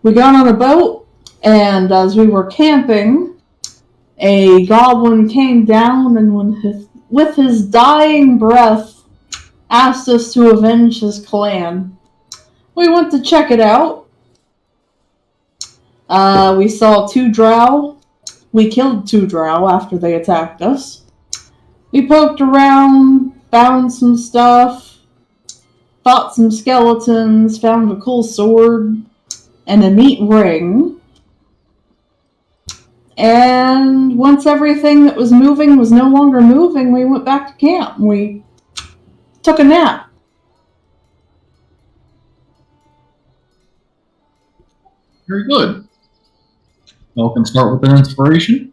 We got on a boat, and as we were camping, a goblin came down and with his dying breath asked us to avenge his clan. We went to check it out. We saw 2 Drow. We killed 2 Drow after they attacked us. We poked around, found some stuff, fought some skeletons, found a cool sword, and a neat ring. And once everything that was moving was no longer moving, we went back to camp. We took a nap. Very good. Well, we can start with an inspiration.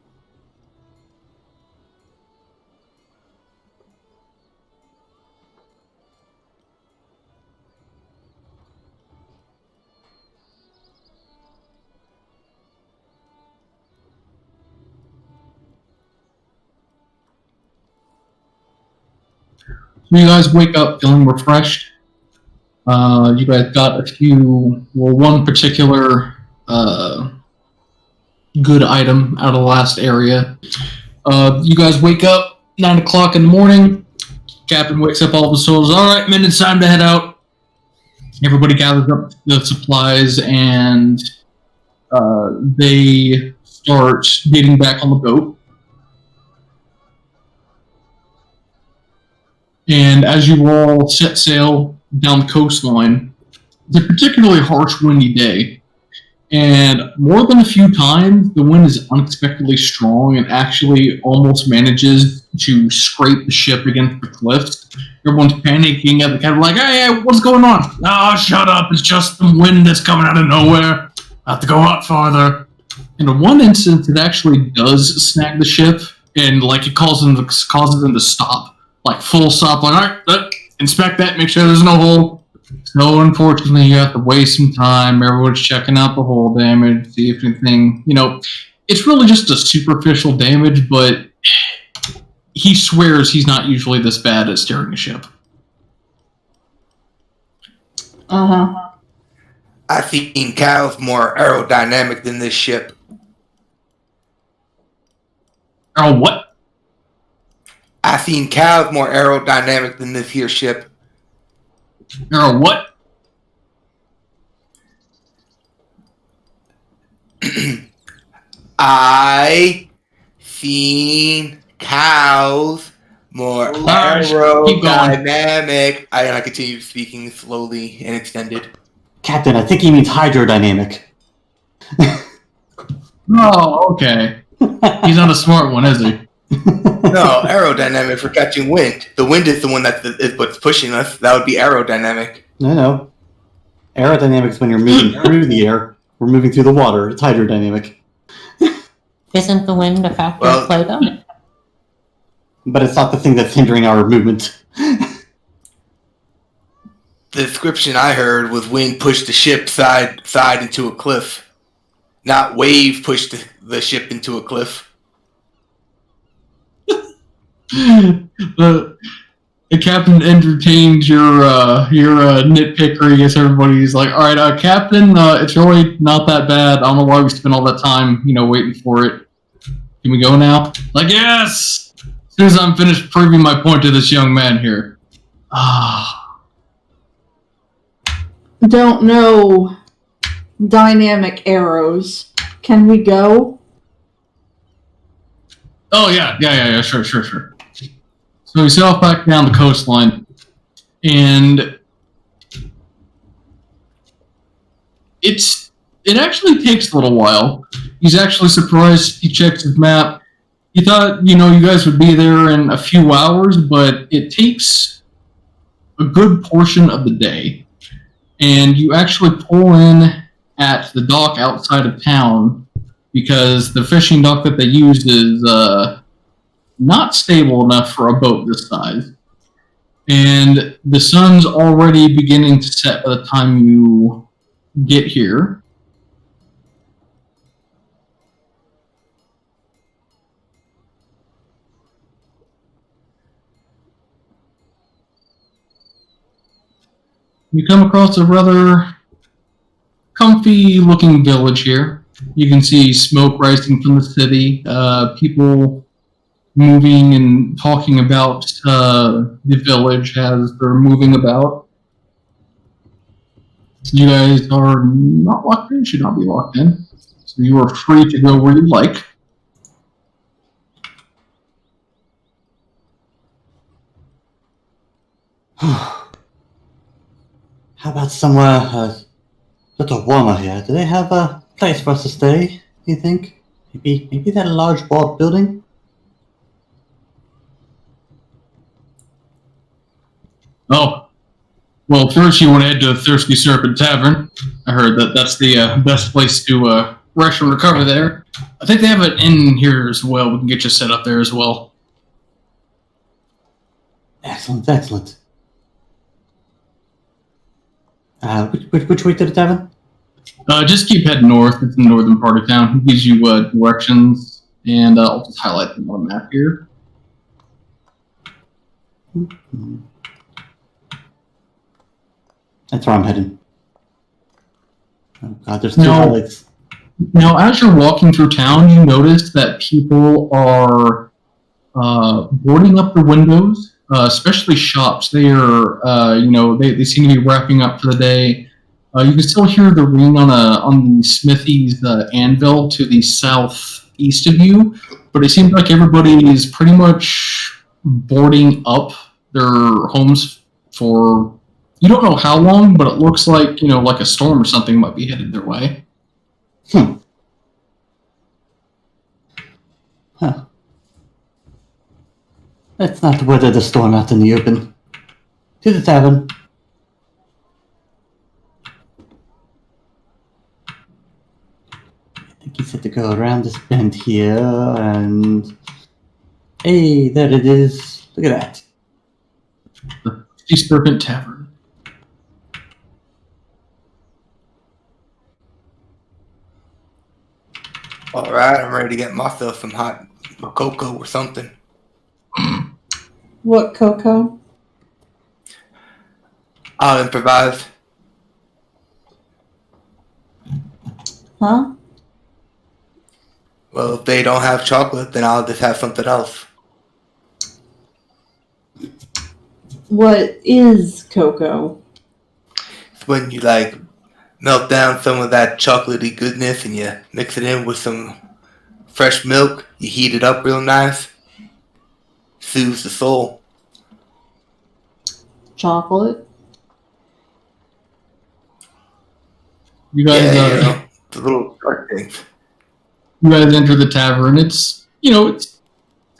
You guys wake up feeling refreshed. You guys got one particular good item out of the last area. You guys wake up 9 o'clock in the morning. Captain wakes up all of the souls. All right, men, it's time to head out. Everybody gathers up the supplies and they start getting back on the boat. And as you all set sail down the coastline, it's a particularly harsh, windy day. And more than a few times, the wind is unexpectedly strong and actually almost manages to scrape the ship against the cliffs. Everyone's panicking at the captain, like, hey, what's going on? Ah, shut up, it's just the wind that's coming out of nowhere. I have to go out farther. And in one instance, it actually does snag the ship, and like it causes them to stop. Like full stop, like, all right, inspect that, make sure there's no hole. So unfortunately, you have to waste some time. Everyone's checking out the hull damage, see if anything, it's really just a superficial damage, but he swears he's not usually this bad at steering a ship. Uh-huh. I think Cal's more aerodynamic than this ship. Oh, what? I seen Cal's more aerodynamic than this here ship. Oh, what? I seen Cal's more aerodynamic. I continue speaking slowly and extended. Captain, I think he means hydrodynamic. Oh, okay. He's not a smart one, is he? No, aerodynamic for catching wind. The wind is the one is what's pushing us. That would be aerodynamic. No. Aerodynamics when you're moving through the air. We're moving through the water. It's hydrodynamic. Isn't the wind a factor of Plato? But it's not the thing that's hindering our movement. The description I heard was wind pushed the ship side into a cliff. Not wave pushed the ship into a cliff. The captain entertains your nitpickery. I guess everybody's like, all right, Captain, it's really not that bad. I don't know why we spent all that time, waiting for it. Can we go now? Like, yes! As soon as I'm finished proving my point to this young man here. Don't know dynamic arrows. Can we go? Oh, yeah, sure. So we sail back down the coastline, and it actually takes a little while. He's actually surprised. He checks his map. He thought, you guys would be there in a few hours, but it takes a good portion of the day. And you actually pull in at the dock outside of town because the fishing dock that they use is not stable enough for a boat this size. And the sun's already beginning to set by the time you get here. You come across a rather comfy-looking village here. You can see smoke rising from the city. People moving and talking about the village as they're moving about. You guys are not locked in. Should not be locked in. So you are free to go where you like. How about somewhere a little warmer here? Do they have a place for us to stay, do you think? Maybe that large walled building? Oh, well, first you want to head to the Thirsty Serpent Tavern. I heard that that's the best place to rest and recover there. I think they have an inn here as well. We can get you set up there as well. Excellent, excellent. Which way to the tavern? Just keep heading north. It's the northern part of town. It gives you directions, and I'll just highlight them on the map here. Mm-hmm. That's where I'm heading. Oh god, there's two highlights. Now, as you're walking through town, you notice that people are boarding up the windows, especially shops. They are, they seem to be wrapping up for the day. You can still hear the ring on the smithy's anvil to the southeast of you, but it seems like everybody is pretty much boarding up their homes for, you don't know how long, but it looks like, like a storm or something might be headed their way. Huh. Let's not weather the storm out in the open. To the tavern. I think he said to go around this bend here, and hey, there it is. Look at that. The Thirsty Serpent Tavern. All right, I'm ready to get myself some hot cocoa or something. What cocoa? I'll improvise. Huh? Well, if they don't have chocolate, then I'll just have something else. What is cocoa? It's when you melt down some of that chocolatey goodness and you mix it in with some fresh milk. You heat it up real nice. Soothes the soul. Chocolate? You guys, the little dark things. you guys enter the tavern. It's a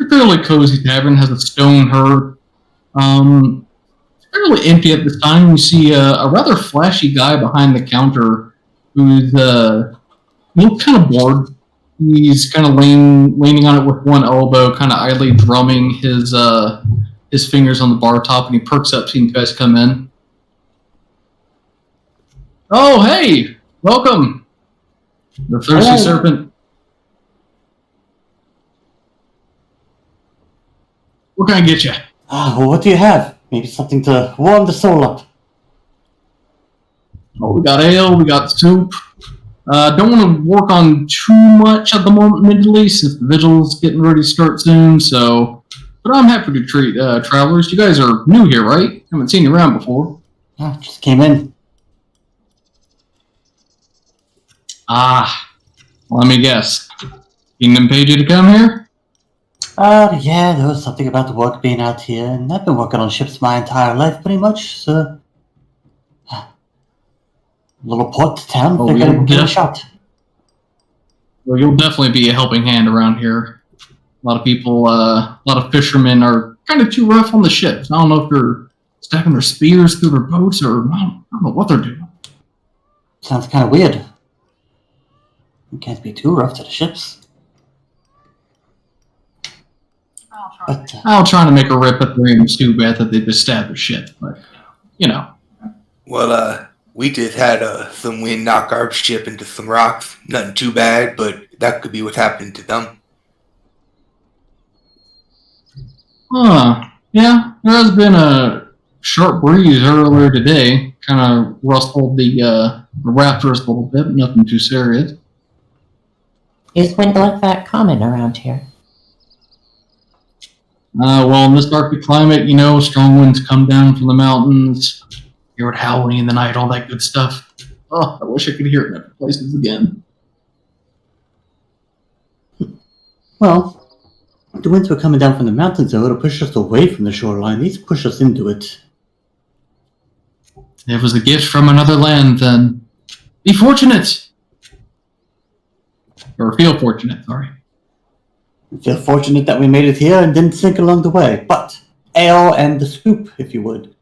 fairly cozy tavern. Has a stone hearth. It's fairly empty at this time. You see a rather flashy guy behind the counter who's he looks kind of bored. He's kind of leaning on it with one elbow, kind of idly drumming his fingers on the bar top, and he perks up seeing you guys come in. Oh, hey! Welcome! The Thirsty Hello. Serpent. What can I get you? Well, what do you have? Maybe something to warm the soul up. Oh, we got ale, we got soup. Don't want to work on too much at the moment, mentally, since the vigil's getting ready to start soon, so... But I'm happy to treat travelers. You guys are new here, right? Haven't seen you around before. Just came in. Let me guess. Kingdom paid you to come here? Yeah, there was something about the work being out here, and I've been working on ships my entire life, pretty much, so... Little port town, Oh, figured yeah, I'd give it yeah. a shot. Well, you'll definitely be a helping hand around here. A lot of people, a lot of fishermen are kind of too rough on the ships. I don't know if they're stacking their spears through their boats or I don't know what they're doing. Sounds kind of weird. You can't be too rough to the ships. But, I'll try to make a rip at the end. It's too bad that they just stabbed their ship, but, Well, we just had some wind knock our ship into some rocks. Nothing too bad, but that could be what happened to them. Yeah, there has been a sharp breeze earlier today. Kind of rustled the rafters a little bit. Nothing too serious. Is wind like that common around here? Well, in this Arctic climate, strong winds come down from the mountains. Hear it howling in the night, all that good stuff. Oh, I wish I could hear it in other places again. Well, the winds were coming down from the mountains, though. It'll push us away from the shoreline. These push us into it. It was a gift from another land, then. Be fortunate! Or feel fortunate, sorry. I feel fortunate that we made it here and didn't sink along the way. But ale and the scoop, if you would.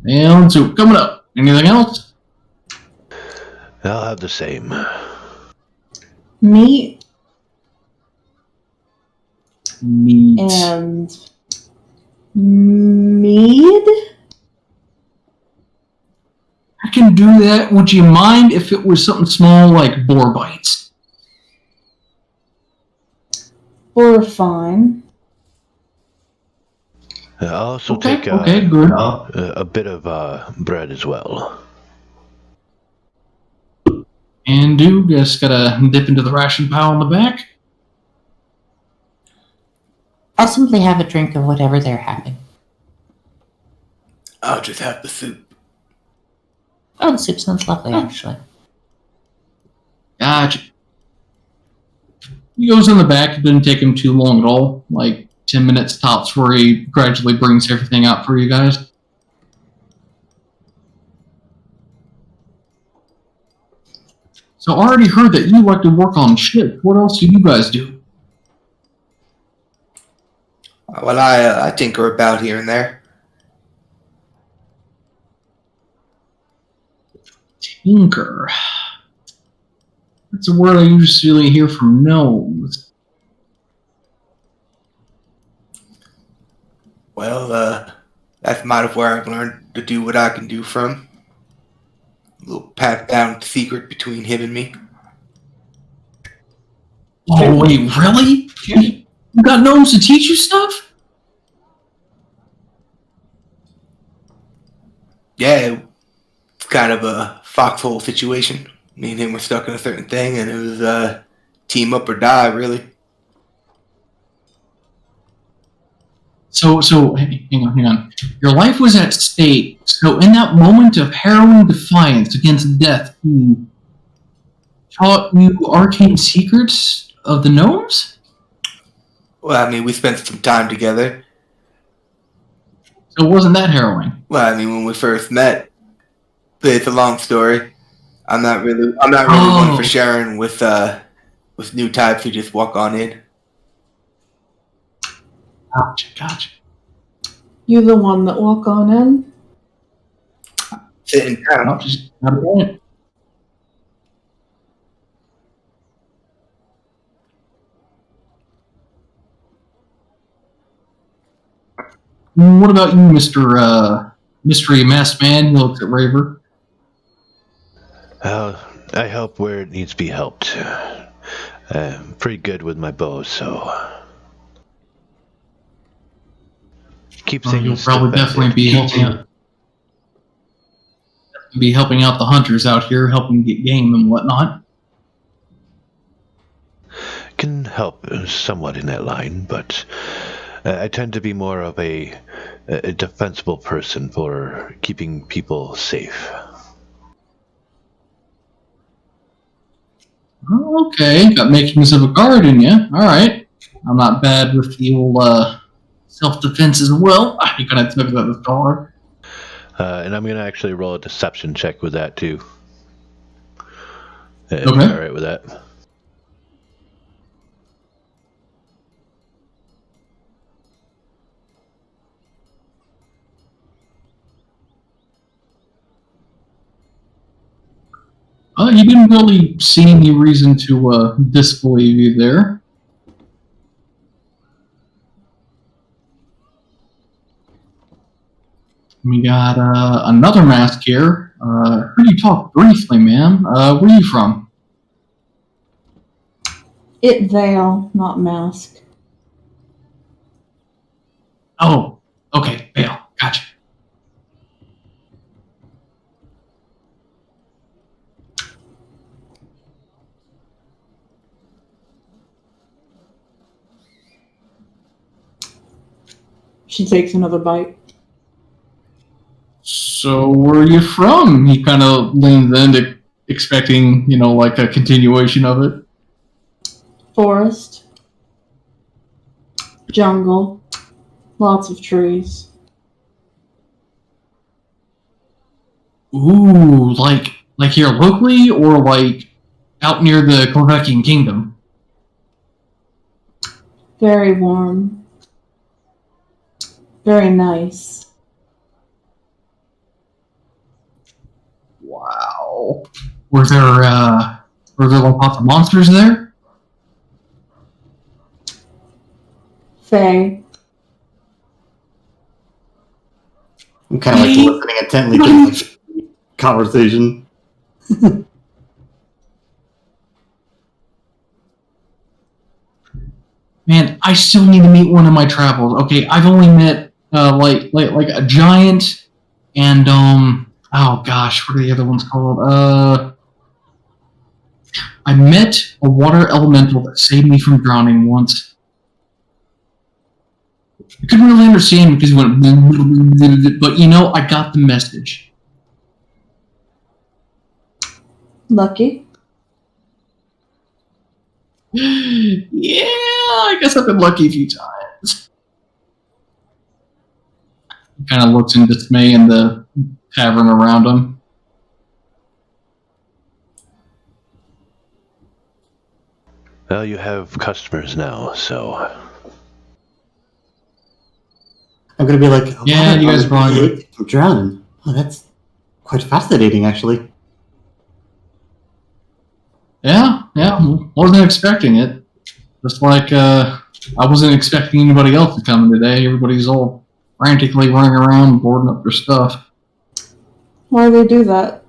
And so, coming up. Anything else? I'll have the same. Meat Meat. and mead? I can do that. Would you mind if it was something small like boar bites? Or fine. I'll also Okay, take good. a bit of bread as well. And just gotta dip into the ration pile in the back. I'll simply have a drink of whatever they're having. I'll just have the soup. Oh, the soup sounds lovely, actually. Gotcha. He goes in the back. It didn't take him too long at all. Like 10 minutes tops, where he gradually brings everything out for you guys. So I already heard that you like to work on ships. What else do you guys do? Well, I tinker about here and there. Tinker. That's a word I usually hear from gnomes. Well, that's might of where I've learned to do what I can do from. A little pat down secret between him and me. Oh, wait, really? You got gnomes to teach you stuff? Yeah, it's kind of a foxhole situation. Me and him were stuck in a certain thing, and it was team up or die, really. So, hang on. Your life was at stake. So, in that moment of harrowing defiance against death, he taught you arcane secrets of the gnomes? Well, I mean, we spent some time together. So, wasn't that harrowing? Well, I mean, when we first met, but it's a long story. I'm not really one for sharing with new types who just walk on in. Gotcha. You the one that walk on in? Sitting down. Oh, just got a point. What about you, Mr. Mystery Masked Man? He looks at Raver. I help where it needs to be helped. I'm pretty good with my bow, so keep things. You'll probably definitely be helping out the hunters out here, helping get game and whatnot. Can help somewhat in that line, but I tend to be more of a defensible person for keeping people safe. Okay, got makings of a guard in you. All right, I'm not bad with the old self-defense as well. You gotta tug that with collar. And I'm gonna actually roll a deception check with that too. Okay. All right with that. He didn't really see any reason to disbelieve you there. We got another mask here. Heard you talk briefly, ma'am. Where are you from? It veil, not mask. Oh, Okay, bail. Gotcha. She takes another bite. So where are you from? He kind of leans in, expecting, like a continuation of it. Forest. Jungle. Lots of trees. Ooh, like here locally, or like out near the Quebecian Kingdom? Very warm. Very nice. Wow. Were there lots of monsters there? Faye. I'm kind of like listening intently to this conversation. Man, I still need to meet one in my travels. Okay, I've only met like a giant and oh gosh, what are the other ones called? I met a water elemental that saved me from drowning once. I couldn't really understand because he went, but I got the message. Lucky. Yeah, I guess I've been lucky a few times. He kind of looks in dismay in the tavern around him. Well, you have customers now, so... I'm gonna be like, Yeah, you guys probably... from drowning. Oh, that's quite fascinating, actually. Yeah, wasn't expecting it. Just like, I wasn't expecting anybody else to come in today. Everybody's all frantically running around, boarding up their stuff. Why do they do that?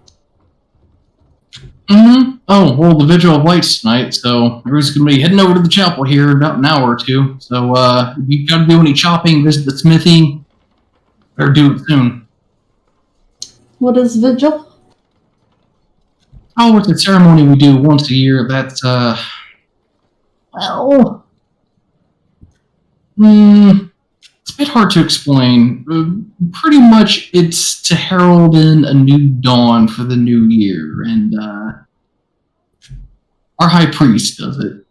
Mm-hmm. Oh, well, the Vigil of Lights tonight, so everyone's going to be heading over to the chapel here in about an hour or two. So, if you got to do any chopping, visit the smithy, better do it soon. What is vigil? Oh, it's a ceremony we do once a year. That's, it's a bit hard to explain. Pretty much, it's to herald in a new dawn for the new year, and our high priest does it.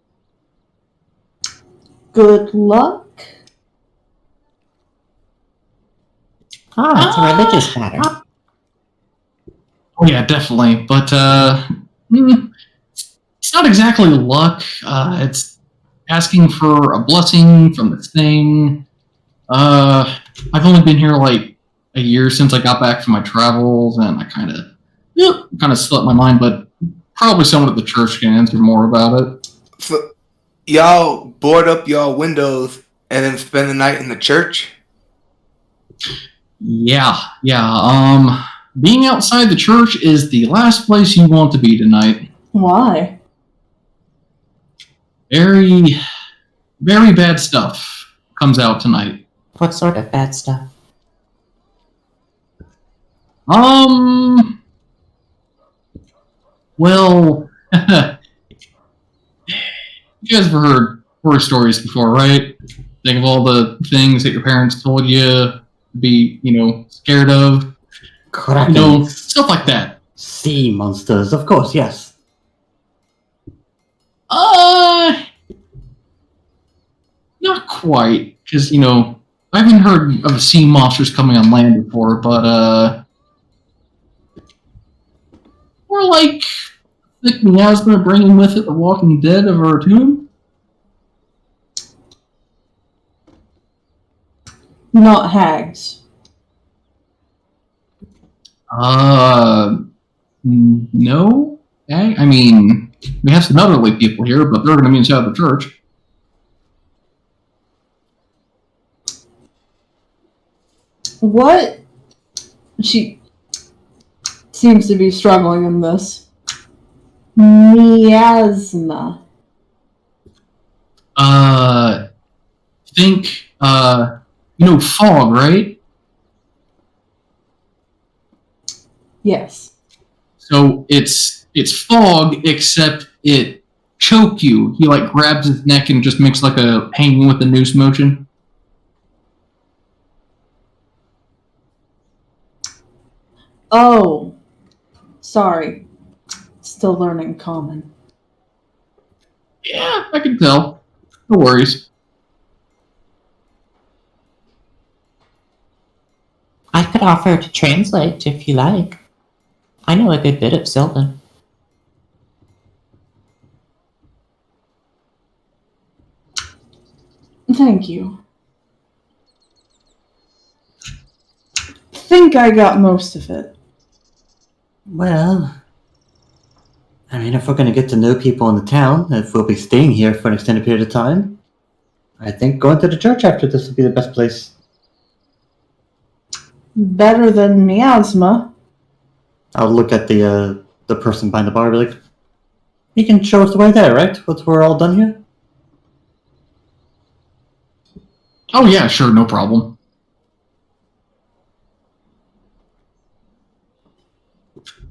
Good luck. Oh, it's a religious matter. Oh yeah, definitely. But it's not exactly luck. It's asking for a blessing from this thing. I've only been here like a year since I got back from my travels, and I kind of slipped my mind. But probably someone at the church can answer more about it. So, y'all board up y'all windows and then spend the night in the church? Yeah. Being outside the church is the last place you want to be tonight. Why? Very, very bad stuff comes out tonight. What sort of bad stuff? Well, you guys have heard horror stories before, right? Think of all the things that your parents told you to be, scared of. Kraken. Stuff like that. Sea monsters, of course, yes. Not quite, because, I haven't heard of sea monsters coming on land before, but, more like thick miasma bringing with it the Walking Dead of our tomb. Not hags. No. I mean, we have some elderly people here, but they're going to be inside the church. What? She seems to be struggling in this. Miasma. Think, You know fog, right? Yes. So it's fog, except it choke you. He like grabs his neck and just makes like a hanging with the noose motion. Oh, sorry. Still learning common. Yeah, I can tell. No worries. I could offer to translate if you like. I know a good bit of Sylvan. Thank you. Think I got most of it. Well, I mean, if we're going to get to know people in the town, if we'll be staying here for an extended period of time, I think going to the church after this would be the best place. Better than miasma. I'll look at the person behind the bar and be like, you can show us the way there, right? Once we're all done here? Oh yeah, sure, no problem.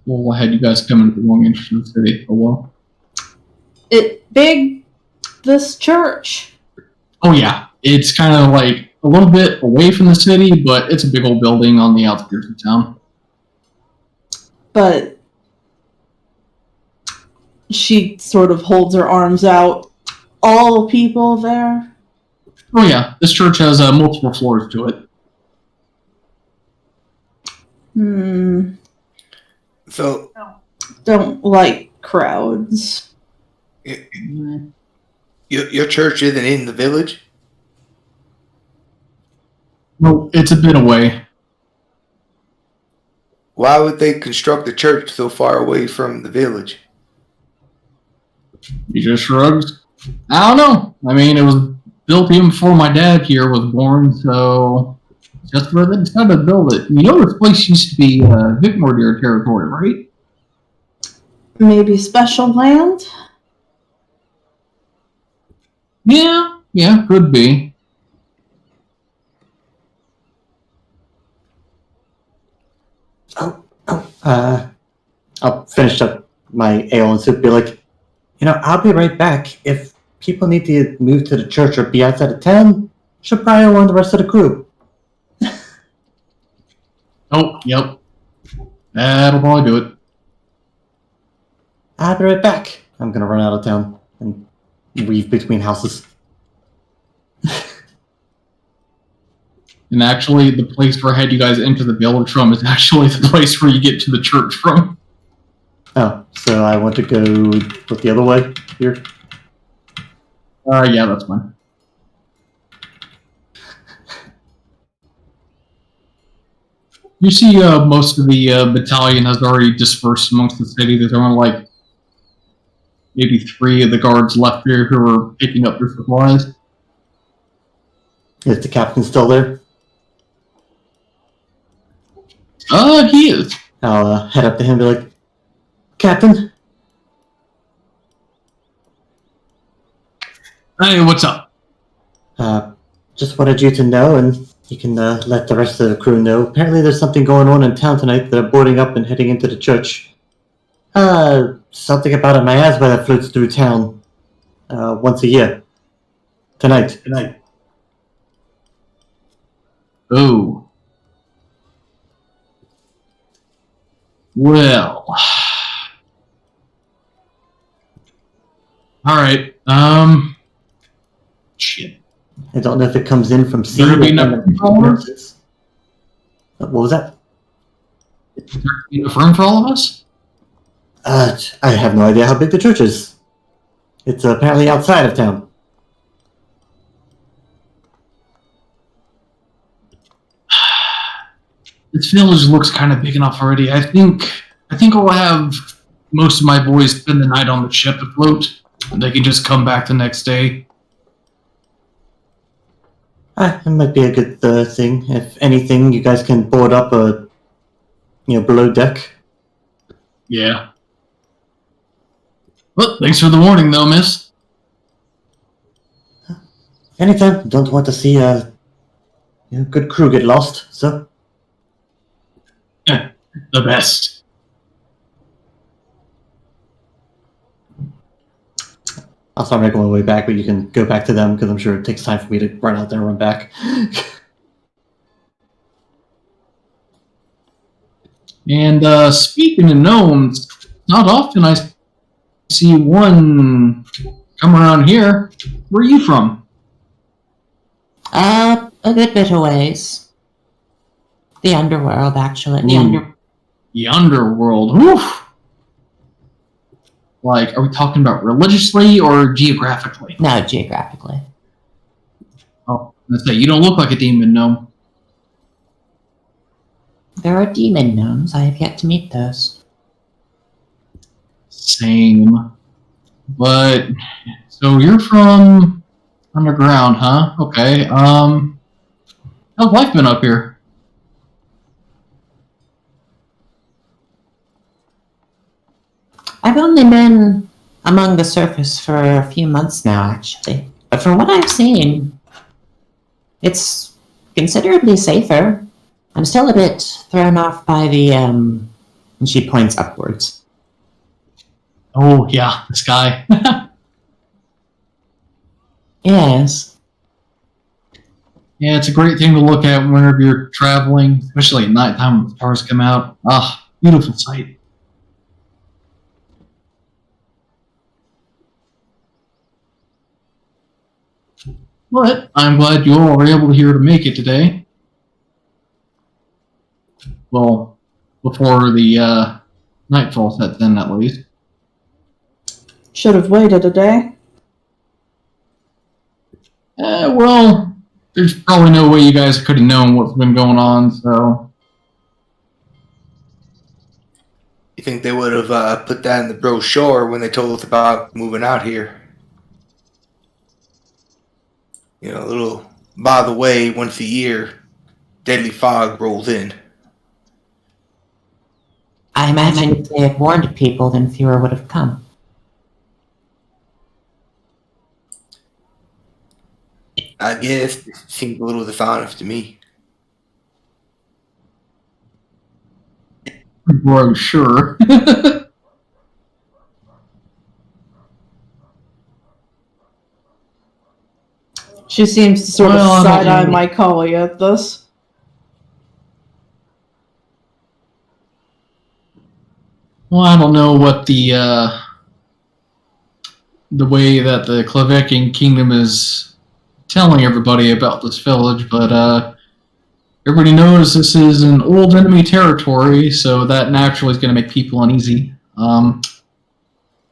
Well, I had you guys coming at the wrong entrance to the city. Oh well. It big, this church. Oh yeah, it's kind of like a little bit away from the city, but it's a big old building on the outskirts of town. But she sort of holds her arms out. All people there? Oh yeah, this church has multiple floors to it. So, Don't like crowds. your church isn't in the village? No, it's a bit away. Why would they construct a church so far away from the village? He just shrugs. I don't know. I mean, it was built even before my dad here was born, so just where they decided to build it. You know, this place used to be Vicmordeer territory, right? Maybe special land? Yeah, could be. I'll finish up my ale and soup. Be like, I'll be right back. If people need to move to the church or be outside of town, should probably warn the rest of the crew. Oh, yep. That'll probably do it. I'll be right back. I'm gonna run out of town and weave between houses. And actually, the place where I had you guys enter the village from is actually the place where you get to the church from. Oh, so I want to go with the other way here? Yeah, that's fine. You see most of the battalion has already dispersed amongst the city. There's only like maybe 3 of the guards left here who are picking up their supplies. Is the captain still there? He is. I'll head up to him and be like, Captain? Hey, what's up? Just wanted you to know, and you can let the rest of the crew know. Apparently there's something going on in town tonight. They're boarding up and heading into the church. Something about a miasma that floats through town once a year. Tonight. Oh. Well. Alright, shit. I don't know if it comes in from sea. There be enough room for all of us? What was that? Is there enough room for all of us? I have no idea how big the church is. It's apparently outside of town. This village looks kind of big enough already. I think I'll have most of my boys spend the night on the ship afloat, and they can just come back the next day. It might be a good thing. If anything, you guys can board up below deck. Yeah. Well, thanks for the warning, though, miss. Anytime. Don't want to see good crew get lost, so. The best. I'll start making my way back, but you can go back to them because I'm sure it takes time for me to run out there and run back. And speaking of gnomes, not often I see one come around here. Where are you from? A good bit of ways. The underworld, actually. The underworld. Oof. Like, are we talking about religiously or geographically? No, geographically. Oh, let's say you don't look like a demon gnome. There are demon gnomes. I have yet to meet those. Same. But, so you're from underground, huh? Okay. How's life been up here? I've only been among the surface for a few months now, actually. But from what I've seen, it's considerably safer. I'm still a bit thrown off by the, and she points upwards. Oh, yeah, the sky. Yes. Yeah, it's a great thing to look at whenever you're traveling, especially at nighttime when the stars come out. Ah, beautiful sight. But I'm glad you all were able to make it today. Well, before the nightfall sets in, at least. Should have waited a day. Well, there's probably no way you guys could have known what's been going on, so... You think they would have put that in the brochure when they told us about moving out here? You know, a little, by the way, once a year, deadly fog rolls in. I imagine if they had warned people, then fewer would have come. I guess it seems a little dishonest to me. Well, I'm sure. She seems to sort Well, I of don't side-eye know. my collie at this. Well, I don't know what the way that the Klevekian kingdom is telling everybody about this village, but everybody knows this is an old enemy territory, so that naturally is going to make people uneasy. And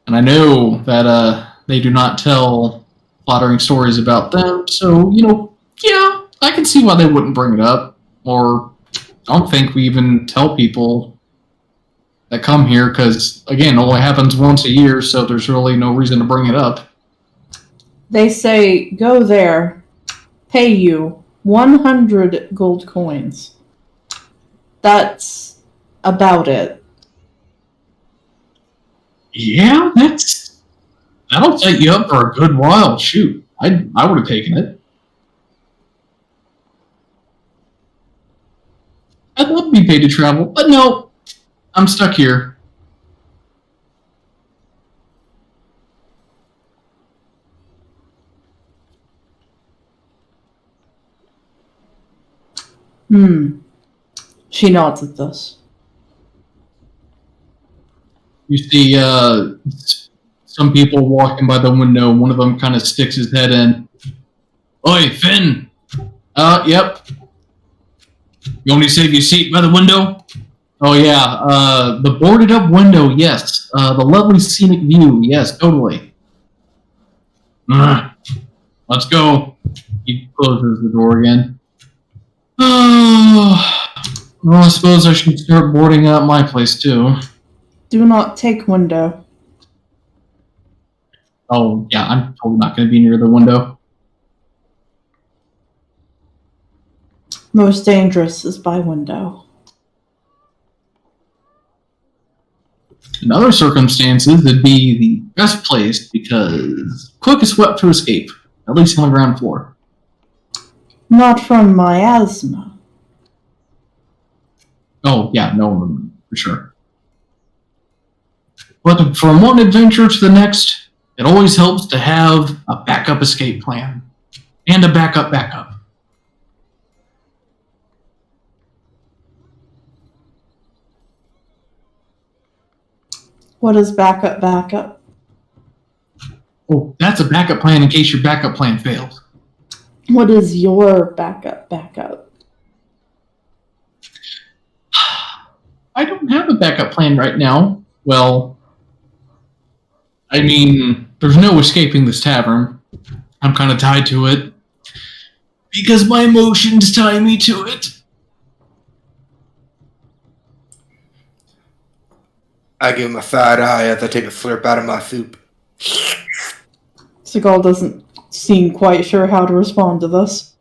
I know that they do not tell flattering stories about them, so, yeah, I can see why they wouldn't bring it up. Or I don't think we even tell people that come here, because, again, it only happens once a year, so there's really no reason to bring it up. They say, go there, pay you 100 gold coins. That's about it. Yeah, that'll set you up for a good while. Shoot, I would have taken it. I'd love to be paid to travel, but no, I'm stuck here. She nods at this. You see some people walking by the window. One of them kind of sticks his head in. Oi, Finn! Yep. You want me to save your seat by the window? Oh, yeah. The boarded up window, yes. The lovely scenic view, yes, totally. Let's go. He closes the door again. Well, I suppose I should start boarding up my place, too. Do not take window. Oh, yeah, I'm totally not going to be near the window. Most dangerous is by window. In other circumstances, it'd be the best place because quickest way to escape, at least on the ground floor. Not from miasma. Oh, yeah, no, for sure. But from one adventure to the next, it always helps to have a backup escape plan. And a backup. What is backup? Oh, that's a backup plan in case your backup plan fails. What is your backup? I don't have a backup plan right now. Well, I mean, there's no escaping this tavern. I'm kind of tied to it. Because my emotions tie me to it. I give him a side eye as I take a slurp out of my soup. Seagal doesn't seem quite sure how to respond to this.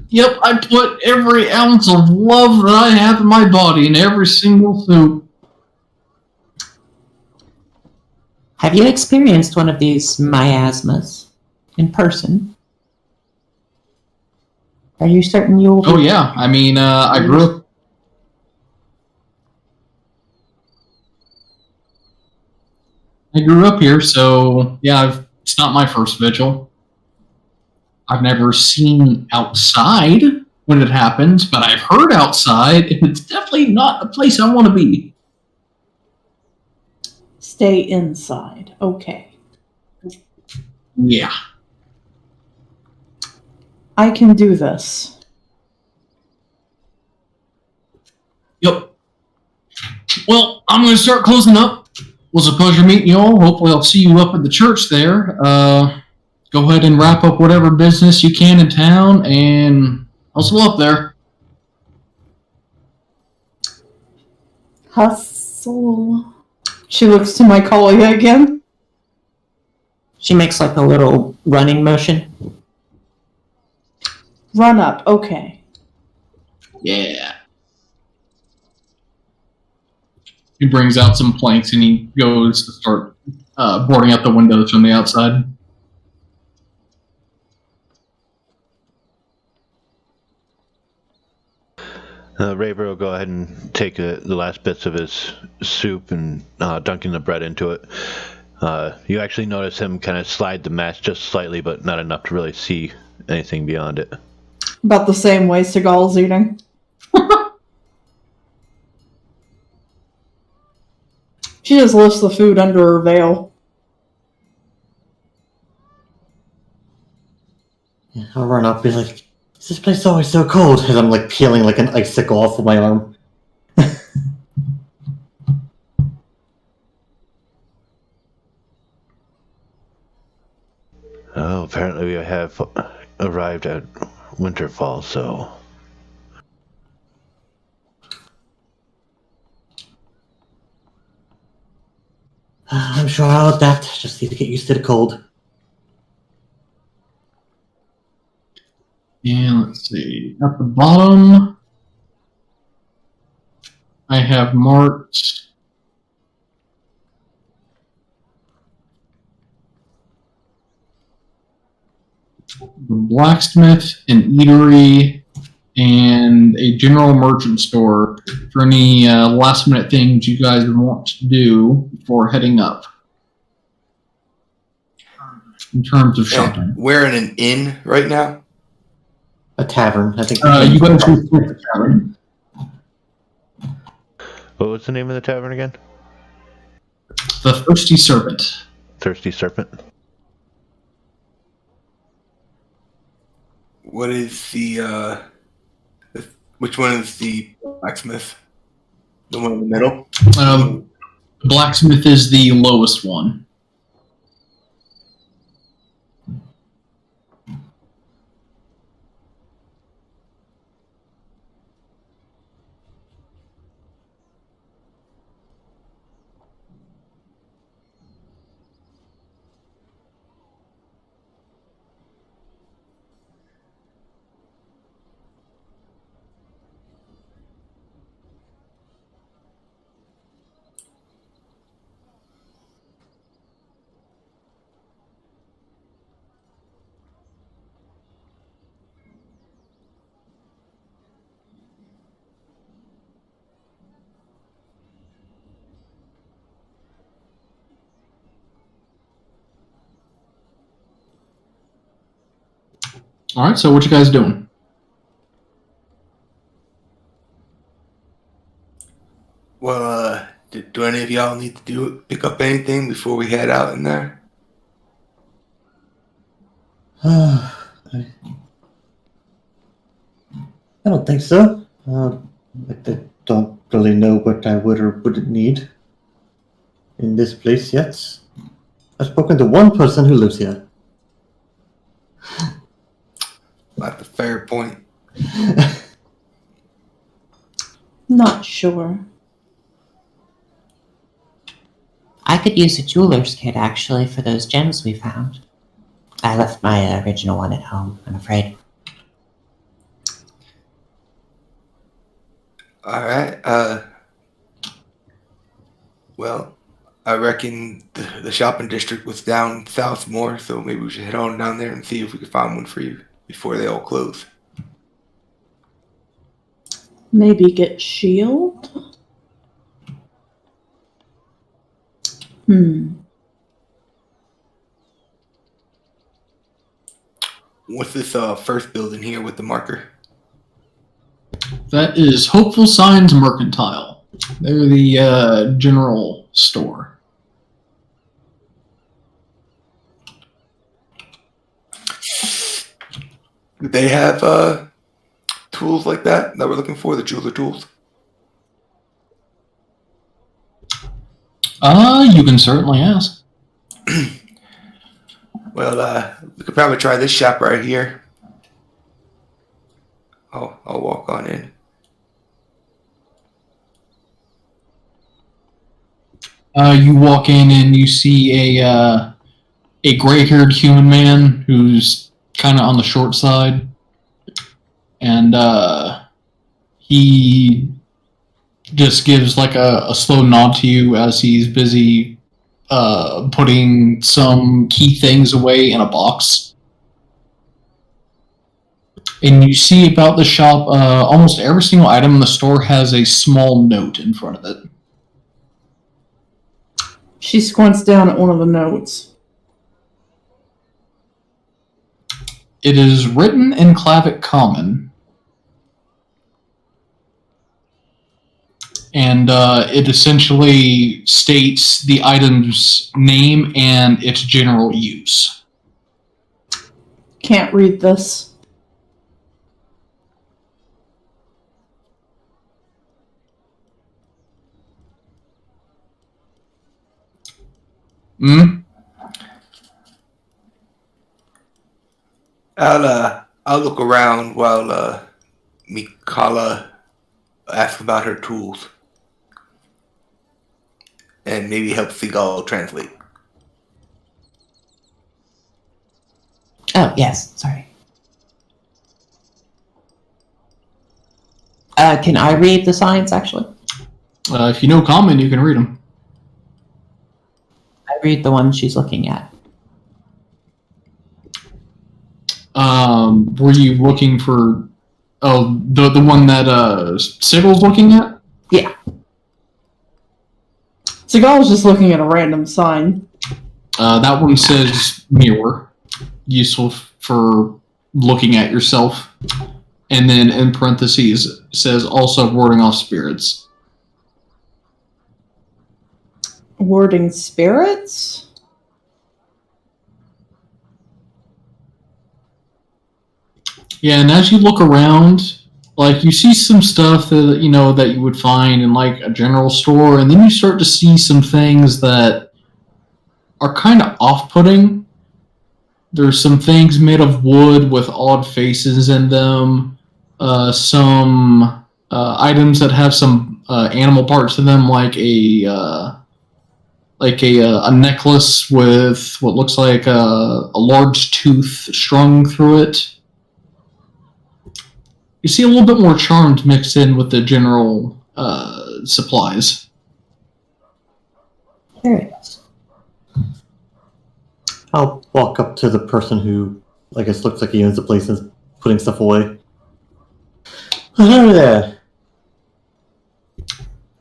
Yep, I put every ounce of love that I have in my body in every single soup. Have you experienced one of these miasmas in person? Are you certain you'll... Oh yeah, I mean, I grew up here, so yeah, it's not my first vigil. I've never seen outside when it happens, but I've heard outside, and it's definitely not a place I want to be. Stay inside. Okay. Yeah. I can do this. Yep. Well, I'm going to start closing up. It was a pleasure meeting you all. Hopefully I'll see you up at the church there. Go ahead and wrap up whatever business you can in town, and hustle up there. Hustle. She looks to my colleague again. She makes like a little running motion. Run up. Okay. Yeah. He brings out some planks and he goes to start boarding up the windows from the outside. Raver will go ahead and take the last bits of his soup and dunking the bread into it. You actually notice him kind of slide the mask just slightly, but not enough to really see anything beyond it. About the same way Seagal's eating. She just lifts the food under her veil. Yeah, I'll run up and be like, is this place always so cold? As I'm like peeling like an icicle off of my arm. Oh, apparently we have arrived at Winterfall, so... I'm sure I'll adapt. Just need to get used to the cold. And let's see. At the bottom, I have marked the blacksmith, an eatery, and a general merchant store for any last minute things you guys would want to do before heading up in terms of shopping. And we're in an inn right now. A tavern, I think. You go to the tavern. What was the name of the tavern again? The Thirsty Serpent. Thirsty Serpent? What is the which one is the blacksmith? The one in the middle? The blacksmith is the lowest one. All right. So what you guys doing? Well, do any of y'all need to pick up anything before we head out in there? I don't think so. I don't really know what I would or wouldn't need in this place yet. I've spoken to one person who lives here. That's a fair point. Not sure. I could use a jeweler's kit, actually, for those gems we found. I left my original one at home, I'm afraid. Alright, well, I reckon the shopping district was down south more, so maybe we should head on down there and see if we can find one for you before they all close. Maybe get shield? What's this first building here with the marker? That is Hopeful Signs Mercantile. They're the general store. Do they have tools like that we're looking for, the jeweler tools? You can certainly ask. Well, we could probably try this shop right here. I'll walk on in. You walk in and you see a gray-haired human man who's kind of on the short side, and he just gives like a slow nod to you as he's busy putting some key things away in a box. And you see about the shop, almost every single item in the store has a small note in front of it. She squints down at one of the notes. It is written in Clavic Common, and it essentially states the item's name and its general use. Can't read this. I'll look around while Mikala asks about her tools. And maybe help Seagull translate. Oh, yes, sorry. Can I read the signs, actually? If you know Common, you can read them. I read the one she's looking at. Were you looking for the one that Sigel's looking at? Yeah. Seagull's just looking at a random sign. That one says mirror, useful for looking at yourself. And then in parentheses it says also warding off spirits. Warding spirits? Yeah, and as you look around, like you see some stuff that that you would find in like a general store, and then you start to see some things that are kind of off-putting. There's some things made of wood with odd faces in them. Some items that have some animal parts in them, like a necklace with what looks like a large tooth strung through it. You see a little bit more charms mixed in with the general supplies. There it is. I'll walk up to the person who, I guess, looks like he owns the place and is putting stuff away. Hello there.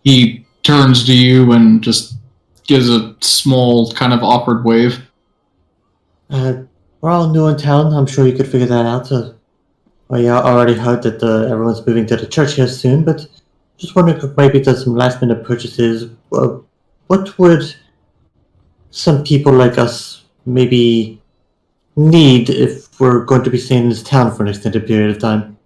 He turns to you and just gives a small, kind of awkward wave. What we're all new in town. I'm sure you could figure that out. Well, yeah, I already heard that everyone's moving to the church here soon, but just wondering if maybe there's some last-minute purchases. What would some people like us maybe need if we're going to be staying in this town for an extended period of time?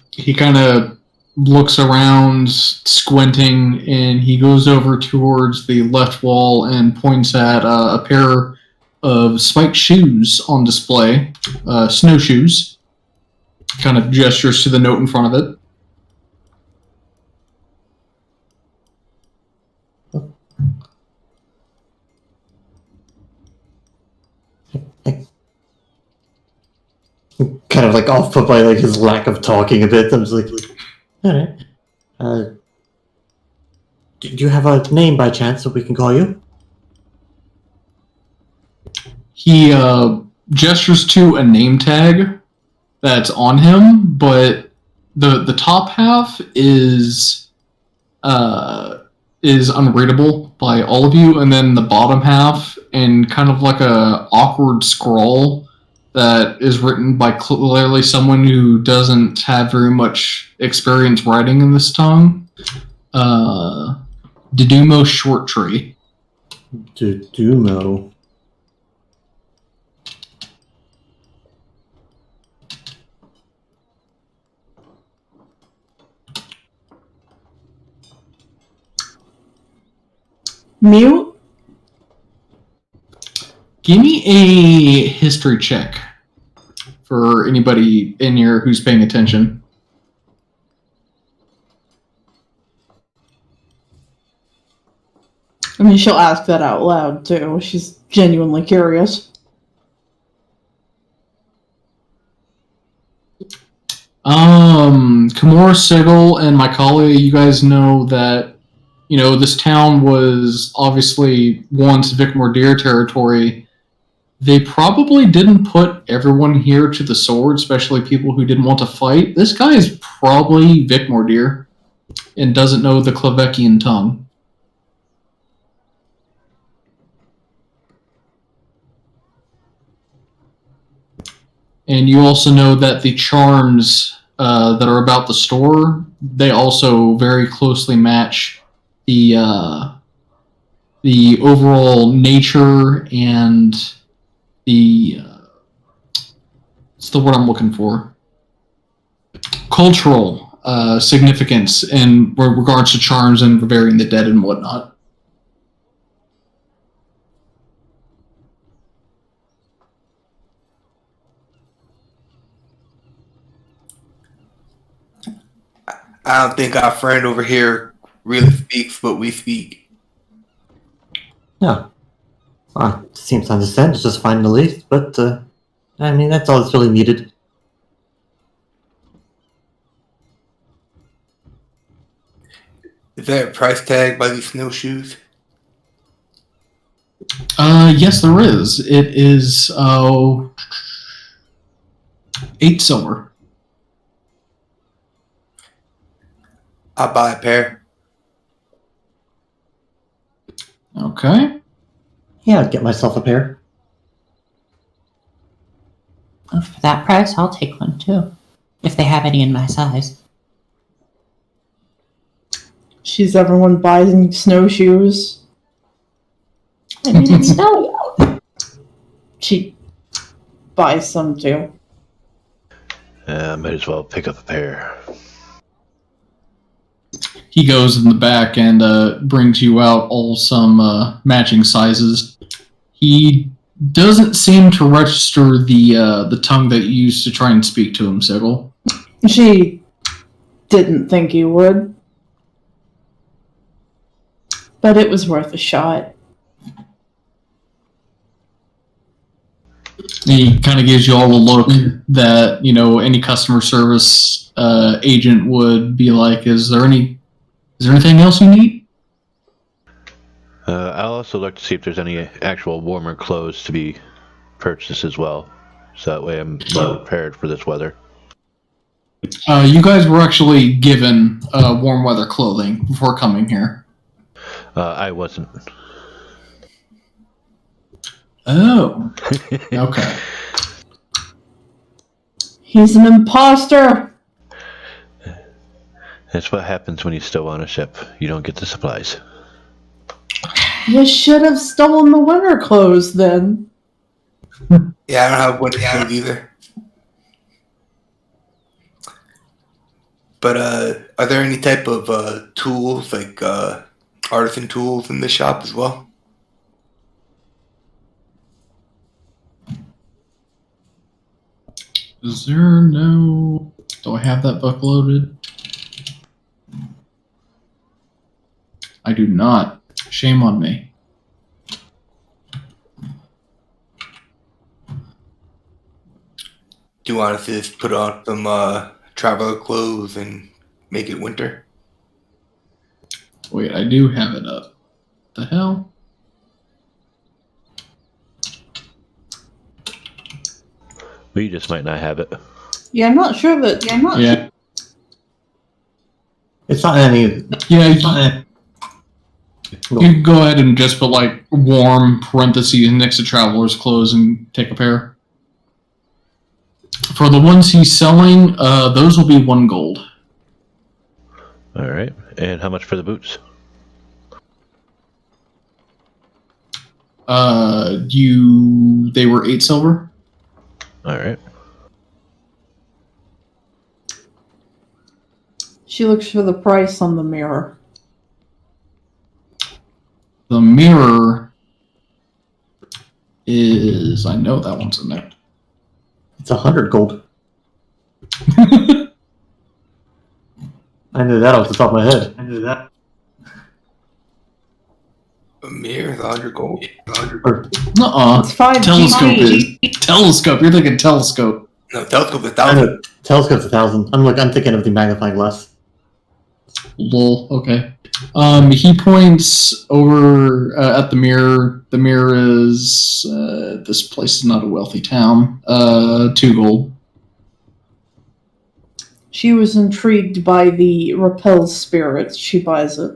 He kind of looks around, squinting, and he goes over towards the left wall and points at a pair of spiked shoes on display, snowshoes. Kind of gestures to the note in front of it. Kind of like off put by like his lack of talking a bit. I'm just like, all right. Do you have a name by chance that we can call you? He gestures to a name tag that's on him, but the top half is unreadable by all of you, and then the bottom half, in kind of like a awkward scrawl that is written by clearly someone who doesn't have very much experience writing in this tongue. Dedumo Short Tree. Dedumo. Mute? Give me a history check for anybody in here who's paying attention. I mean, she'll ask that out loud, too. She's genuinely curious. Kimura Sigil and Macaulay, you guys know that, this town was obviously once Vic Mordir territory. They probably didn't put everyone here to the sword, especially people who didn't want to fight. This guy is probably Vic Mordir and doesn't know the Clavekian tongue. And you also know that the charms that are about the store, they also very closely match the overall nature and what's the word I'm looking for? Cultural significance in regards to charms and burying the dead and whatnot. I don't think our friend over here really speaks what we speak. Yeah. Well, seems to understand. It's just fine at least, but I mean, that's all that's really needed. Is there a price tag by these snowshoes? Yes, there is. It is 8 silver. I'll buy a pair. Okay. Yeah, I'd get myself a pair. Oh, for that price, I'll take one too. If they have any in my size. She's everyone buying snowshoes. I mean, it's snowy out. She buys some too. Might as well pick up a pair. He goes in the back and brings you out all some matching sizes. He doesn't seem to register the tongue that you used to try and speak to him, Sigil. She didn't think he would. But it was worth a shot. He kind of gives you all a look that, any customer service agent would be like, is there anything else you need? I'll also look to see if there's any actual warmer clothes to be purchased as well. So that way I'm well prepared for this weather. You guys were actually given warm weather clothing before coming here. I wasn't. Oh. Okay. He's an imposter. That's what happens when you stow on a ship. You don't get the supplies. You should have stolen the winter clothes then. Yeah, I don't have winter clothes either. But are there any type of tools, like artisan tools in the shop as well? Is there no... Do I have that book loaded? I do not. Shame on me. Do you want us to just put on some traveler clothes and make it winter? Wait, I do have it up. The hell? We just might not have it. Yeah, I'm not sure that. Yeah. It's not any. Yeah, It's not any. you can go ahead and just put like warm parentheses next to traveler's clothes and take a pair. For the ones he's selling, those will be 1 gold. All right. And how much for the boots? They were 8 silver. All right. She looks for the price on the mirror. The mirror is... I know that one's in there. It's 100 gold. I knew that off the top of my head. I knew that. A mirror is 100 gold. 100 Or, It's 5 Telescope GP. is... Telescope. You're thinking telescope. No, telescope is I 1,000. know, telescope's 1,000. I'm thinking of the magnifying glass. Lol. Okay. He points over at the mirror. The mirror is... this place is not a wealthy town. 2 gold. She was intrigued by the repel spirits. She buys it.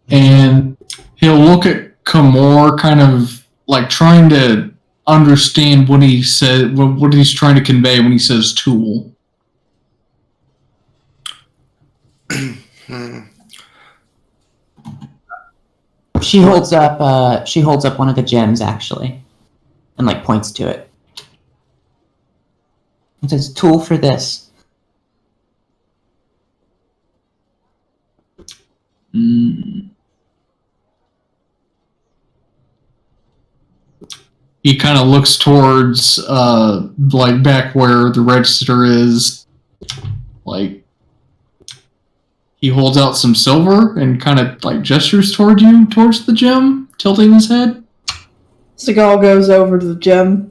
And he'll look at Kamor, kind of like trying to understand what he said, what he's trying to convey when he says tool. She holds up one of the gems actually, and like points to it. It says tool for this. He kind of looks towards like back where the register is. Like he holds out some silver and kind of like gestures toward you, towards the gem, tilting his head. Seagal goes over to the gem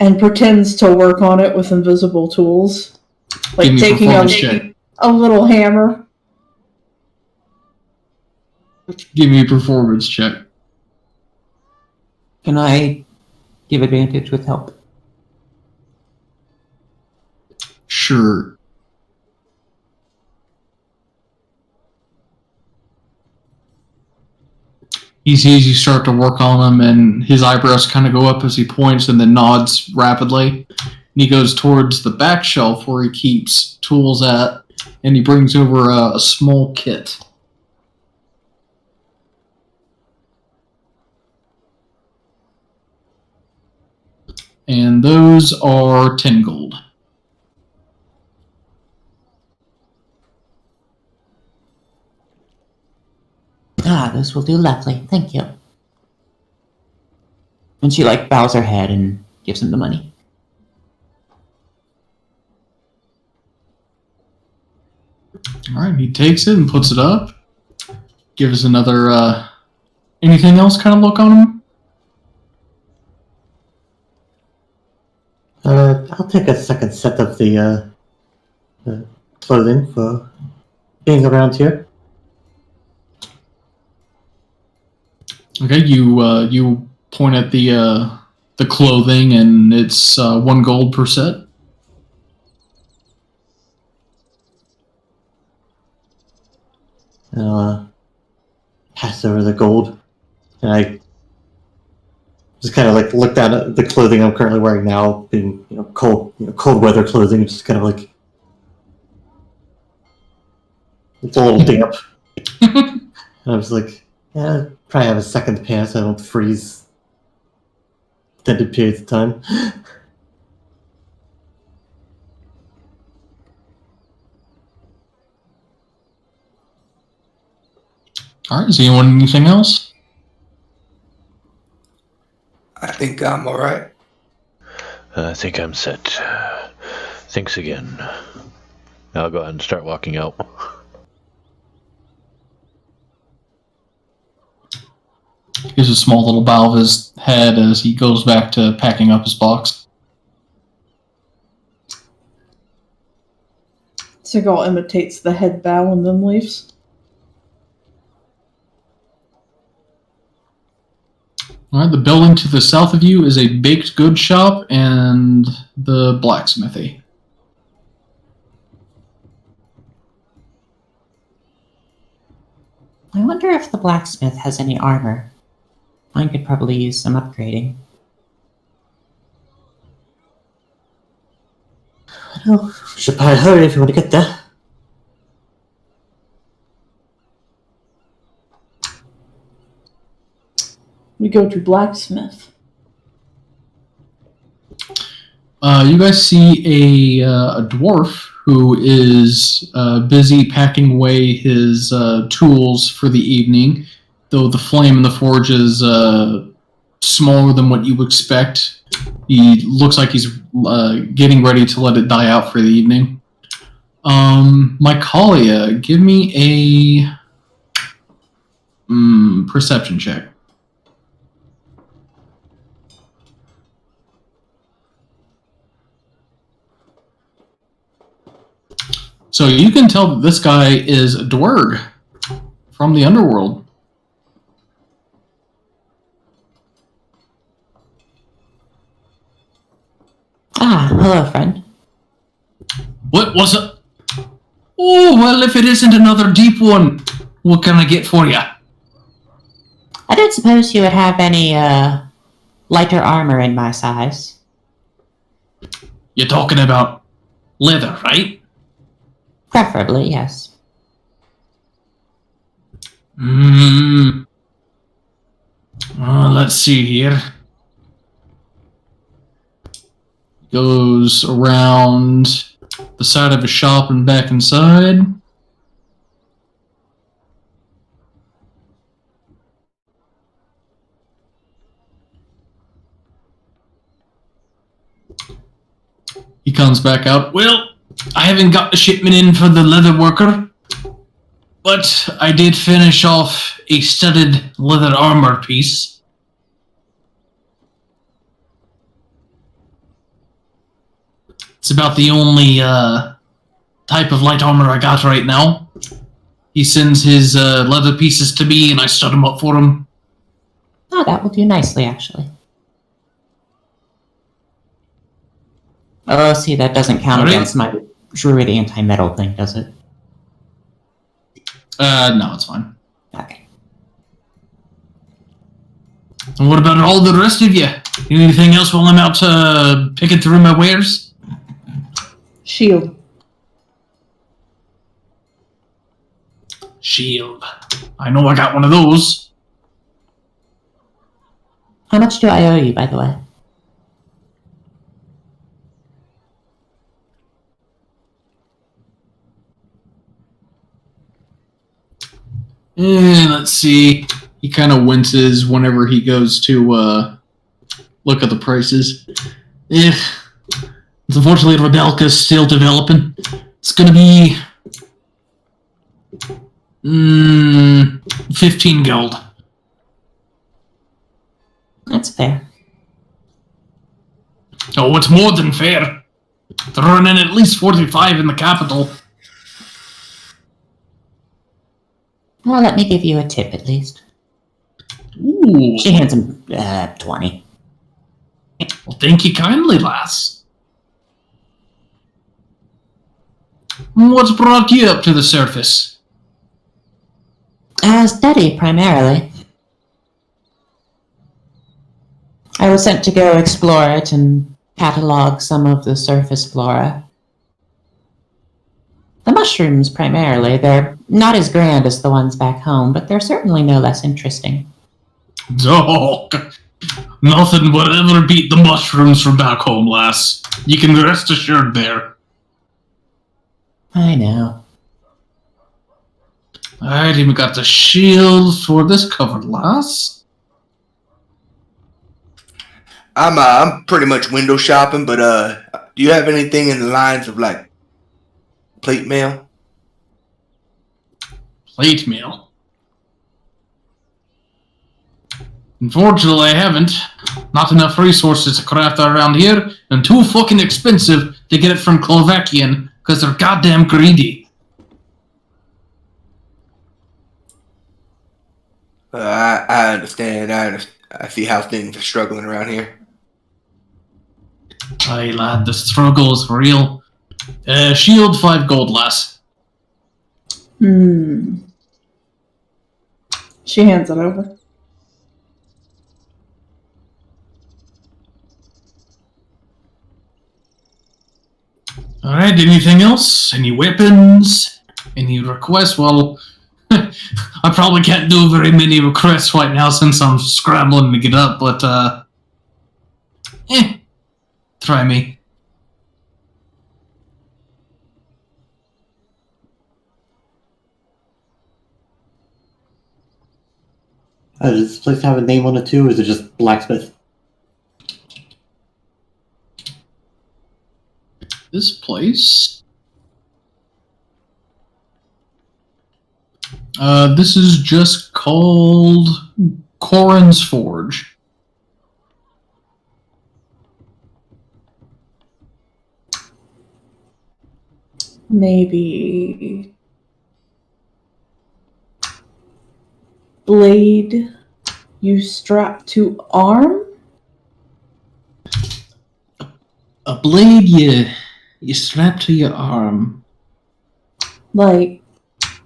and pretends to work on it with invisible tools. Like Give me taking performance check. a little hammer. Give me a performance check. Can I give advantage with help? Sure. He sees you start to work on him, and his eyebrows kind of go up as he points and then nods rapidly. And he goes towards the back shelf where he keeps tools at, and he brings over a small kit. And those are 10 gold. Ah, those will do lovely. Thank you. And she like bows her head and gives him the money. Alright, he takes it and puts it up. Gives another, anything else kind of look on him? I'll take a second set of the clothing for being around here. Okay, you point at the clothing, and it's 1 gold per set. And I'll pass over the gold. And I just kind of like look down at the clothing I'm currently wearing now, being cold weather clothing. Just kind of like it's a little damp. And I was like, yeah, I'll probably have a second pair so I don't freeze extended periods of time. All right. Is anyone anything else? I think I'm all right. I think I'm set. Thanks again. I'll go ahead and start walking out. Gives a small little bow of his head as he goes back to packing up his box. Seagal imitates the head bow and then leaves. All right, the building to the south of you is a baked goods shop and the blacksmithy. I wonder if the blacksmith has any armor. Mine could probably use some upgrading. Well, should probably hurry if you want to get there. We go to blacksmith. You guys see a dwarf who is busy packing away his tools for the evening, though the flame in the forge is smaller than what you expect. He looks like he's getting ready to let it die out for the evening. Mycalia, give me a perception check. So you can tell that this guy is a dwerg from the underworld. Ah, hello, friend. What was it? Oh, well, if it isn't another deep one, what can I get for you? I don't suppose you would have any, lighter armor in my size. You're talking about leather, right? Preferably, yes. Let's see here. Goes around the side of a shop and back inside. He comes back out. Well, I haven't got the shipment in for the leather worker, but I did finish off a studded leather armor piece. It's about the only type of light armor I got right now. He sends his leather pieces to me and I stud them up for him. Oh, that will do nicely, actually. Oh, see, that doesn't count against my druid anti-metal thing, does it? No, it's fine. Okay. And what about all the rest of you? Anything else while I'm out picking through my wares? Shield. Shield. I know I got one of those. How much do I owe you, by the way? Let's see. He kind of winces whenever he goes to look at the prices. It's unfortunately Rybalka's still developing. It's gonna be 15 gold. That's fair. Oh, it's more than fair. They're running at least 45 in the capital. Well, let me give you a tip, at least. Ooh. She hands him 20. Well, thank you kindly, lass. What's brought you up to the surface? Steady, primarily. I was sent to go explore it and catalog some of the surface flora. The mushrooms, primarily. They're not as grand as the ones back home, but they're certainly no less interesting. Oh, nothing would ever beat the mushrooms from back home, lass. You can rest assured there. I know. Alright, even got the shield for this covered, lass. I'm pretty much window shopping, but do you have anything in the lines of like plate mail? Plate mail. Unfortunately, I haven't. Not enough resources to craft that around here, and too fucking expensive to get it from Klovakian, because they're goddamn greedy. I understand. I see how things are struggling around here. Aye, lad, the struggle is real. Shield 5 gold, lass. She hands it over. Alright, anything else? Any weapons? Any requests? Well, I probably can't do very many requests right now since I'm scrambling to get up, but, try me. Does this place have a name on it too, or is it just blacksmith? This place? This is just called Corin's Forge. Maybe blade you strap to arm? A blade you strap to your arm. Like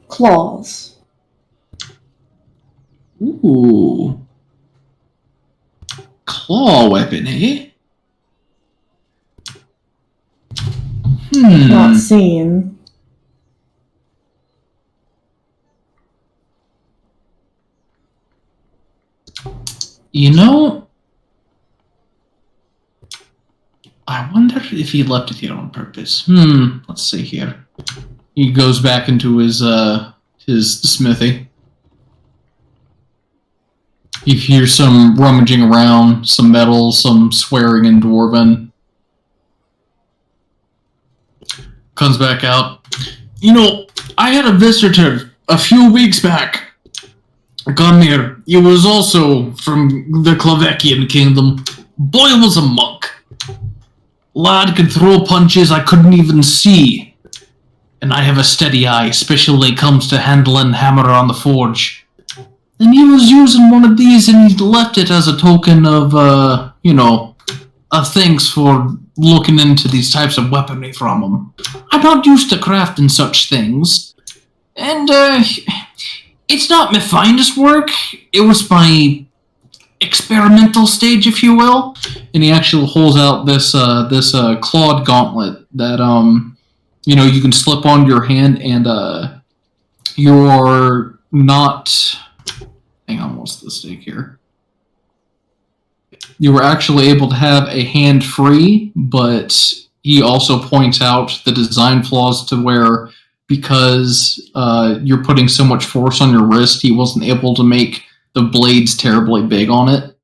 claws. Ooh. Claw weapon, eh? Not seen. You know, I wonder if he left it here on purpose. Let's see here. He goes back into his smithy. You hear some rummaging around, some metal, some swearing in Dwarven. Comes back out. You know, I had a visitor a few weeks back. Come here. He was also from the Klovakian kingdom. Boy was a monk. Lad could throw punches I couldn't even see. And I have a steady eye, especially when it comes to handling hammer on the forge. And he was using one of these and he left it as a token of, of thanks for looking into these types of weaponry from him. I'm not used to crafting such things. And, it's not my finest work. It was my experimental stage, if you will. And he actually holds out this clawed gauntlet that, you can slip on your hand and, you're not... Hang on, what's the stake here? You were actually able to have a hand free, but he also points out the design flaws to where because you're putting so much force on your wrist, he wasn't able to make the blades terribly big on it.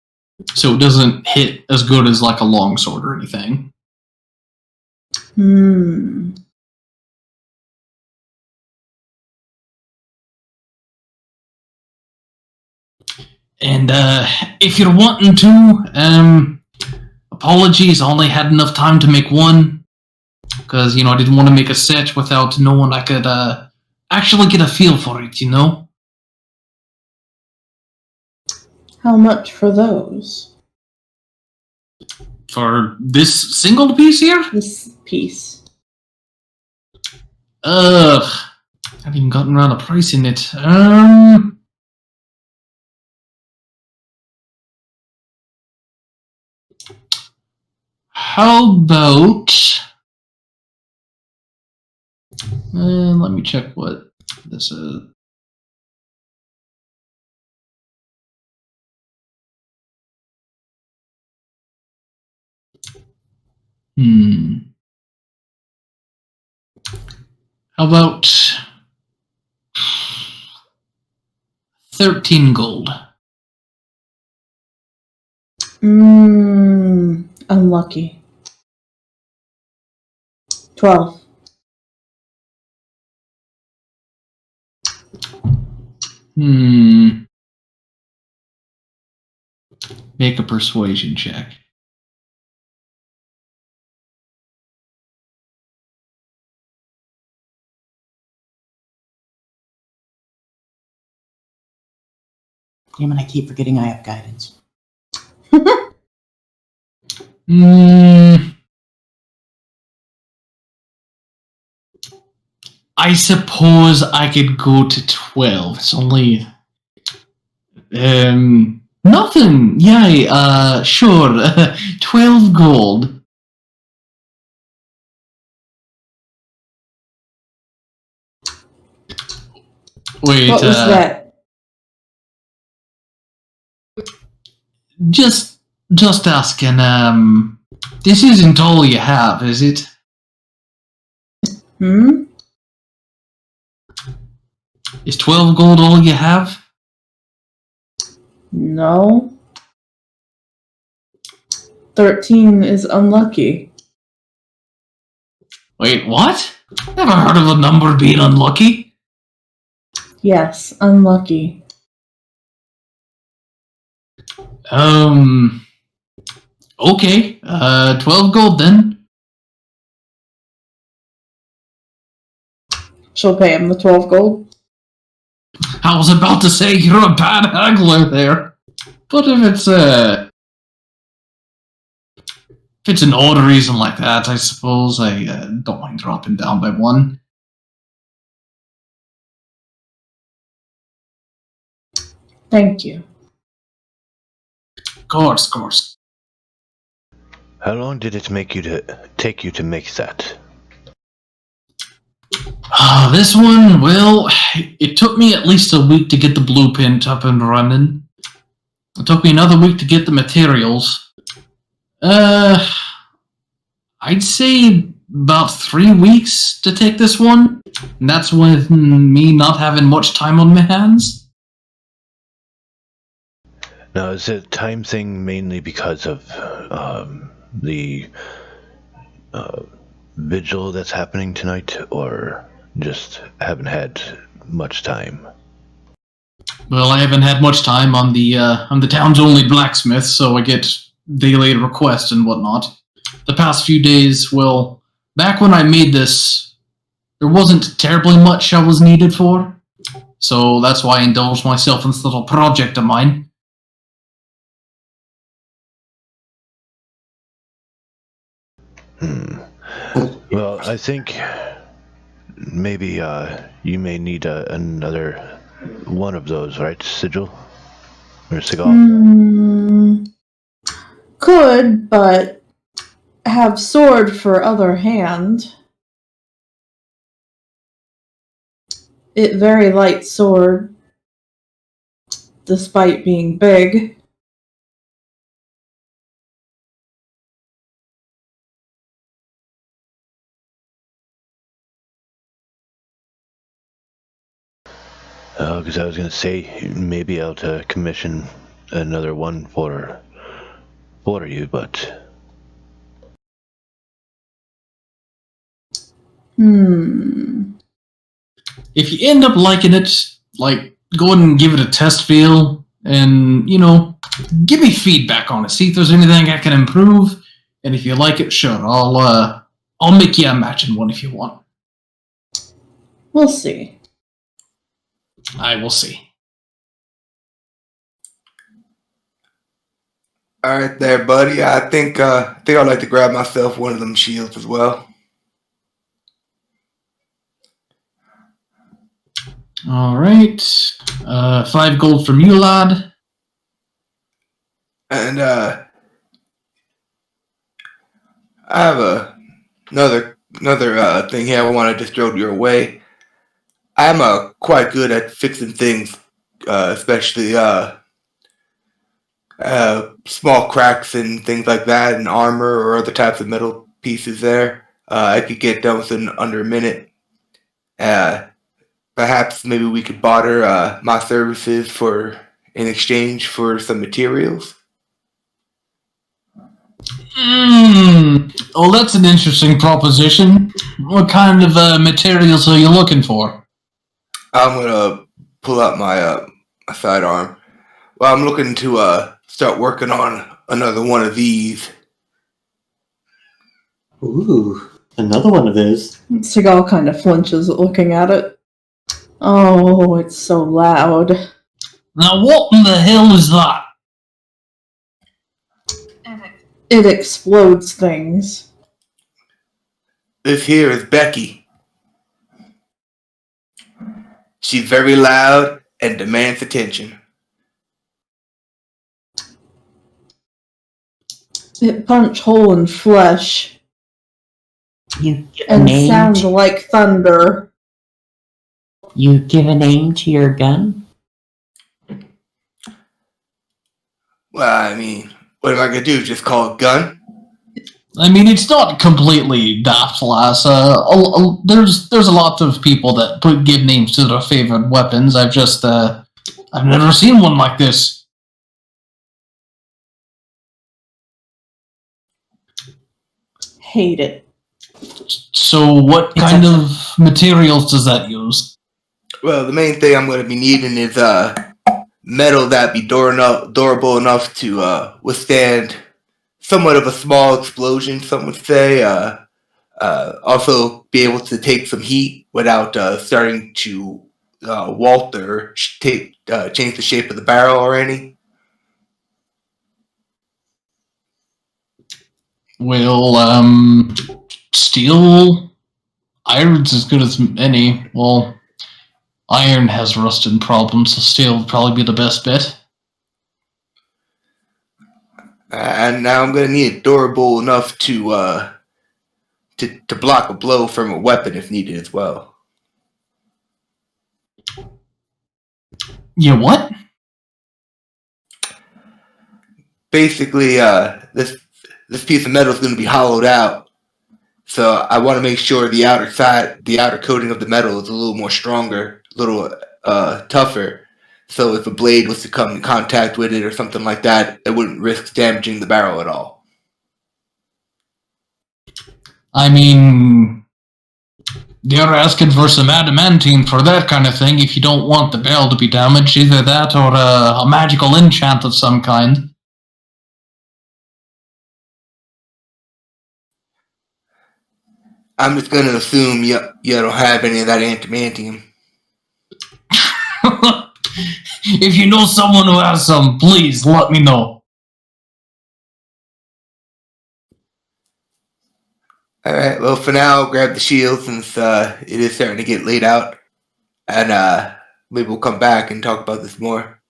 So it doesn't hit as good as like a longsword or anything. And if you're wanting to, apologies, I only had enough time to make one. Because, I didn't want to make a set without knowing I could actually get a feel for it, How much for those? For this single piece here? This piece. I haven't even gotten around to pricing it. how about... let me check what this is. How about 13 gold? Unlucky. 12. Make a persuasion check. Damn it, I keep forgetting I have guidance. I suppose I could go to 12. It's only... nothing. Yay, sure. 12 gold. Wait, What was that? Just asking, this isn't all you have, is it? Is 12 gold all you have? No. 13 is unlucky. Wait, what? Never heard of a number being unlucky. Yes, unlucky. Okay, 12 gold then. She'll pay him the 12 gold. I was about to say you're a bad haggler there. But if it's an odd reason like that, I suppose I don't mind dropping down by 1. Thank you. Of course. How long did it take you to make that? This one, well, it took me at least a week to get the blueprint up and running. It took me another week to get the materials. I'd say about 3 weeks to take this one. And that's with me not having much time on my hands. Now, is it a time thing mainly because of the vigil that's happening tonight, or just haven't had much time? Well, I haven't had much time on the town's only blacksmith, so I get daily requests and whatnot. The past few days, well, back when I made this, there wasn't terribly much I was needed for, so that's why I indulged myself in this little project of mine. Well, I think maybe you may need another one of those, right, Sigil? Or Sigal? Could, but have sword for other hand. It very light sword, despite being big. Because I was going to say, maybe I'll commission another one for you, but... If you end up liking it, like, go ahead and give it a test feel, and, give me feedback on it. See if there's anything I can improve, and if you like it, sure, I'll make you a matching one if you want. We'll see. I will see. All right, there, buddy. I think I'd like to grab myself one of them shields as well. All right, 5 gold from you, lad. And I have another thing here I want to just throw your way. I'm quite good at fixing things, especially small cracks and things like that, and armor or other types of metal pieces. There, I could get done within under a minute. Uh, Perhaps maybe we could barter my services for in exchange for some materials. Well, that's an interesting proposition. What kind of materials are you looking for? I'm gonna pull out my sidearm. Well, I'm looking to start working on another one of these. Ooh, another one of those. Seagal kind of flinches at looking at it. Oh, it's so loud. Now, what in the hell is that? It explodes things. This here is Becky. She's very loud and demands attention. It punch hole in flesh You give a and name. sound like thunder. You give a name to your gun. Well, I mean, what am I gonna do? Just call it gun? I mean, it's not completely daft, lass. There's a lot of people that give names to their favorite weapons. I've never seen one like this. Hate it. So, what kind of materials does that use? Well, the main thing I'm gonna be needing is metal that be durable enough to withstand somewhat of a small explosion. Some would say. Also, be able to take some heat without starting to walter, change the shape of the barrel or any. Well, steel, iron's as good as any. Well, iron has rusting problems, so steel would probably be the best bet. And now I'm gonna need it durable enough to block a blow from a weapon if needed as well. Yeah, what? Basically, this piece of metal is going to be hollowed out, so I want to make sure the outer coating of the metal is a little more stronger, a little tougher. So if a blade was to come in contact with it or something like that, it wouldn't risk damaging the barrel at all. I mean, you're asking for some adamantine for that kind of thing if you don't want the barrel to be damaged, either that or a magical enchant of some kind. I'm just going to assume you don't have any of that adamantium. If you know someone who has some, please let me know. Alright, well for now, I'll grab the shield since it is starting to get laid out. And maybe we'll come back and talk about this more.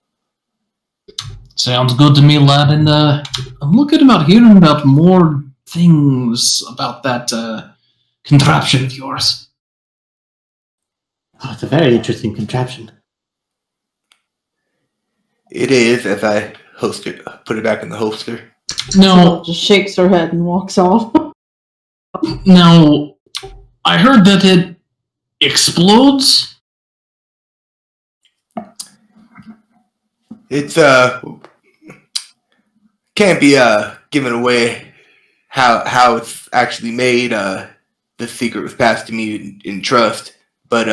Sounds good to me, lad. And I'm looking about hearing about more things about that contraption of yours. Oh, it's a very interesting contraption. It is, as I put it back in the holster. Now, Just shakes her head and walks off. now, I heard that it explodes. It's can't be given away how it's actually made. The secret was passed to me in trust. But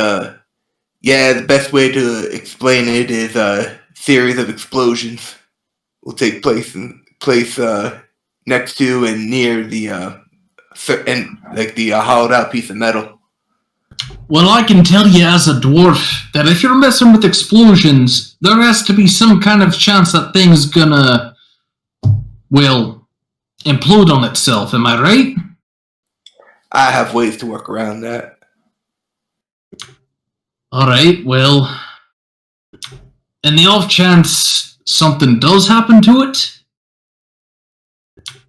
yeah, the best way to explain it is a series of explosions will take place next to and near the hollowed out piece of metal. Well, I can tell you as a dwarf that if you're messing with explosions, there has to be some kind of chance that thing's gonna, well, implode on itself. Am I right? I have ways to work around that. Alright, well, in the off chance something does happen to it,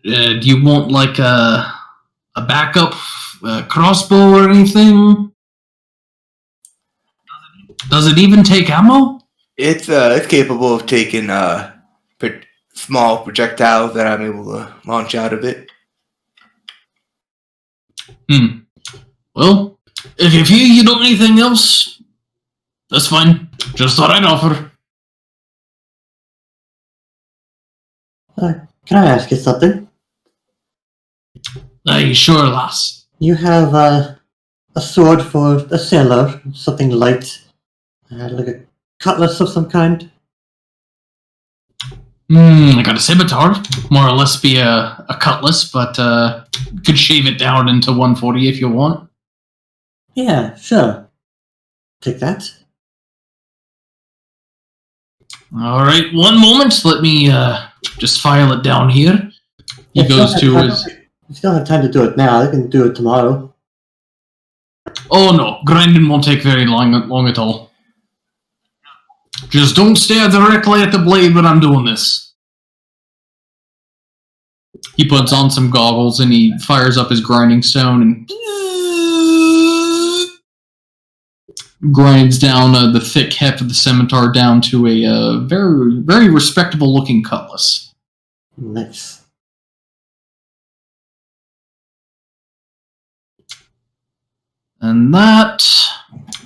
do you want like a a backup crossbow or anything? Does it even take ammo? It's capable of taking small projectiles that I'm able to launch out of it. Well, if you don't need anything else, that's fine. Just thought I'd offer. Can I ask you something? Aye, sure, lass. You have a sword for a sailor, something light, like a cutlass of some kind. I got a scimitar. More or less be a cutlass, but could shave it down into 140 if you want. Yeah, sure. Take that. All right, one moment. Let me just file it down here. He goes to his... If you don't have time to do it now, I can do it tomorrow. Oh no, grinding won't take very long at all. Just don't stare directly at the blade when I'm doing this. He puts on some goggles and he fires up his grinding stone and grinds down the thick heft of the scimitar down to a very, very respectable looking cutlass. Nice. And that,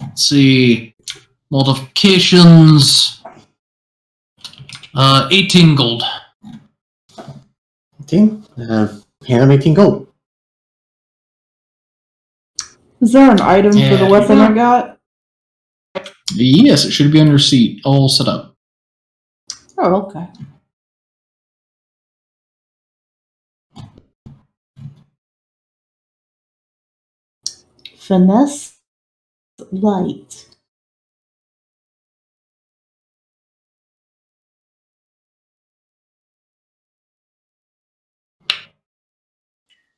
let's see, multiplications, 18 gold. 18? Hand him 18 gold. Is there an item for the weapon I got? Yes, it should be on your seat, all set up. Oh, okay. Finesse light.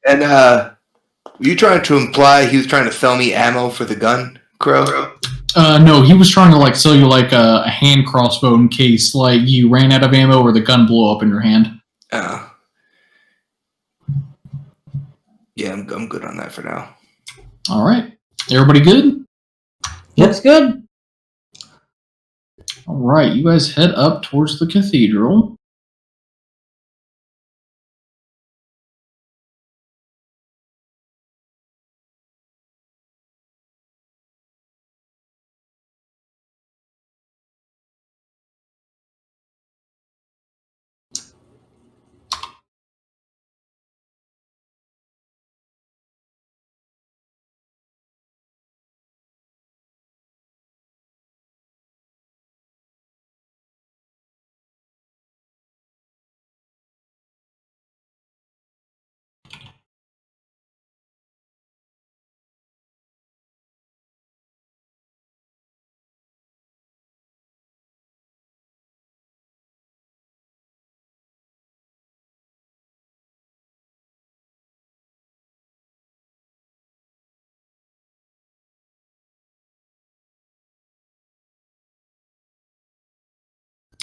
And were you trying to imply he was trying to sell me ammo for the gun, Crow? No, he was trying to sell you a hand crossbow in case you ran out of ammo or the gun blew up in your hand. Oh. Yeah, I'm good on that for now. All right, everybody good? Looks good. All right, you guys head up towards the cathedral.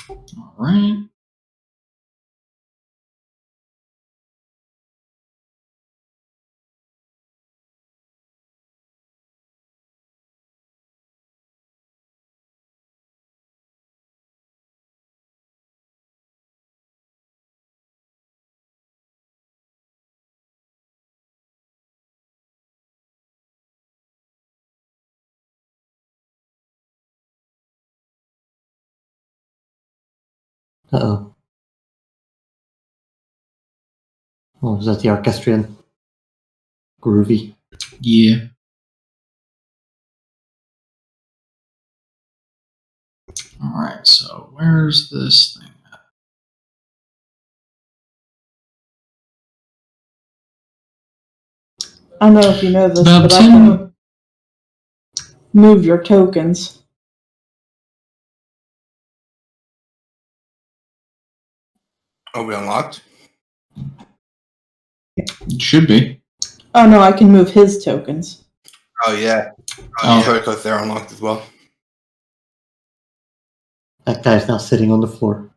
All right. Uh-oh. Oh, is that the orchestrion? Groovy. Yeah. All right, so where's this thing? I don't know if you know this, About but I 10 can move your tokens. Are we unlocked? It should be. Oh no, I can move his tokens. Oh yeah. Because they're unlocked as well. That guy's now sitting on the floor.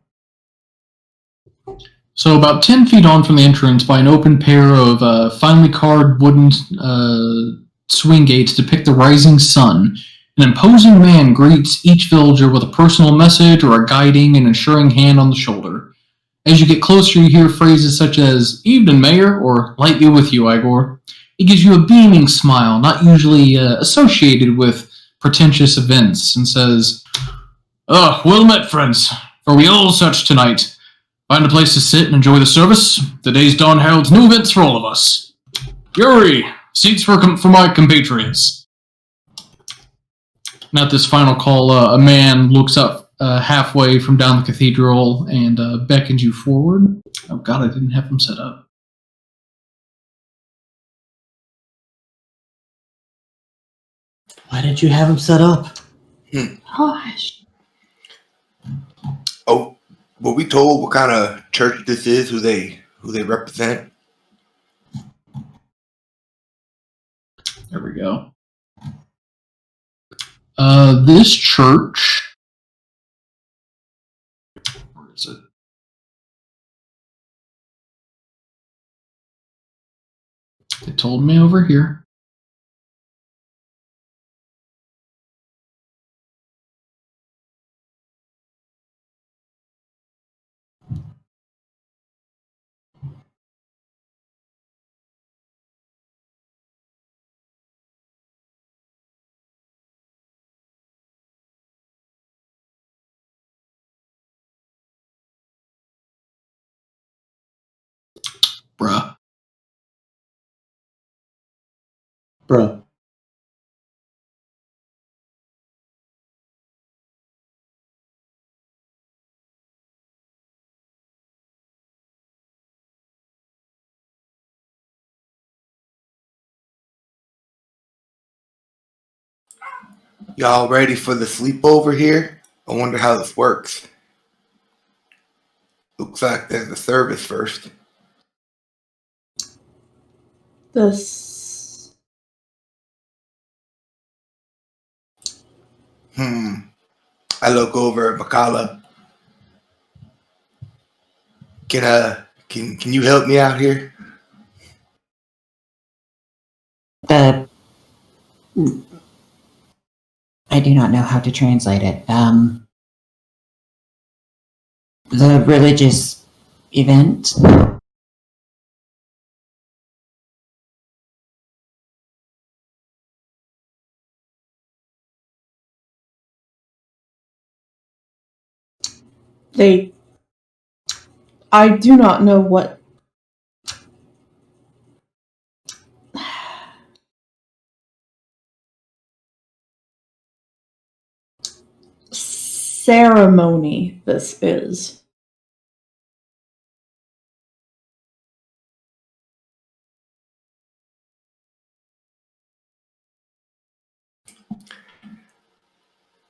So about 10 feet on from the entrance, by an open pair of finely carved wooden swing gates depict the rising sun. An imposing man greets each villager with a personal message or a guiding and assuring hand on the shoulder. As you get closer, you hear phrases such as, "Evening, Mayor," or "Light be with you, Igor." He gives you a beaming smile, not usually associated with pretentious events, and says, "Well met, friends, for we all such tonight. Find a place to sit and enjoy the service. Today's dawn heralds new events for all of us. Yuri, seats for my compatriots." And at this final call, a man looks up halfway from down the cathedral and beckons you forward. Oh god, I didn't have him set up. Why didn't you have him set up? Gosh. Oh, were we told what kind of church this is? Who they represent? There we go. This church. Where is it? They told me over here. Bruh. Bro. Y'all ready for the sleepover here? I wonder how this works. Looks like there's a service first. This. I look over at Makala. Can you help me out here? I do not know how to translate it. The religious event. I do not know what. Ceremony this is.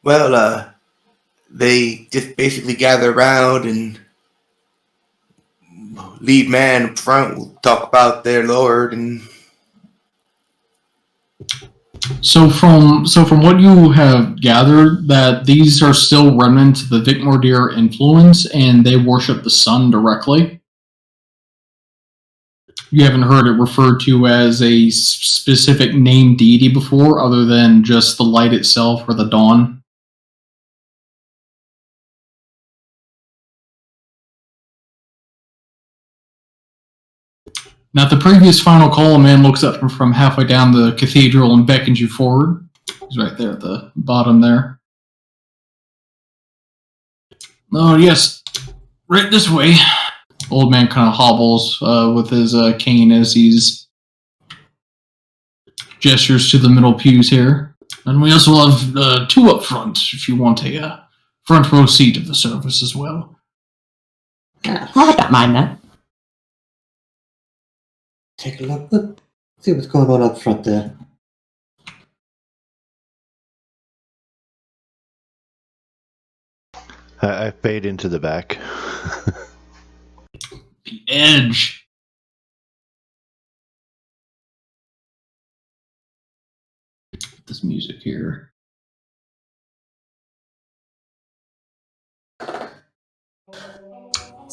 Well, they just basically gather around and lead man up front will talk about their Lord and So from what you have gathered, that these are still remnants of the Vicmordir influence, and they worship the sun directly. You haven't heard it referred to as a specific named deity before, other than just the light itself or the dawn. Now, at the previous final call, a man looks up from halfway down the cathedral and beckons you forward. He's right there at the bottom there. "Oh, yes, right this way." Old man kind of hobbles with his cane as he's gestures to the middle pews here. And we also have two up front if you want a front row seat of the service as well. I don't mind that. Take a look. See what's going on up front there. I fade into the back. The edge. This music here.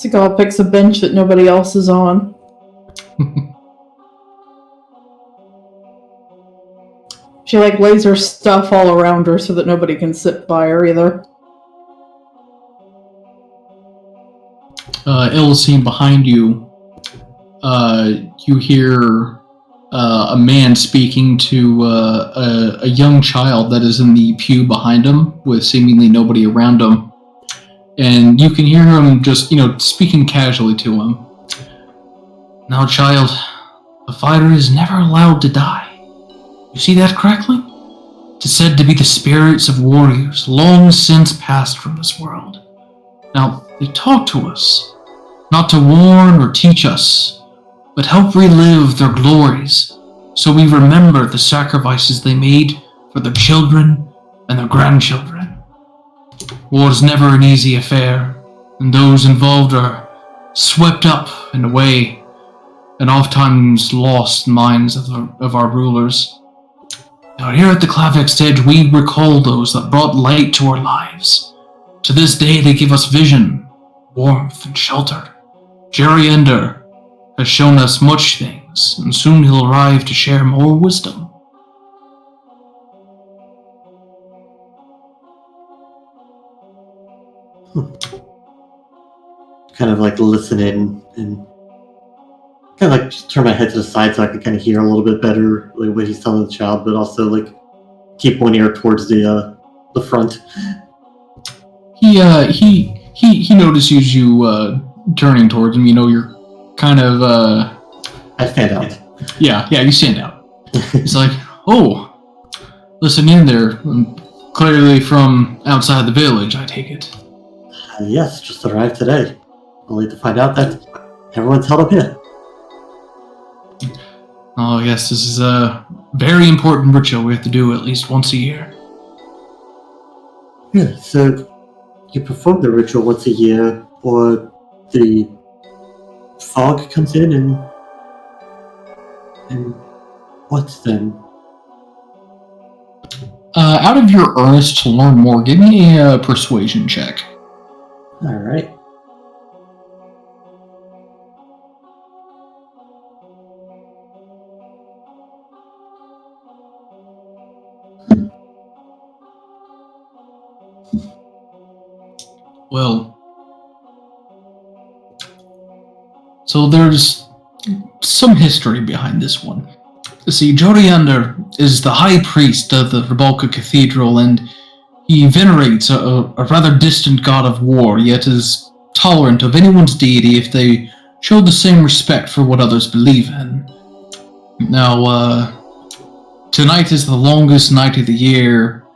Seagal picks a bench that nobody else is on. She lays her stuff all around her so that nobody can sit by her either. Illicene, behind you, you hear a man speaking to a young child that is in the pew behind him with seemingly nobody around him. And you can hear him just, speaking casually to him. Now, child, a fighter is never allowed to die. You see that crackling? It is said to be the spirits of warriors long since passed from this world. Now, they talk to us, not to warn or teach us, but help relive their glories, so we remember the sacrifices they made for their children and their grandchildren. War is never an easy affair, and those involved are swept up and away, and oftentimes lost in minds of our rulers. Now here at the Clavex's Edge, we recall those that brought light to our lives. To this day, they give us vision, warmth, and shelter. Jerry Ender has shown us much things, and soon he'll arrive to share more wisdom. Kind of listen in and kind of just turn my head to the side so I can kind of hear a little bit better what he's telling the child, but also keep one ear towards the front. He notices you turning towards him. You're kind of I stand out. Yeah, you stand out. He's like, oh, listen in there. Clearly from outside the village, I take it. Yes, just arrived today. Only to find out that everyone's held up here. Oh, yes, this is a very important ritual we have to do at least once a year. Yeah, so you perform the ritual once a year, or the fog comes in and what then? Out of your earnest to learn more, give me a persuasion check. Alright. Well, so there's some history behind this one. See, Joriander is the high priest of the Rybalka Cathedral, and he venerates a rather distant god of war, yet is tolerant of anyone's deity if they show the same respect for what others believe in. Now, tonight is the longest night of the year,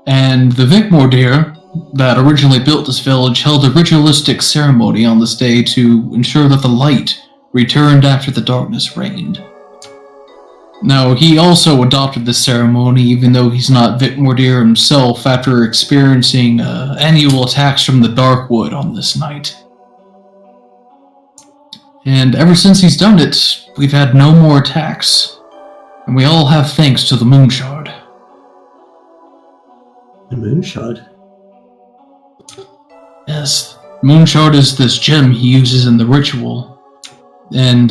and the Vicmordir that originally built this village held a ritualistic ceremony on this day to ensure that the light returned after the darkness reigned. Now, he also adopted this ceremony even though he's not Vicmordir himself after experiencing annual attacks from the Darkwood on this night. And ever since he's done it, we've had no more attacks, and we all have thanks to the Moonshard. The Moonshard? Yes, Moonshard is this gem he uses in the ritual, and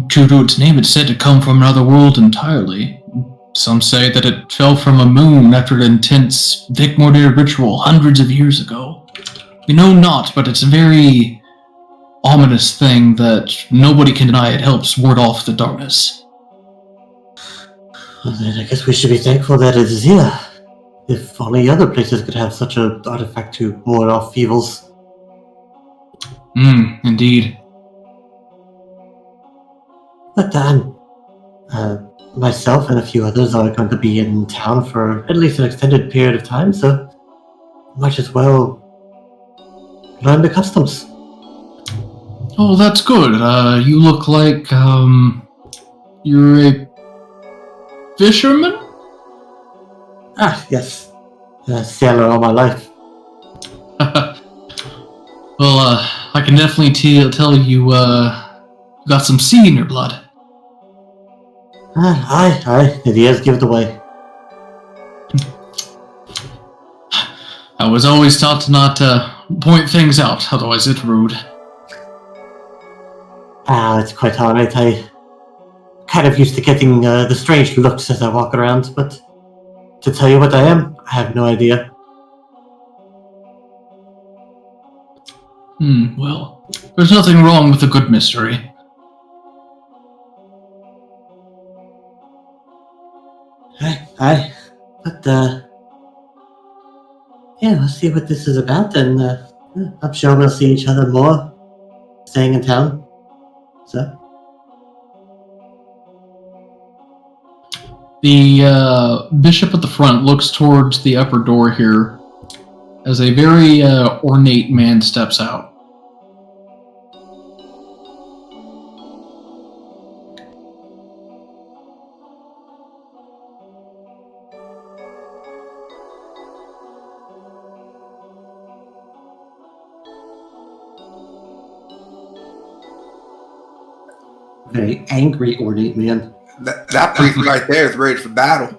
true to its name, it's said to come from another world entirely. Some say that it fell from a moon after an intense Vicmordir ritual hundreds of years ago. We know not, but it's a very ominous thing that nobody can deny it helps ward off the darkness. Well, then I guess we should be thankful that it is here. If only other places could have such an artifact to ward off evils. Indeed. But myself and a few others are going to be in town for at least an extended period of time, so might as well learn the customs. Oh, that's good. You look like, you're a fisherman? Ah, yes. Sailor all my life. Well, I can definitely tell you, got some sea in your blood. Aye. The years give it away. I was always taught to not point things out, otherwise it's rude. It's quite alright. I kind of used to getting the strange looks as I walk around, but to tell you what I am, I have no idea. Well, there's nothing wrong with a good mystery. Aye. But, yeah, let's see what this is about, and I'm sure we'll see each other more staying in town. So, The bishop at the front looks towards the upper door here as a very ornate man steps out. very angry, ornate man. That priest right there is ready for battle.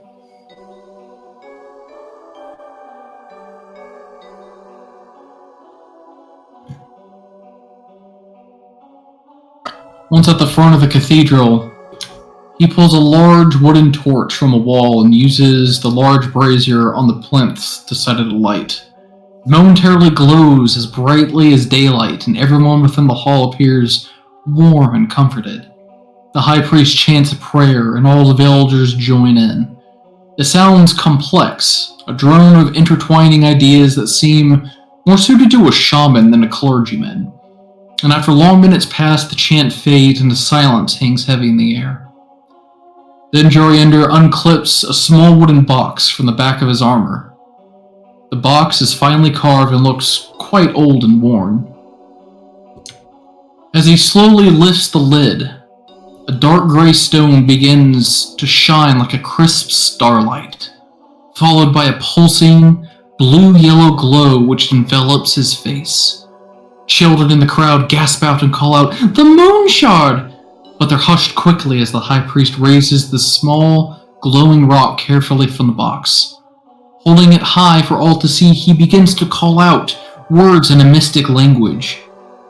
Once at the front of the cathedral, he pulls a large wooden torch from a wall and uses the large brazier on the plinth to set it alight. It momentarily glows as brightly as daylight, and everyone within the hall appears warm and comforted. The high priest chants a prayer, and all the villagers join in. It sounds complex, a drone of intertwining ideas that seem more suited to a shaman than a clergyman. And after long minutes pass, the chant fades and the silence hangs heavy in the air. Then Joriander unclips a small wooden box from the back of his armor. The box is finely carved and looks quite old and worn. As he slowly lifts the lid, a dark gray stone begins to shine like a crisp starlight, followed by a pulsing, blue-yellow glow which envelops his face. Children in the crowd gasp out and call out, "The moon shard!" But they're hushed quickly as the high priest raises the small, glowing rock carefully from the box. Holding it high for all to see, he begins to call out words in a mystic language.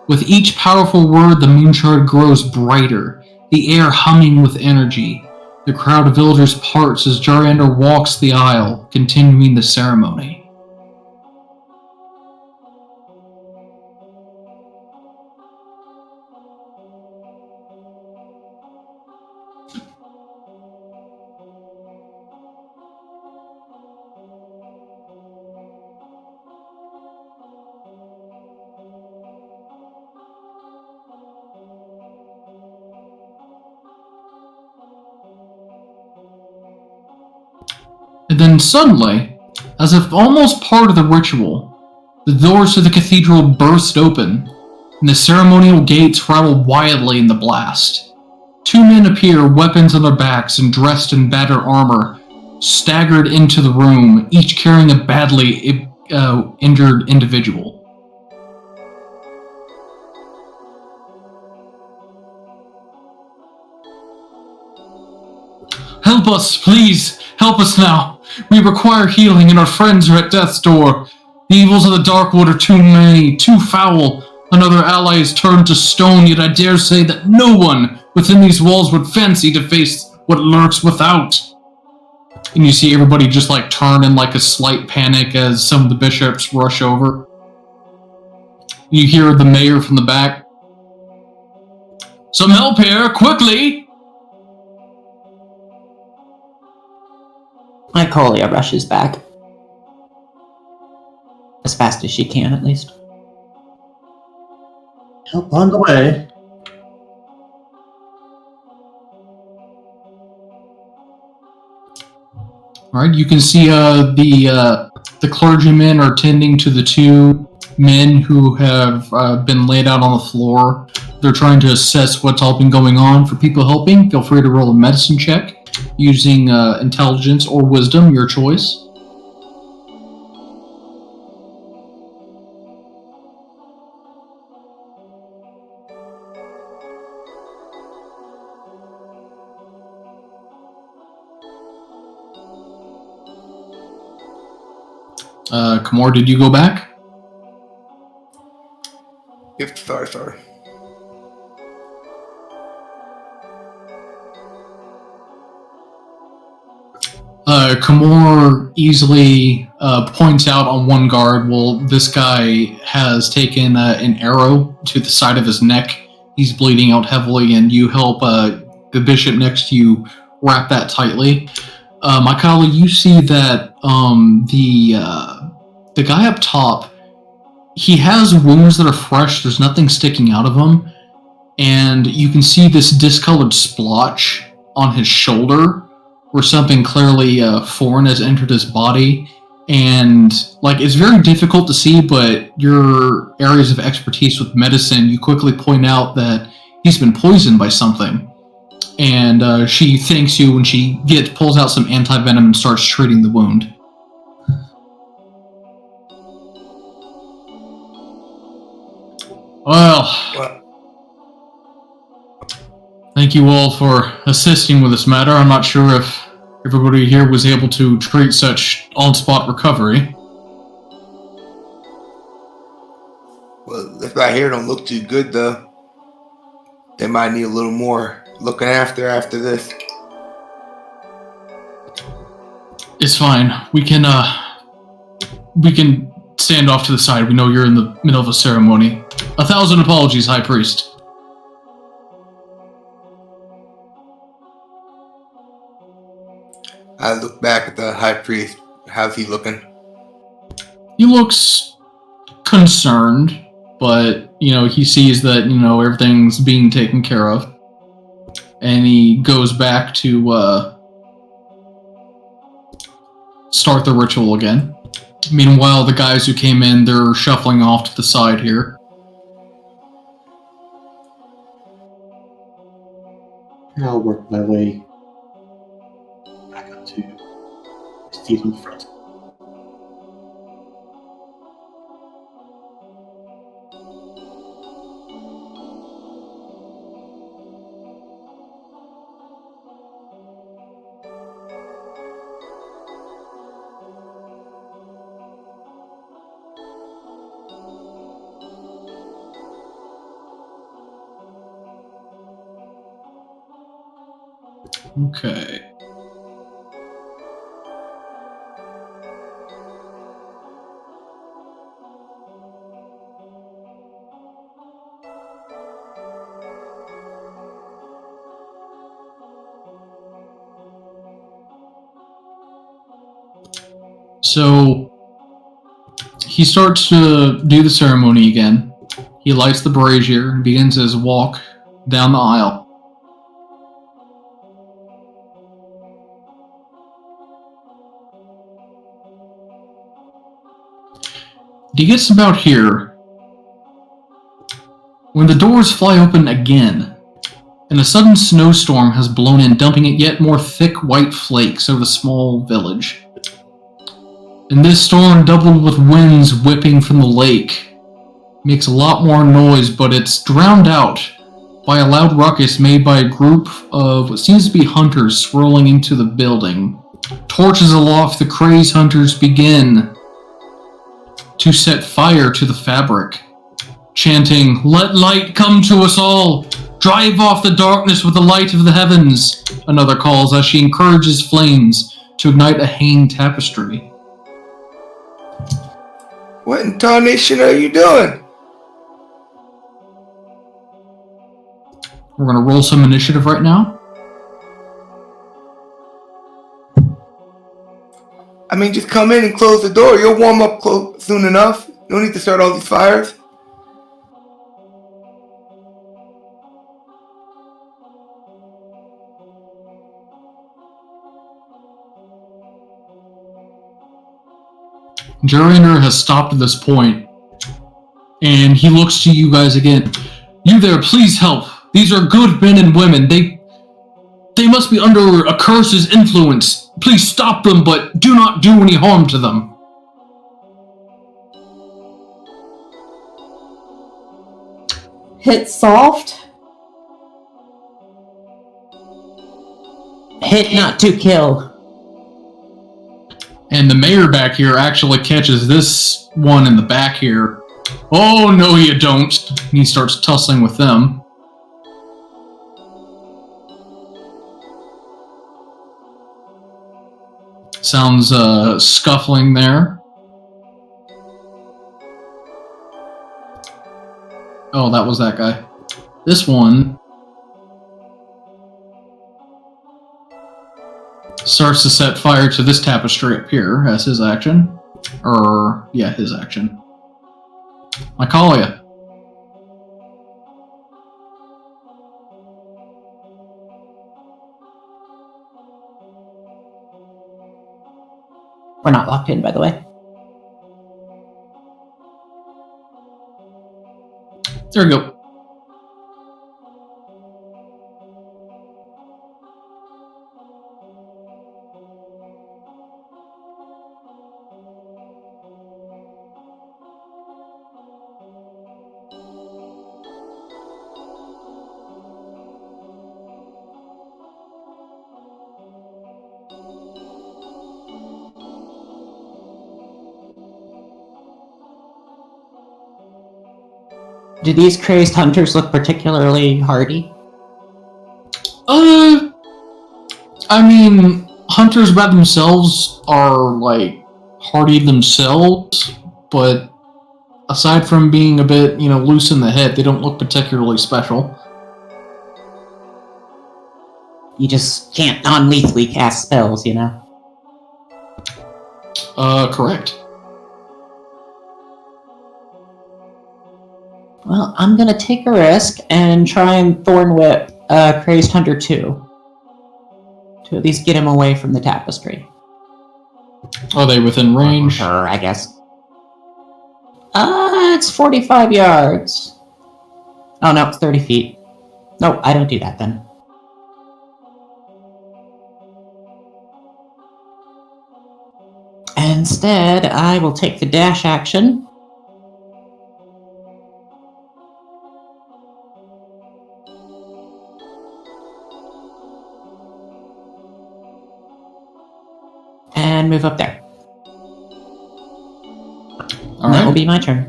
With each powerful word, the moon shard grows brighter, the air humming with energy. The crowd of villagers parts as Jariander walks the aisle, continuing the ceremony. And then suddenly, as if almost part of the ritual, the doors to the cathedral burst open, and the ceremonial gates rattle wildly in the blast. Two men appear, weapons on their backs and dressed in battered armor, staggered into the room, each carrying a badly injured individual. "Help us, please! Help us now! We require healing, and our friends are at death's door. The evils of the Darkwood are too many, too foul. Another ally is turned to stone, yet I dare say that no one within these walls would fancy to face what lurks without." And you see everybody just turn in a slight panic as some of the bishops rush over. You hear the mayor from the back. "Some help here, quickly!" Mycolia rushes back. As fast as she can, at least. Help on the way. Alright, you can see the clergymen are tending to the two men who have been laid out on the floor. They're trying to assess what's all been going on. For people helping, feel free to roll a medicine check using intelligence or wisdom, your choice. Kamor, did you go back? Sorry. Kamor easily points out on one guard, well, this guy has taken an arrow to the side of his neck. He's bleeding out heavily, and you help the bishop next to you wrap that tightly. My colleague, you see that the guy up top, he has wounds that are fresh. There's nothing sticking out of him, and you can see this discolored splotch on his shoulder where something clearly foreign has entered his body. And it's very difficult to see, but your areas of expertise with medicine, you quickly point out that he's been poisoned by something. And she thanks you when she pulls out some anti-venom and starts treating the wound. Well, thank you all for assisting with this matter. I'm not sure if everybody here was able to treat such on-spot recovery. Well, this guy here don't look too good, though. They might need a little more looking after this. It's fine. We can stand off to the side. We know you're in the middle of a ceremony. 1,000 apologies, High Priest. I look back at the High Priest. How's he looking? He looks concerned, but, he sees that, everything's being taken care of. And he goes back to start the ritual again. Meanwhile, the guys who came in, they're shuffling off to the side here. I'll work my way back up to Steve in front. Okay. So he starts to do the ceremony again. He lights the brazier and begins his walk down the aisle. He gets about here when the doors fly open again, and a sudden snowstorm has blown in, dumping yet more thick white flakes over the small village. And this storm, doubled with winds whipping from the lake, makes a lot more noise, but it's drowned out by a loud ruckus made by a group of what seems to be hunters swirling into the building. Torches aloft, the crazed hunters begin to set fire to the fabric, chanting, "Let light come to us all! Drive off the darkness with the light of the heavens!" Another calls as she encourages flames to ignite a hanging tapestry. What in tarnation are you doing? We're going to roll some initiative right now. I mean, just come in and close the door. You'll warm up soon enough. You don't need to start all these fires. Juriner has stopped at this point, and he looks to you guys again. You there, please help. These are good men and women. They must be under a curse's influence. Please stop them, but do not do any harm to them. Hit soft. Hit not to kill. And the mayor back here actually catches this one in the back here Oh, no, you don't. And he starts tussling with them. Sounds scuffling there. Oh, that was that guy. This one starts to set fire to this tapestry up here as his action. Yeah, his action. I call ya. We're not locked in, by the way. There we go. Do these crazed hunters look particularly hardy? I mean, hunters by themselves are, like, hardy themselves, but aside from being a bit, loose in the head, they don't look particularly special. You just can't non-lethally cast spells, Correct. Well, I'm gonna take a risk and try and Thorn Whip Crazed Hunter 2. To at least get him away from the tapestry. Are they within range? Sure, I guess. It's 45 yards. Oh, no, it's 30 feet. No, I don't do that then. Instead, I will take the dash action. And move up there. All That will right. be my turn.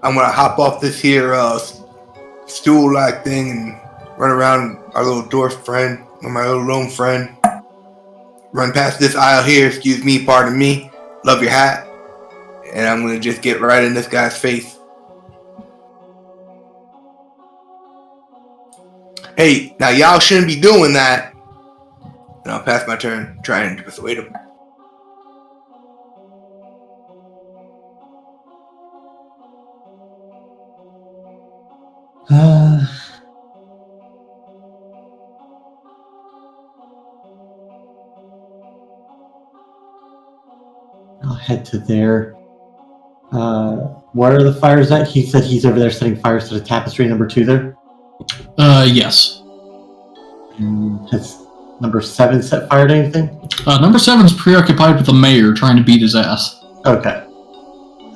I'm gonna hop off this here stool-like thing and run around our little dwarf friend, or my little gnome friend. Run past this aisle here. Excuse me, pardon me. Love your hat. And I'm gonna just get right in this guy's face. Hey, now y'all shouldn't be doing that. And I'll pass my turn trying to persuade him. I'll head to there. Where are the fires at? He said he's over there setting fires to the tapestry number 2 there. Yes. Has number 7 set fire to anything? Number 7's preoccupied with the mayor trying to beat his ass. Okay.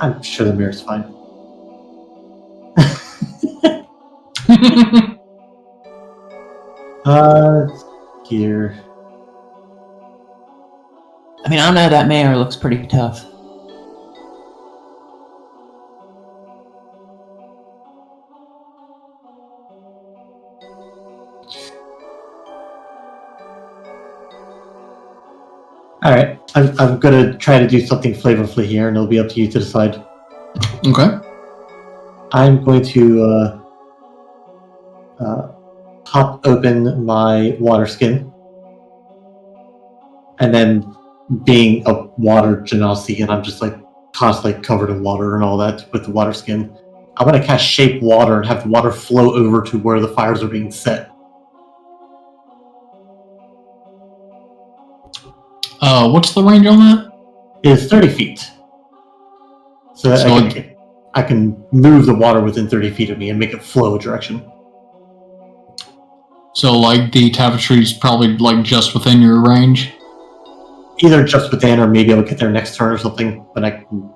I'm sure the mayor's fine. Here. I mean, I don't know, that mayor looks pretty tough. Alright, I'm gonna try to do something flavorfully here, and it'll be up to you to decide. Okay. I'm going to pop open my water skin, and then being a water genasi, and I'm just like constantly covered in water and all that with the water skin. I'm gonna cast shape water and have the water flow over to where the fires are being set. What's the range on that? It is 30 feet. So that I can move the water within 30 feet of me and make it flow a direction. So, like, the tapestry's probably, like, just within your range? Either just within, or maybe I'll get there next turn or something, but I can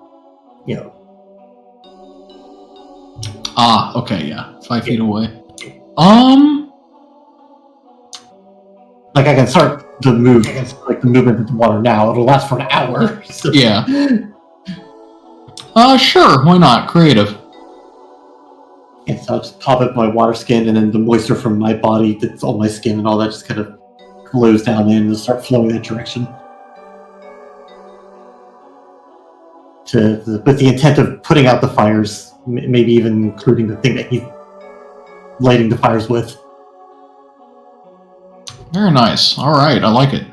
you know. Ah, okay, yeah. 5 feet away. Like, I can start the move, like the movement of the water now. It'll last for an hour. So. Yeah. Sure, why not? Creative. And so I'll just pop up my water skin, and then the moisture from my body that's on my skin and all that just kind of glows down in and start flowing that direction. With the intent of putting out the fires, maybe even including the thing that he's lighting the fires with. Very nice. Alright, I like it.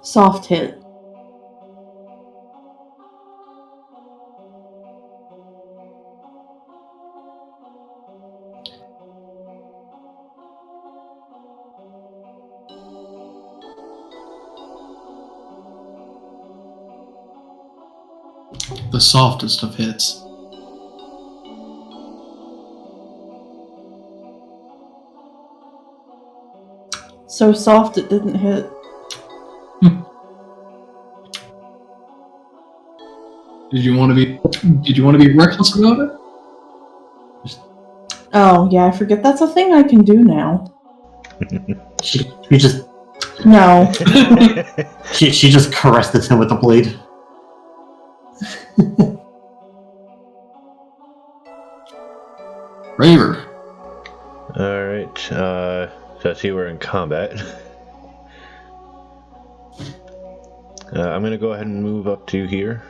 Soft hit. The softest of hits. So soft it didn't hit. Did you want to be reckless about it? Oh, yeah, I forget that's a thing I can do now. She just No. she just caresses him with the blade. Raver. Alright, so I see we're in combat. I'm going to go ahead and move up to here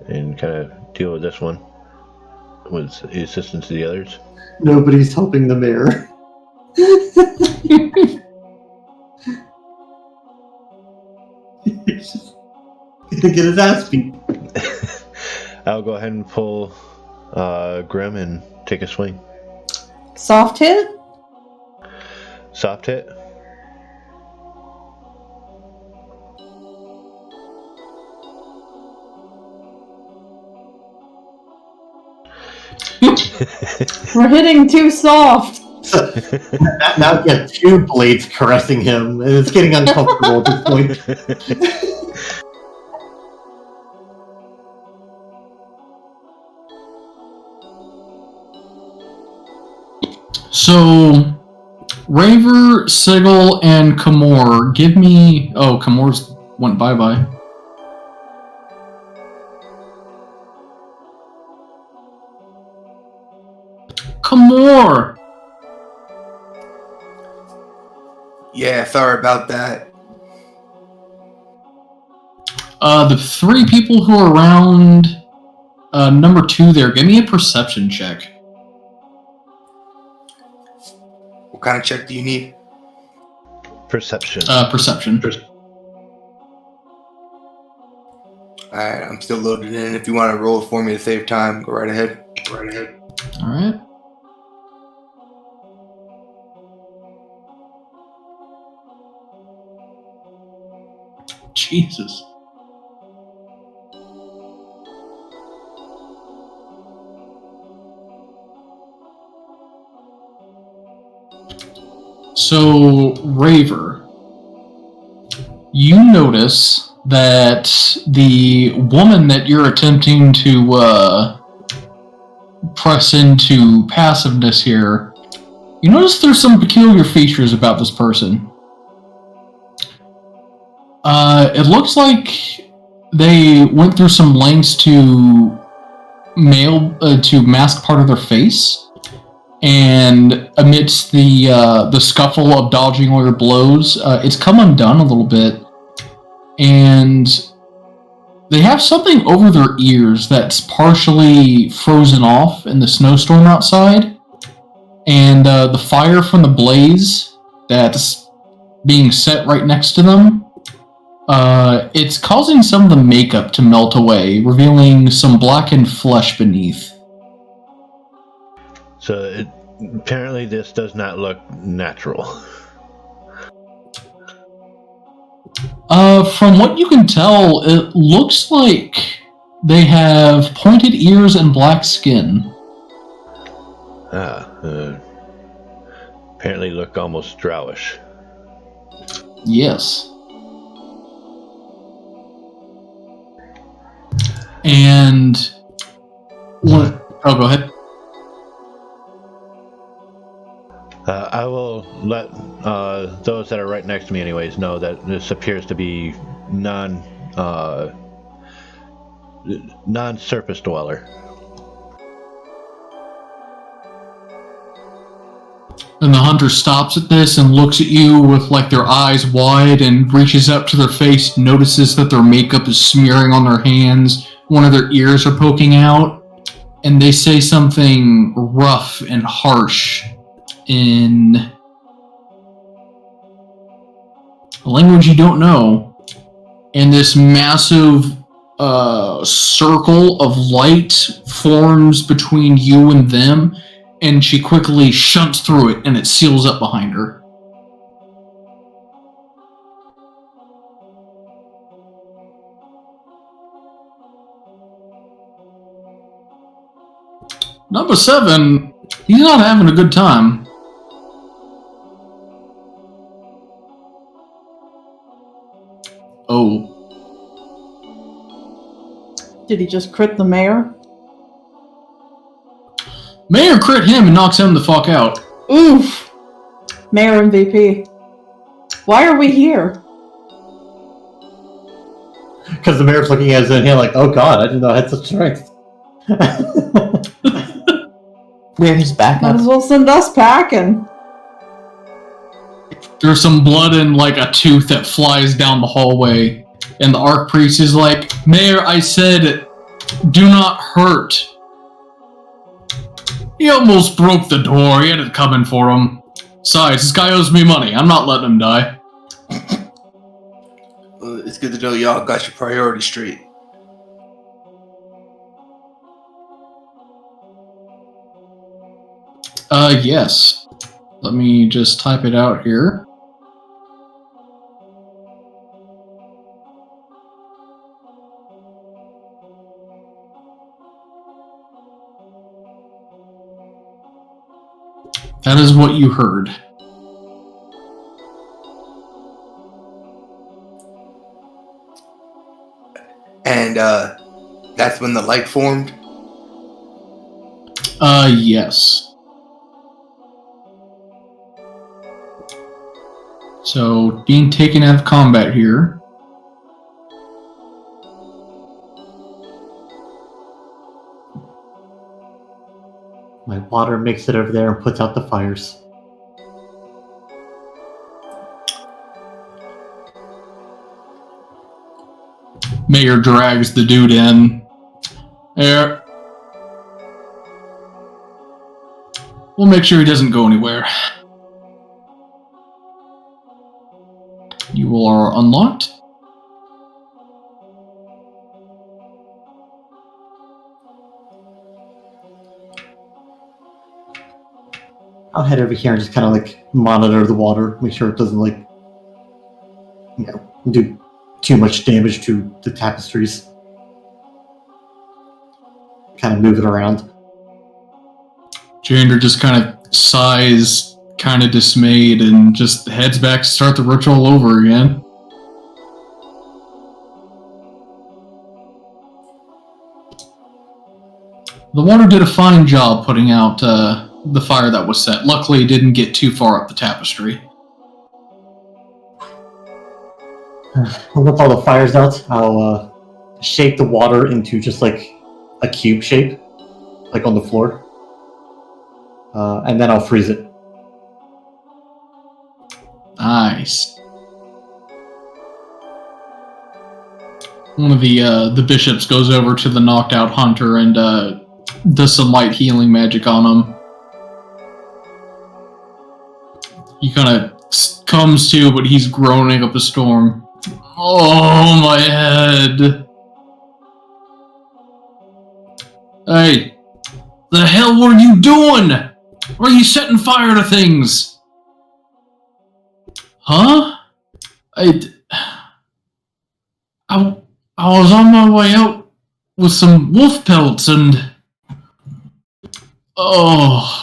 and kind of deal with this one with the assistance of the others. Nobody's helping the mayor. He's just gonna get his ass beat. I'll go ahead and pull Grim and take a swing. Soft hit? Soft hit. We're hitting too soft. So, now you have two blades caressing him, and it's getting uncomfortable at this point. So, Raver, Sigil, and Kamor, give me... Oh, Kamor's went bye-bye. Kamor! Yeah, sorry about that. The 3 people who are around number 2 there, give me a perception check. What kind of check do you need? Perception. Perception. Alright, I'm still loaded in. If you want to roll it for me to save time, go right ahead. Alright. Jesus. So, Raver, you notice that the woman that you're attempting to press into passiveness here, you notice there's some peculiar features about this person. It looks like they went through some lengths to mask part of their face, and amidst the scuffle of dodging all your blows, it's come undone a little bit, and they have something over their ears that's partially frozen off in the snowstorm outside, and the fire from the blaze that's being set right next to them, it's causing some of the makeup to melt away, revealing some blackened flesh beneath. So apparently this does not look natural. From what you can tell, it looks like they have pointed ears and black skin. Apparently look almost drowish. Yes. And what? Oh, go ahead. I will let those that are right next to me, anyways, know that this appears to be non-surface dweller. And the hunter stops at this and looks at you with like their eyes wide and reaches up to their face, notices that their makeup is smearing on their hands, one of their ears are poking out, and they say something rough and harsh in a language you don't know. And this massive circle of light forms between you and them, and she quickly shunts through it, and it seals up behind her. Number 7, he's not having a good time. Oh. Did he just crit the mayor? Mayor crit him and knocks him the fuck out. Oof! Mayor MVP. Why are we here? Because the mayor's looking at his own hand like, oh god, I didn't know I had such strength. We're his Might backup. as well send us packing. There's some blood and like a tooth that flies down the hallway. And the Archpriest is like, Mayor, I said, do not hurt. He almost broke the door. He had it coming for him. Besides, this guy owes me money. I'm not letting him die. Well, it's good to know y'all got your priorities straight. Yes. Let me just type it out here. That is what you heard. And that's when the light formed. Yes. So, being taken out of combat here. My water makes it over there and puts out the fires. Mayor drags the dude in. There. We'll make sure he doesn't go anywhere. You are unlocked. I'll head over here and just kind of like monitor the water, make sure it doesn't like, you know, do too much damage to the tapestries. Kind of move it around. Jander just kind of sighs, kind of dismayed, and just heads back to start the ritual over again. The water did a fine job putting out the fire that was set. Luckily, it didn't get too far up the tapestry. With all the fires out, I'll shape the water into just like a cube shape, like on the floor. And then I'll freeze it. Nice. One of the bishops goes over to the knocked out hunter and does some light healing magic on him. He kind of comes to, but he's groaning up a storm. Oh, my head. Hey, the hell were you doing? Were you setting fire to things? Huh? I was on my way out with some wolf pelts and... Oh...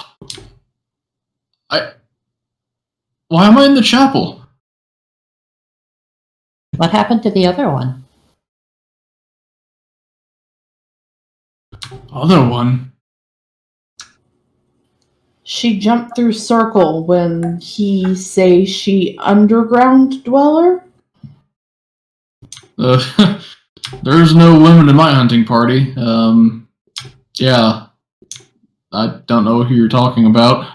Why am I in the chapel? What happened to the other one? Other one? She jumped through circle when he say she underground dweller? There's no women in my hunting party. Yeah. I don't know who you're talking about.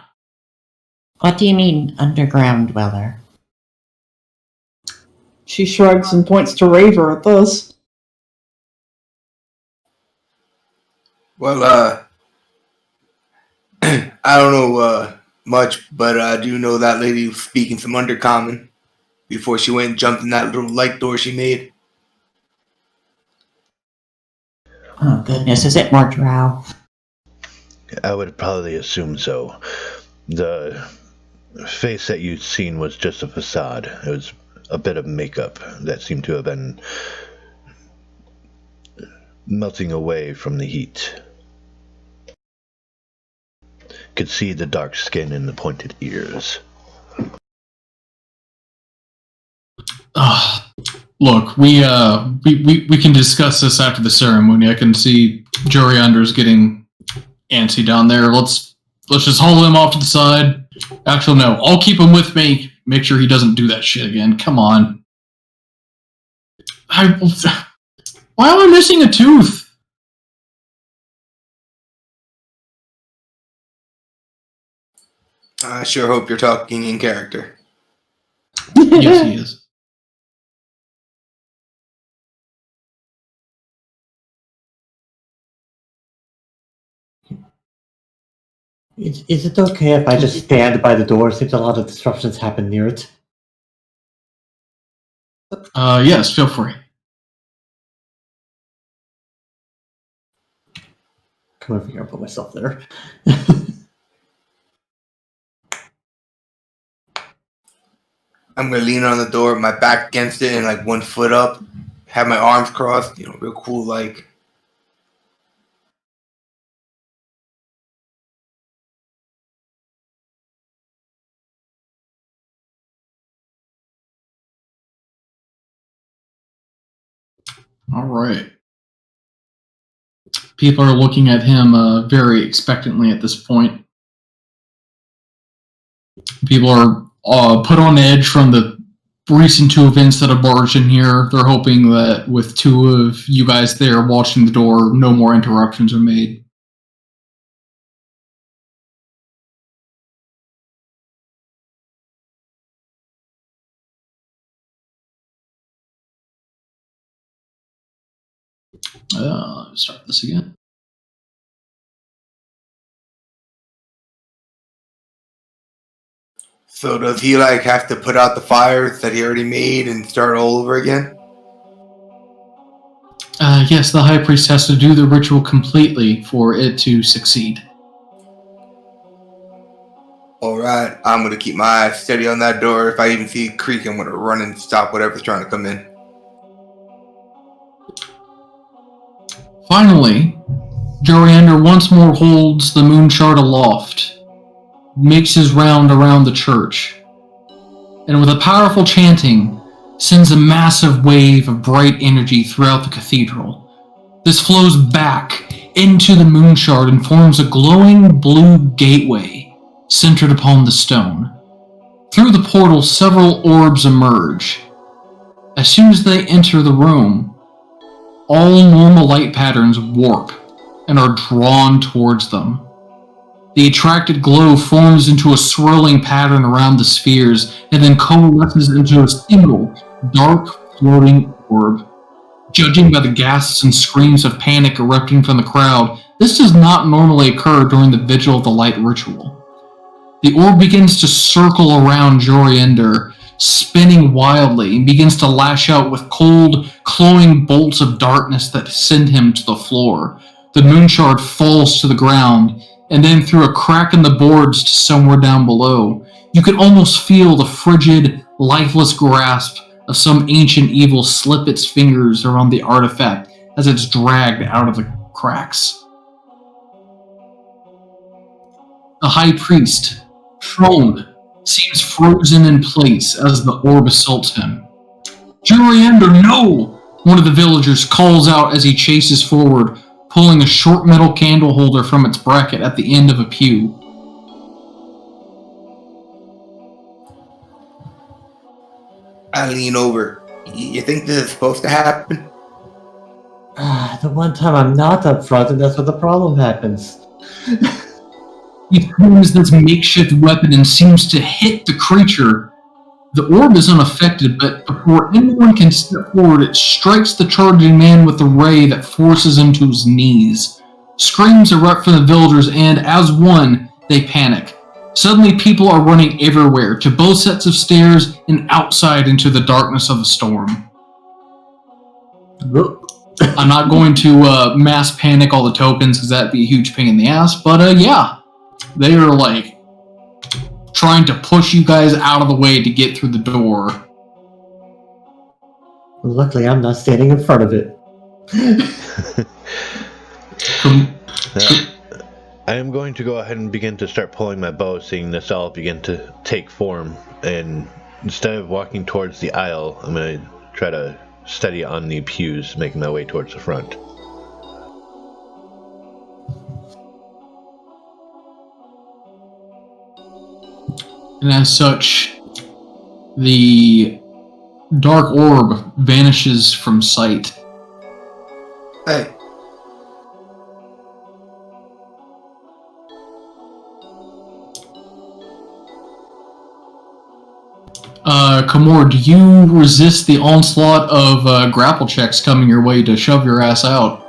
What do you mean, underground dweller? She shrugs and points to Raver at this. Well, I don't know much, but I do know that lady was speaking some undercommon before she went and jumped in that little light door she made. Oh, goodness, is it more Drow? I would probably assume so. The face that you'd seen was just a facade. It was a bit of makeup that seemed to have been melting away from the heat. Could see the dark skin and the pointed ears. Look, we can discuss this after the ceremony. I can see Joriander's getting antsy down there. Let's just haul him off to the side. Actually, no, I'll keep him with me. Make sure he doesn't do that shit again. Come on. Why am I missing a tooth? I sure hope you're talking in character. Yes, he is. Is it okay if I just stand by the door? Seems a lot of disruptions happen near it. Yes, feel free. Come over here and put myself there. I'm gonna lean on the door, my back against it, and like one foot up, have my arms crossed, real cool, like. All right. People are looking at him very expectantly at this point. People are put on edge from the recent two events that have barged in here. They're hoping that with two of you guys there watching the door, no more interruptions are made. Start this again. So does he like have to put out the fires that he already made and start all over again? Yes, the High Priest has to do the ritual completely for it to succeed. Alright, I'm gonna keep my eyes steady on that door. If I even see it creak, I'm gonna run and stop whatever's trying to come in. Finally, Joriander once more holds the moon shard aloft, makes his round around the church, and with a powerful chanting, sends a massive wave of bright energy throughout the cathedral. This flows back into the moon shard and forms a glowing blue gateway centered upon the stone. Through the portal, several orbs emerge. As soon as they enter the room, all normal light patterns warp and are drawn towards them. The attracted glow forms into a swirling pattern around the spheres and then coalesces into a single, dark, floating orb. Judging by the gasps and screams of panic erupting from the crowd, this does not normally occur during the Vigil of the Light ritual. The orb begins to circle around Joriander, spinning wildly, and begins to lash out with cold, glowing bolts of darkness that send him to the floor. The moon shard falls to the ground, and then through a crack in the boards to somewhere down below, you can almost feel the frigid, lifeless grasp of some ancient evil slip its fingers around the artifact as it's dragged out of the cracks. The high priest, prone, seems frozen in place as the orb assaults him. Juriander, no! One of the villagers calls out as he chases forward, pulling a short metal candle holder from its bracket at the end of a pew. I lean over. You think this is supposed to happen? The one time I'm not up front, and that's where the problem happens. He swings this makeshift weapon and seems to hit the creature. The orb is unaffected, but before anyone can step forward, it strikes the charging man with a ray that forces him to his knees. Screams erupt from the villagers, and as one, they panic. Suddenly, people are running everywhere, to both sets of stairs and outside into the darkness of the storm. I'm not going to mass panic all the tokens, because that'd be a huge pain in the ass, but yeah. They are, like, trying to push you guys out of the way to get through the door. Luckily, I'm not standing in front of it. I am going to go ahead and begin to start pulling my bow, seeing this all begin to take form. And instead of walking towards the aisle, I'm going to try to steady on the pews, making my way towards the front. And as such, the dark orb vanishes from sight. Hey. Kamor, do you resist the onslaught of grapple checks coming your way to shove your ass out?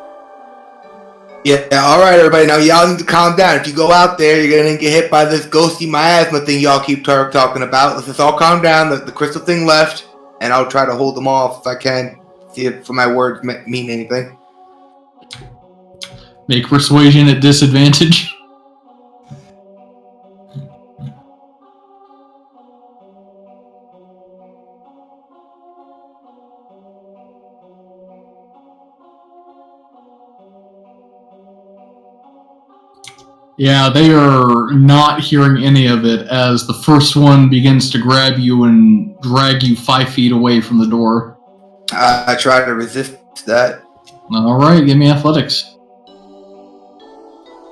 Yeah, alright everybody, now y'all need to calm down. If you go out there, you're gonna get hit by this ghosty miasma thing y'all keep talking about. Let's just all calm down. The crystal thing left, and I'll try to hold them off if I can. See if my words mean anything. Make persuasion at disadvantage. Yeah, they are not hearing any of it as the first one begins to grab you and drag you 5 feet away from the door. I try to resist that. Alright, give me athletics.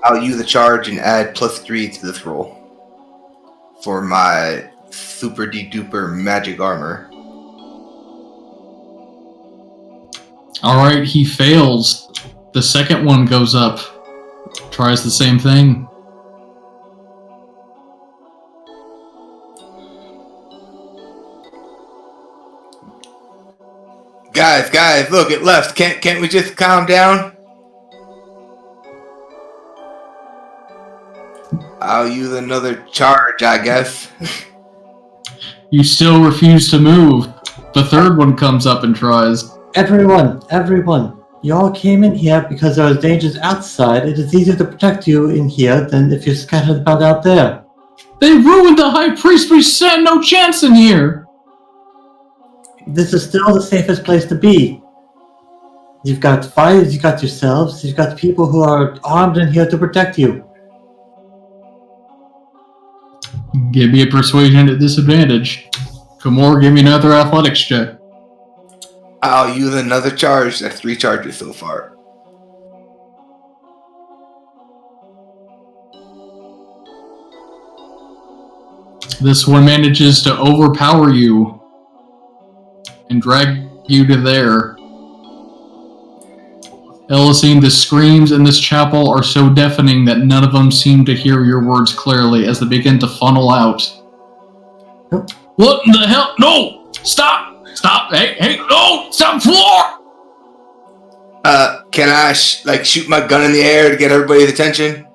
I'll use a charge and add +3 to this roll for my super de-duper magic armor. Alright, he fails. The second one goes up. Tries the same thing. Guys, look, it left. Can't we just calm down? I'll use another charge, I guess. You still refuse to move. The third one comes up and tries. Everyone, you all came in here because there are dangers outside. It is easier to protect you in here than if you're scattered about out there. They ruined the high priest. We stand no chance in here. This is still the safest place to be. You've got fires, you've got yourselves, you've got people who are armed in here to protect you. Give me a persuasion at disadvantage. Kamor, give me another athletics check. I'll use another charge. That's 3 charges so far. This one manages to overpower you and drag you to there. Elisine, the screams in this chapel are so deafening that none of them seem to hear your words clearly as they begin to funnel out. Nope. What in the hell? No! Stop! Stop! Hey, no! Stop floor! Can I shoot my gun in the air to get everybody's attention?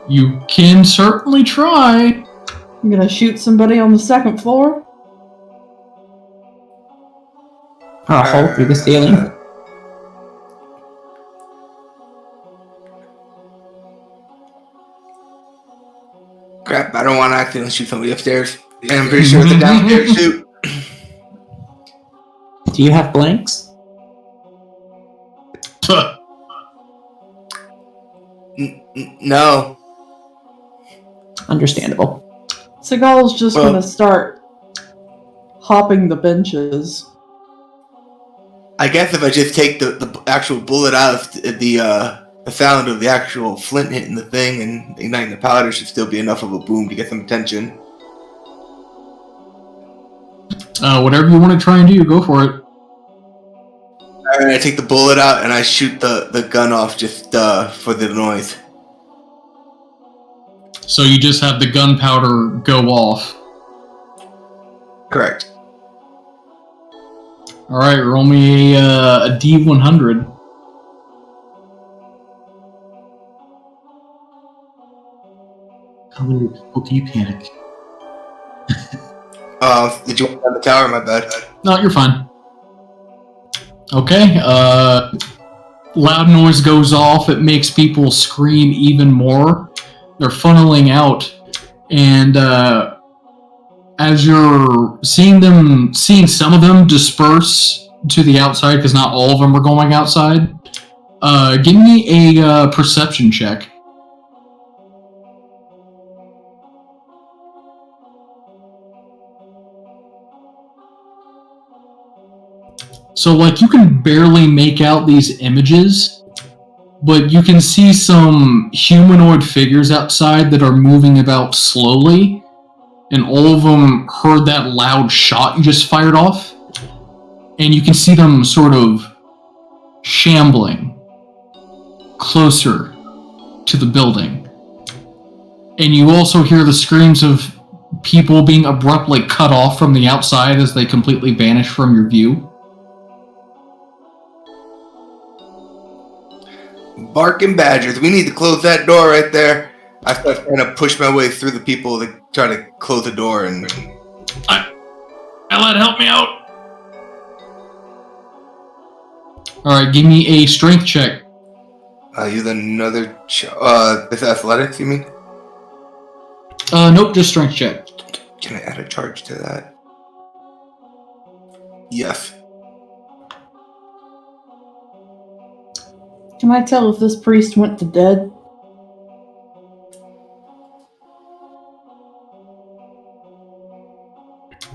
You can certainly try. I'm gonna shoot somebody on the second floor. A hole through the ceiling. Crap, I don't want to accidentally shoot somebody upstairs. And I'm pretty sure it's a downstairs shoot. Do you have blanks? No. Understandable. Seagal's just Well- gonna start hopping the benches. I guess if I just take the actual bullet out of the sound of the actual flint hitting the thing and igniting the powder should still be enough of a boom to get some attention. Whatever you want to try and do, go for it. Alright, I take the bullet out and I shoot the gun off just for the noise. So you just have the gunpowder go off. Correct. All right, roll me a D100. How many people do you panic? Did you want on the tower? My bad. No, you're fine. Okay, loud noise goes off. It makes people scream even more. They're funneling out, and as you're seeing some of them disperse to the outside, because not all of them are going outside, give me a perception check. So, like, you can barely make out these images, but you can see some humanoid figures outside that are moving about slowly, and all of them heard that loud shot you just fired off, and you can see them sort of shambling closer to the building. And you also hear the screams of people being abruptly cut off from the outside as they completely vanish from your view. Barking badgers. We need to close that door right there. I start trying to push my way through the people that try to close the door and... Allied, help me out! Alright, give me a strength check. Use another... this athletics, you mean? Nope, just strength check. Can I add a charge to that? Yes. Can I tell if this priest went to dead?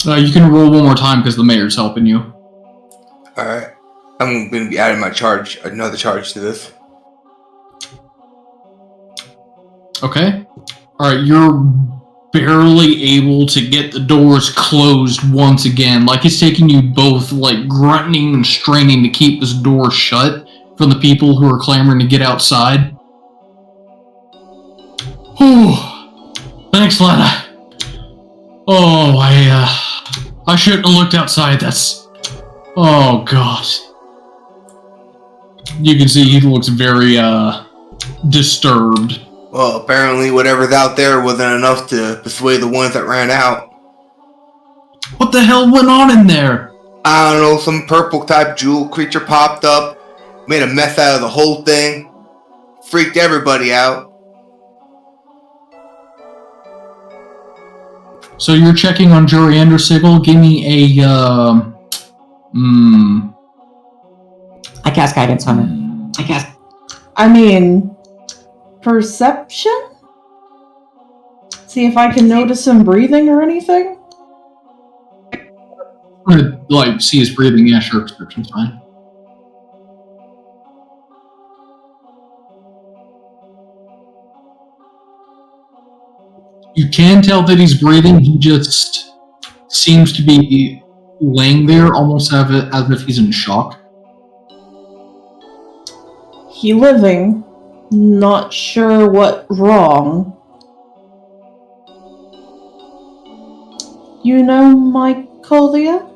You can roll one more time because the mayor's helping you. Alright. I'm going to be adding another charge to this. Okay. Alright, you're barely able to get the doors closed once again. Like, it's taking you both, like, grunting and straining to keep this door shut from the people who are clamoring to get outside. Whew. Thanks, Lana. Oh, I shouldn't have looked outside. That's... Oh, God. You can see he looks very, disturbed. Well, apparently whatever's out there wasn't enough to persuade the ones that ran out. What the hell went on in there? I don't know, some purple type jewel creature popped up, made a mess out of the whole thing, freaked everybody out. So you're checking on Jury Sigil. Give me a, I cast guidance on her. I mean, perception? See if I can notice him breathing or anything? like, see his breathing. Yeah, sure, perception's fine. You can tell that he's breathing. He just seems to be laying there almost as if he's in shock. He living, not sure what wrong. You know Mycolia?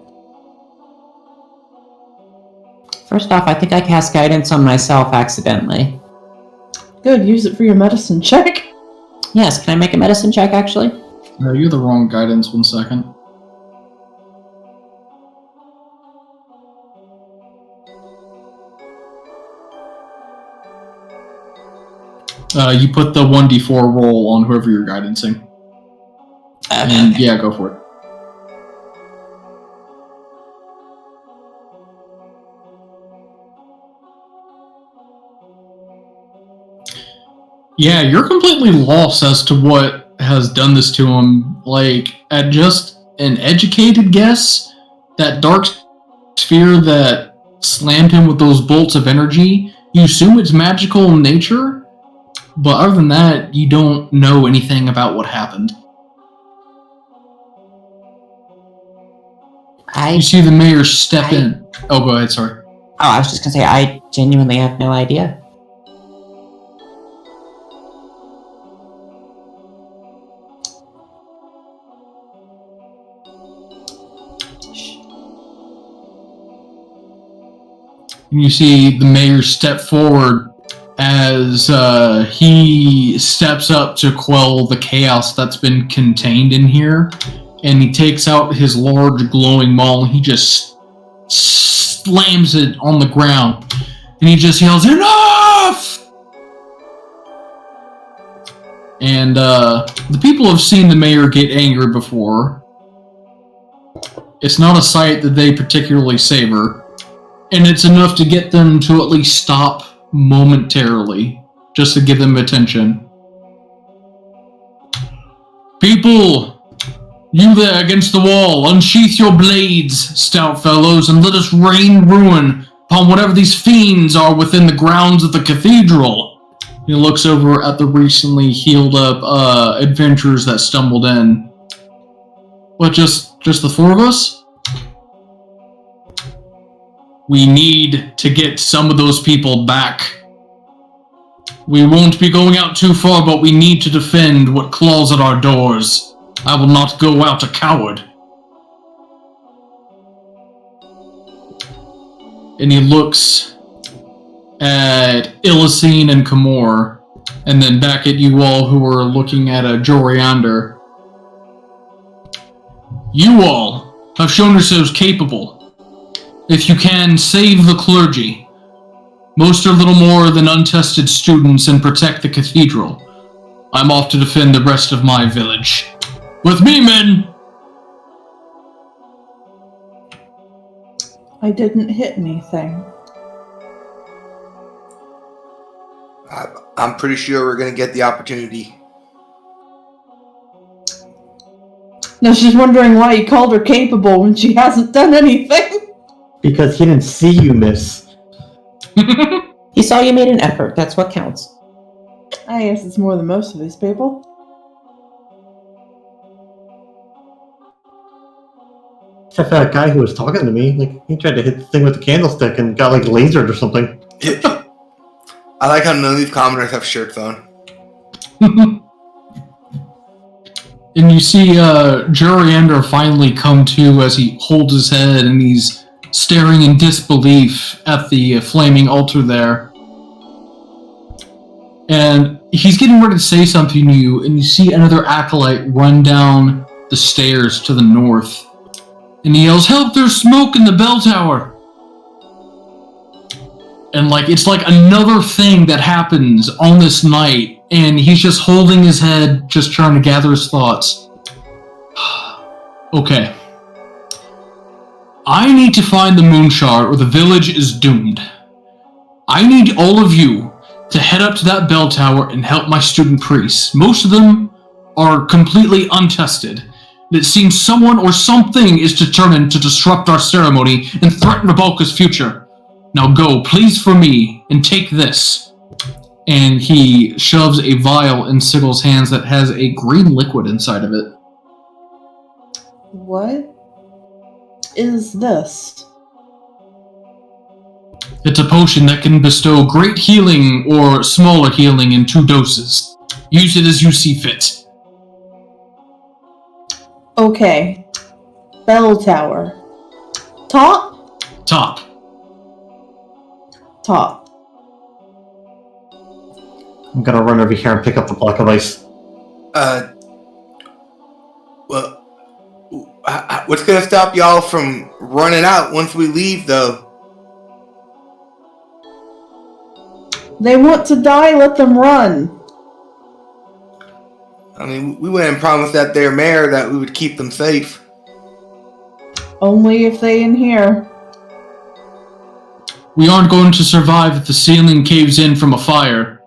First off, I think I cast guidance on myself accidentally. Good, use it for your medicine check. Yes, can I make a medicine check, actually? No, you're the wrong guidance. 1 second. You put the 1d4 roll on whoever you're guidancing. And yeah, go for it. Yeah, you're completely lost as to what has done this to him. Like, at just an educated guess, that dark sphere that slammed him with those bolts of energy, you assume it's magical in nature, but other than that, you don't know anything about what happened. You see the mayor step in. Oh, go ahead, sorry. Oh, I was just gonna say, I genuinely have no idea. You see the mayor step forward as he steps up to quell the chaos that's been contained in here, and he takes out his large glowing maul and he just slams it on the ground, and he just yells, "Enough!" And the people have seen the mayor get angry before. It's not a sight that they particularly savor. And it's enough to get them to at least stop momentarily, just to give them attention. People, you there against the wall, unsheath your blades, stout fellows, and let us rain ruin upon whatever these fiends are within the grounds of the cathedral. He looks over at the recently healed up adventurers that stumbled in. What, just the four of us? We need to get some of those people back. We won't be going out too far, but we need to defend what claws at our doors. I will not go out a coward. And he looks at Illicene and Kamor, and then back at you all who are looking at Joriander. You all have shown yourselves capable. If you can, save the clergy. Most are little more than untested students and protect the cathedral. I'm off to defend the rest of my village. With me, men! I didn't hit anything. I'm pretty sure we're going to get the opportunity. No, she's wondering why you called her capable when she hasn't done anything. Because he didn't see you, miss. He saw you made an effort, that's what counts. I guess it's more than most of these people. Except for that guy who was talking to me. Like, he tried to hit the thing with the candlestick and got, like, lasered or something. I like how none of these commoners have shirts on. And you see Joriander finally come to as he holds his head and he's staring in disbelief at the flaming altar there. And he's getting ready to say something to you, and you see another acolyte run down the stairs to the north. And he yells, "Help, there's smoke in the bell tower!" And it's like another thing that happens on this night, and he's just holding his head, just trying to gather his thoughts. Okay. I need to find the Moonshard or the village is doomed. I need all of you to head up to that bell tower and help my student priests. Most of them are completely untested. It seems someone or something is determined to disrupt our ceremony and threaten Rybalka's future. Now go, please, for me, and take this. And he shoves a vial in Sigel's hands that has a green liquid inside of it. What is this? It's a potion that can bestow great healing or smaller healing in 2 doses. Use it as you see fit. Okay. Bell tower. Top? Top. Top. I'm gonna run over here and pick up the block of ice. Well, what's going to stop y'all from running out once we leave, though? They want to die, let them run. I mean, we went and promised that their mayor that we would keep them safe. Only if they in here. We aren't going to survive if the ceiling caves in from a fire.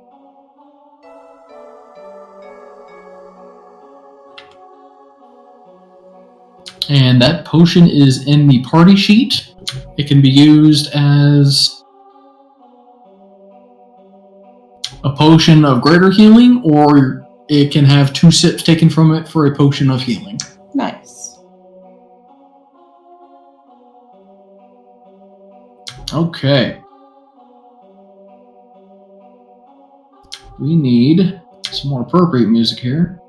And that potion is in the party sheet. It can be used as a potion of greater healing, or it can have 2 sips taken from it for a potion of healing. Nice. Okay. We need some more appropriate music here.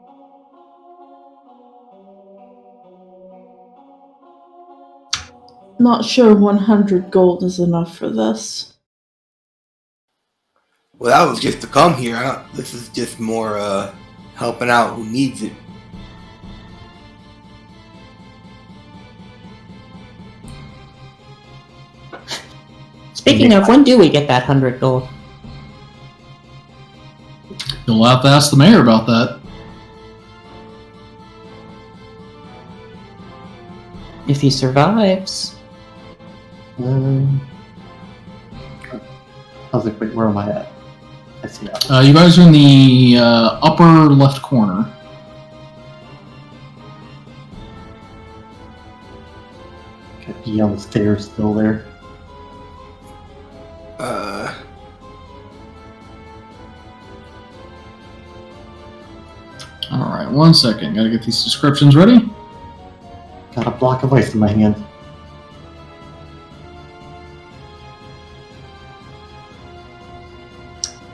Not sure 100 gold is enough for this. Well, that was just to come here. This is just more helping out who needs it. Speaking of, when do we get that 100 gold? You'll have to ask the mayor about that. If he survives. I was like, wait, where am I at? I see that. You guys are in the upper left corner. Got E on the stairs still there. Alright, 1 second. Gotta get these descriptions ready. Got a block of ice in my hand.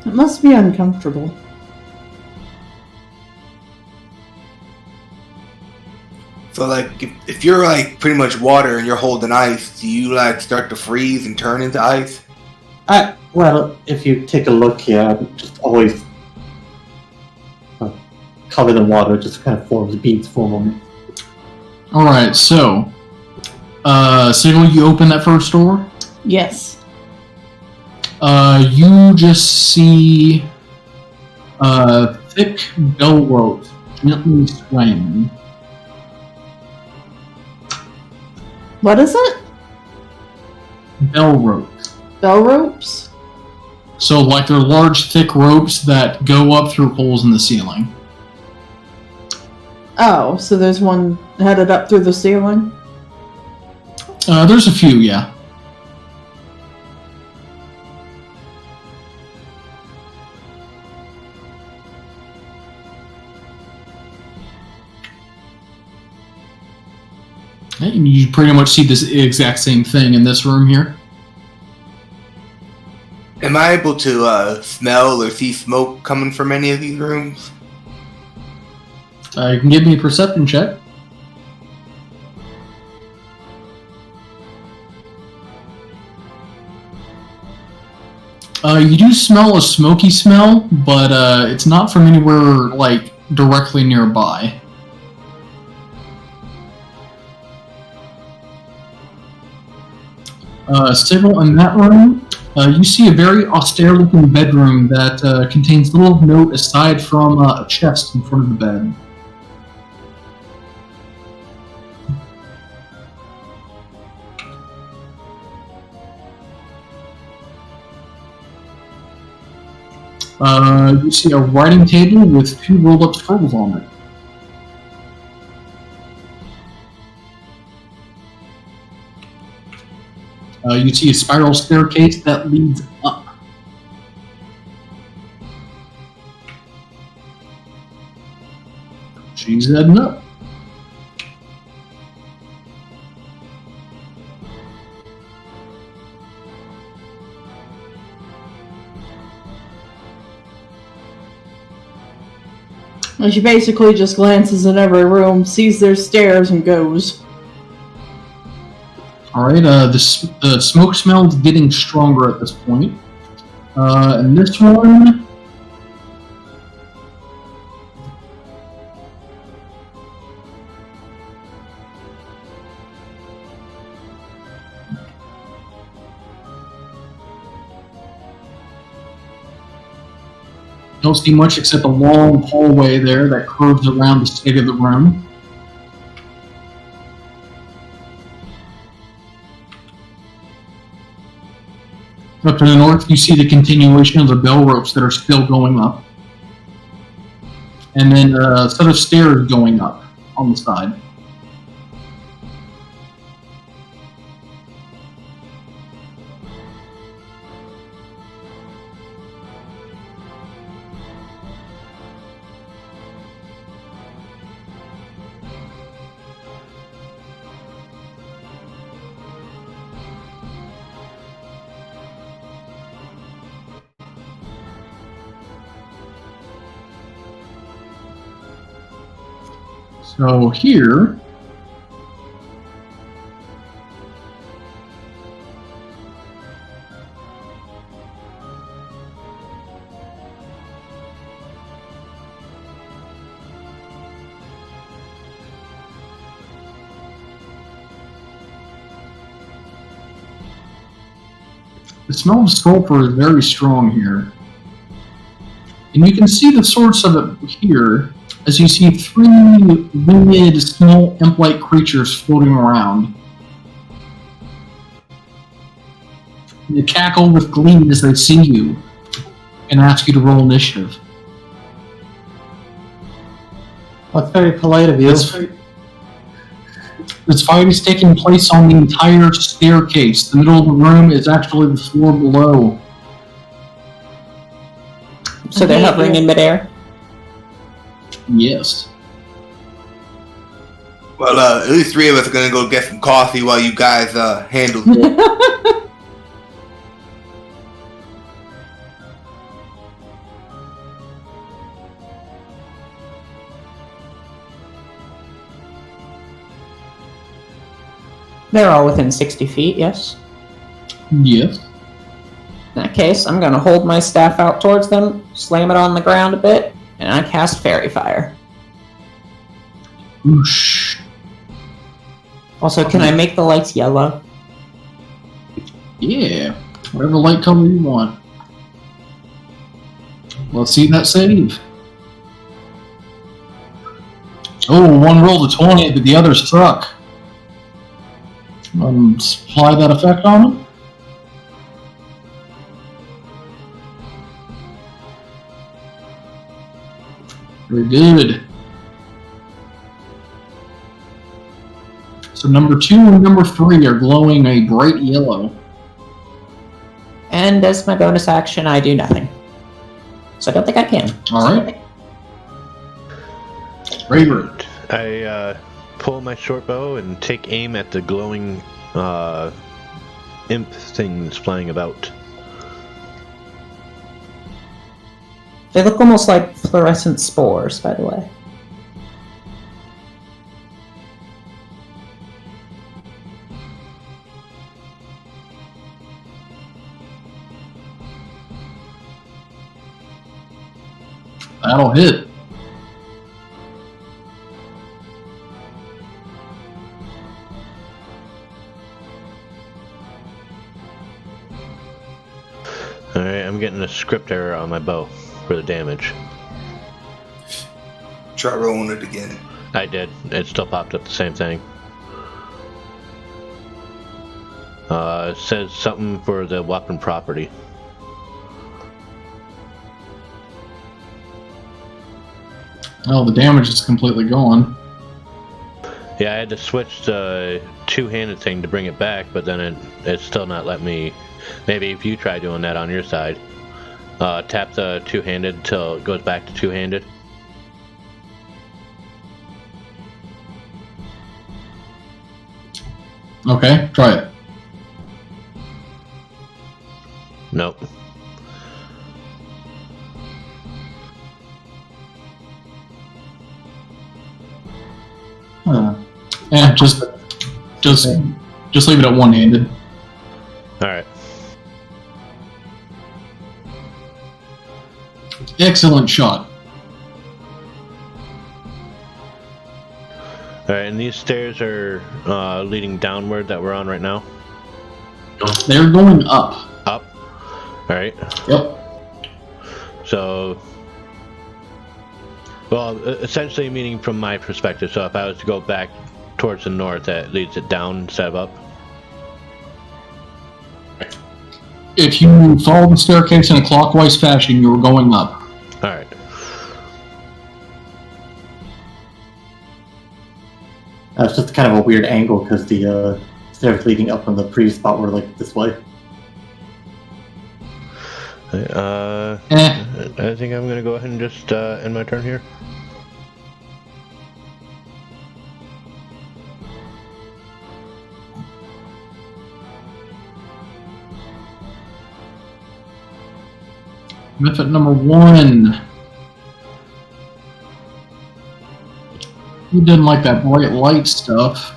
It must be uncomfortable. So, like, if you're, like, pretty much water and you're holding ice, do you, like, start to freeze and turn into ice? Well, if you take a look here, I'm just always covered in water. It just kind of forms, beads form on me. Alright, so Sigil, you open that first door. Yes. You just see thick bell ropes gently swaying. What is it? Bell ropes. Bell ropes? So, like, they're large, thick ropes that go up through holes in the ceiling. Oh, so there's one headed up through the ceiling? There's a few, yeah. And you pretty much see this exact same thing in this room here. Am I able to smell or see smoke coming from any of these rooms? You can give me a perception check. You do smell a smoky smell, but it's not from anywhere, like, directly nearby. Sigil, in that room, you see a very austere-looking bedroom that contains little note aside from a chest in front of the bed. You see a writing table with 2 rolled-up scribbles on it. You see a spiral staircase that leads up. She's heading up. And she basically just glances in every room, sees there's stairs, and goes. Alright, the smoke smell is getting stronger at this point. And this one... Don't see much except a long hallway there that curves around the side of the room. Up to the north, you see the continuation of the bell ropes that are still going up. And then a set of stairs going up on the side. So here, the smell of sulfur is very strong here. And you can see the source of it here as you see 3 winged, small, imp-like creatures floating around. They cackle with glee as they see you and ask you to roll initiative. That's very polite of you. This fight is taking place on the entire staircase. The middle of the room is actually the floor below. So they're hovering in midair? Yes. Well, at least 3 of us are gonna go get some coffee while you guys handle it. They're all within 60 feet, yes? Yes. In that case, I'm gonna hold my staff out towards them, slam it on the ground a bit, and I cast Fairy Fire. Whoosh. Also, can I make the lights yellow? Yeah. Whatever light color you want. Let's see that save. Oh, one rolled a 20, but the other struck. Apply that effect on them. Very good. So number 2 and number 3 are glowing a bright yellow. And as my bonus action, I do nothing. So I don't think I can. Alright. Raver. I pull my short bow and take aim at the glowing imp things flying about. They look almost like fluorescent spores, by the way. That'll hit. Alright, I'm getting a script error on my bow for the damage. Try rolling it again. I did. It still popped up the same thing. It says something for the weapon property. Oh, the damage is completely gone. Yeah, I had to switch the two-handed thing to bring it back, but then it's still not letting me. Maybe if you try doing that on your side, tap the two-handed till it goes back to two-handed. Okay, try it. Nope. Just leave it at one-handed. All right. Excellent shot. All right, and these stairs are leading downward that we're on right now. They're going up. Up. All right. Yep. So, well, essentially meaning from my perspective. So if I was to go back towards the north, that leads it down instead of up. If you follow the staircase in a clockwise fashion, you're going up. All right. It's just kind of a weird angle because the stairs leading up from the previous spot were like this way. I think I'm gonna go ahead and just end my turn here. Method number 1. He didn't like that bright light stuff.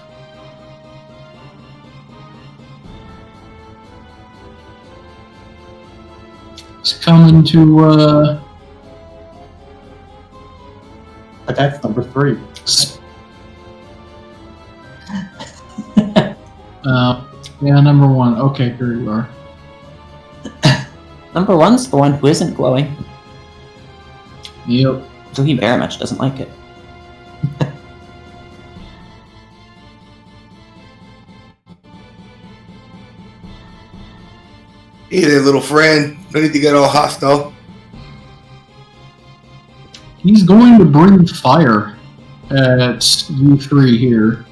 He's coming to, That's number 3. Yeah, number 1. Okay, here you are. Number 1's the one who isn't glowing, Yep. so he very much doesn't like it. Hey there, little friend. No need to get all hostile. He's going to breathe fire at you 3 here.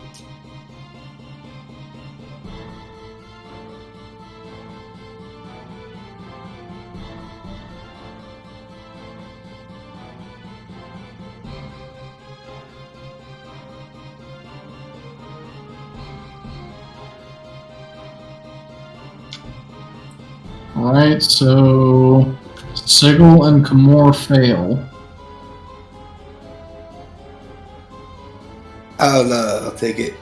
Alright, so Sigil and Kamor fail. I'll take it.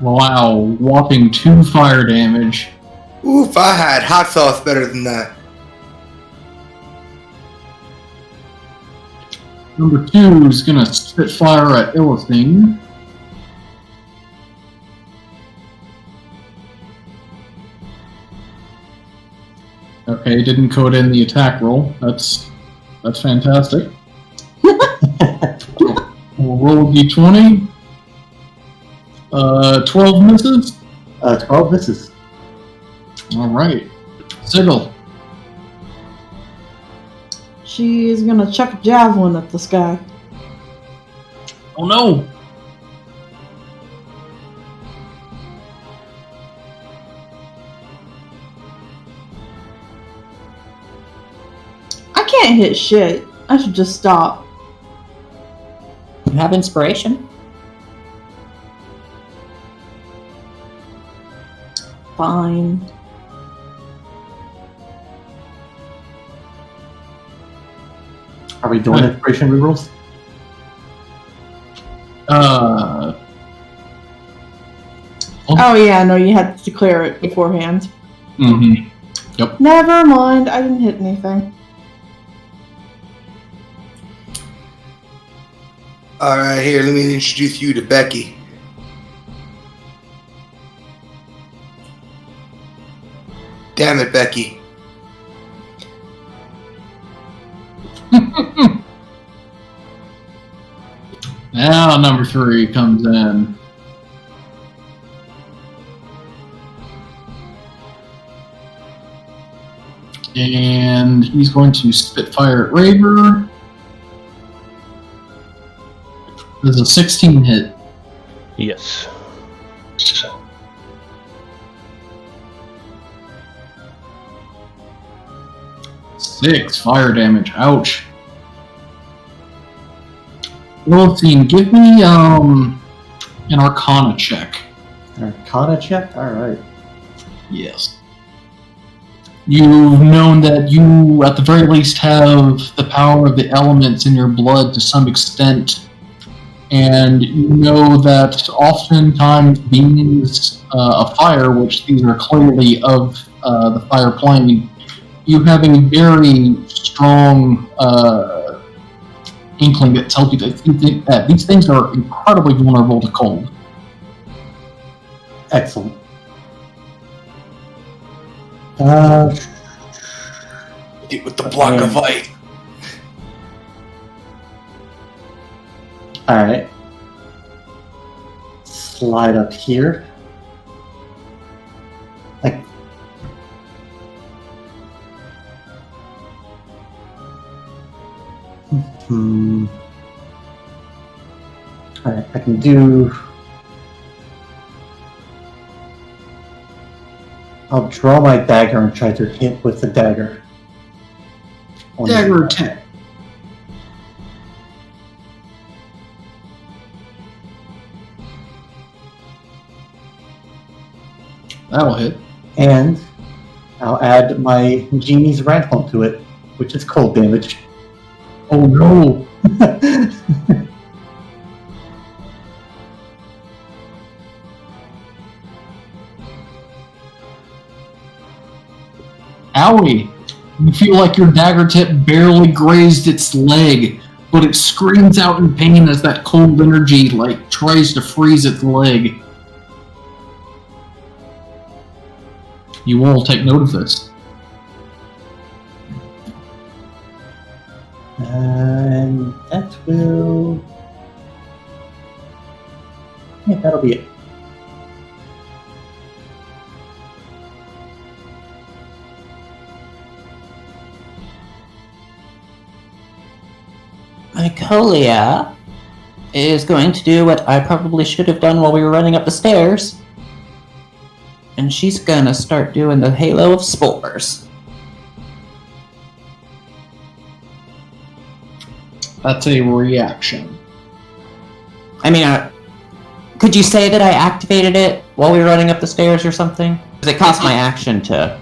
Wow, whopping 2 fire damage. Ooh, if I had hot sauce better than that. Number 2 is gonna spit fire at Illithine. Okay, didn't code in the attack roll. That's fantastic. We'll roll a d20. 12 misses. 12 misses. Alright. Sigil. She is gonna chuck a javelin at this guy. Oh no! I can't hit shit. I should just stop. You have inspiration. Fine. Are we doing inspiration rerolls? Oh yeah, no, you had to declare it beforehand. Mm-hmm. Yep. Never mind, I didn't hit anything. Alright, here, let me introduce you to Becky. Damn it, Becky. Now number 3 comes in. And he's going to spit fire at Raver. There's a 16 hit. Yes. Six fire damage. Ouch. Illithine, give me an Arcana check. Arcana check? Alright. Yes. You've known that you, at the very least, have the power of the elements in your blood to some extent, and you know that oftentimes beings of fire, which these are clearly of the fire plane, you have a very strong inkling that tells you that these things are incredibly vulnerable to cold. Excellent. Get with the block of light. Alright. Slide up here. Like. Alright, I can do. I'll draw my dagger and try to hit with the dagger. Dagger attack. That'll hit. And I'll add my genie's rank to it, which is cold damage. Oh no! Owie! You feel like your dagger tip barely grazed its leg, but it screams out in pain as that cold energy tries to freeze its leg. You all take note of this. And that will... Yeah, that'll be it. Mycolia is going to do what I probably should have done while we were running up the stairs. And she's gonna start doing the halo of spores. That's a reaction. I mean, could you say that I activated it while we were running up the stairs or something? Because it cost my action to...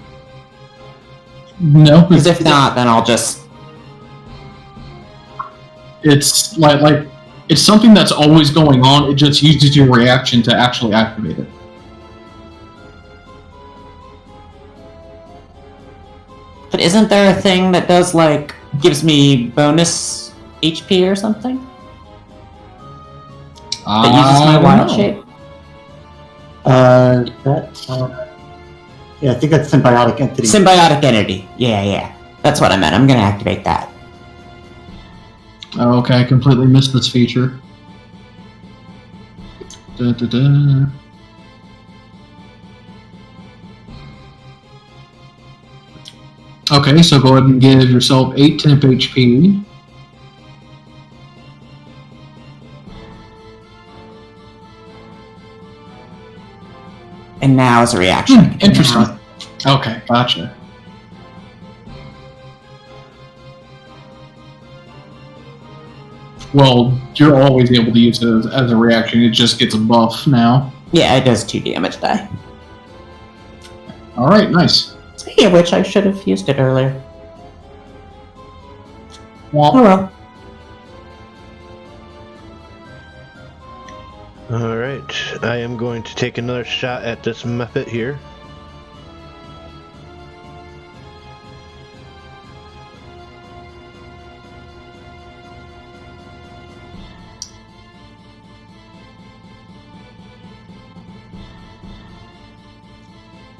No. Because if not, then I'll just... It's like it's something that's always going on. It just uses your reaction to actually activate it. But isn't there a thing that does, gives me bonus HP or something? That uses my wild shape? Yeah, I think that's symbiotic entity. Symbiotic entity. Yeah. That's what I meant. I'm gonna activate that. Oh, okay, I completely missed this feature. Okay, so go ahead and give yourself 8 temp HP. And now as a reaction. Interesting. Okay, gotcha. Well, you're always able to use it as a reaction. It just gets a buff now. Yeah, it does 2 damage die. Alright, nice. Speaking of which, I should have used it earlier. Well, Oh well. Alright, I am going to take another shot at this Muppet here.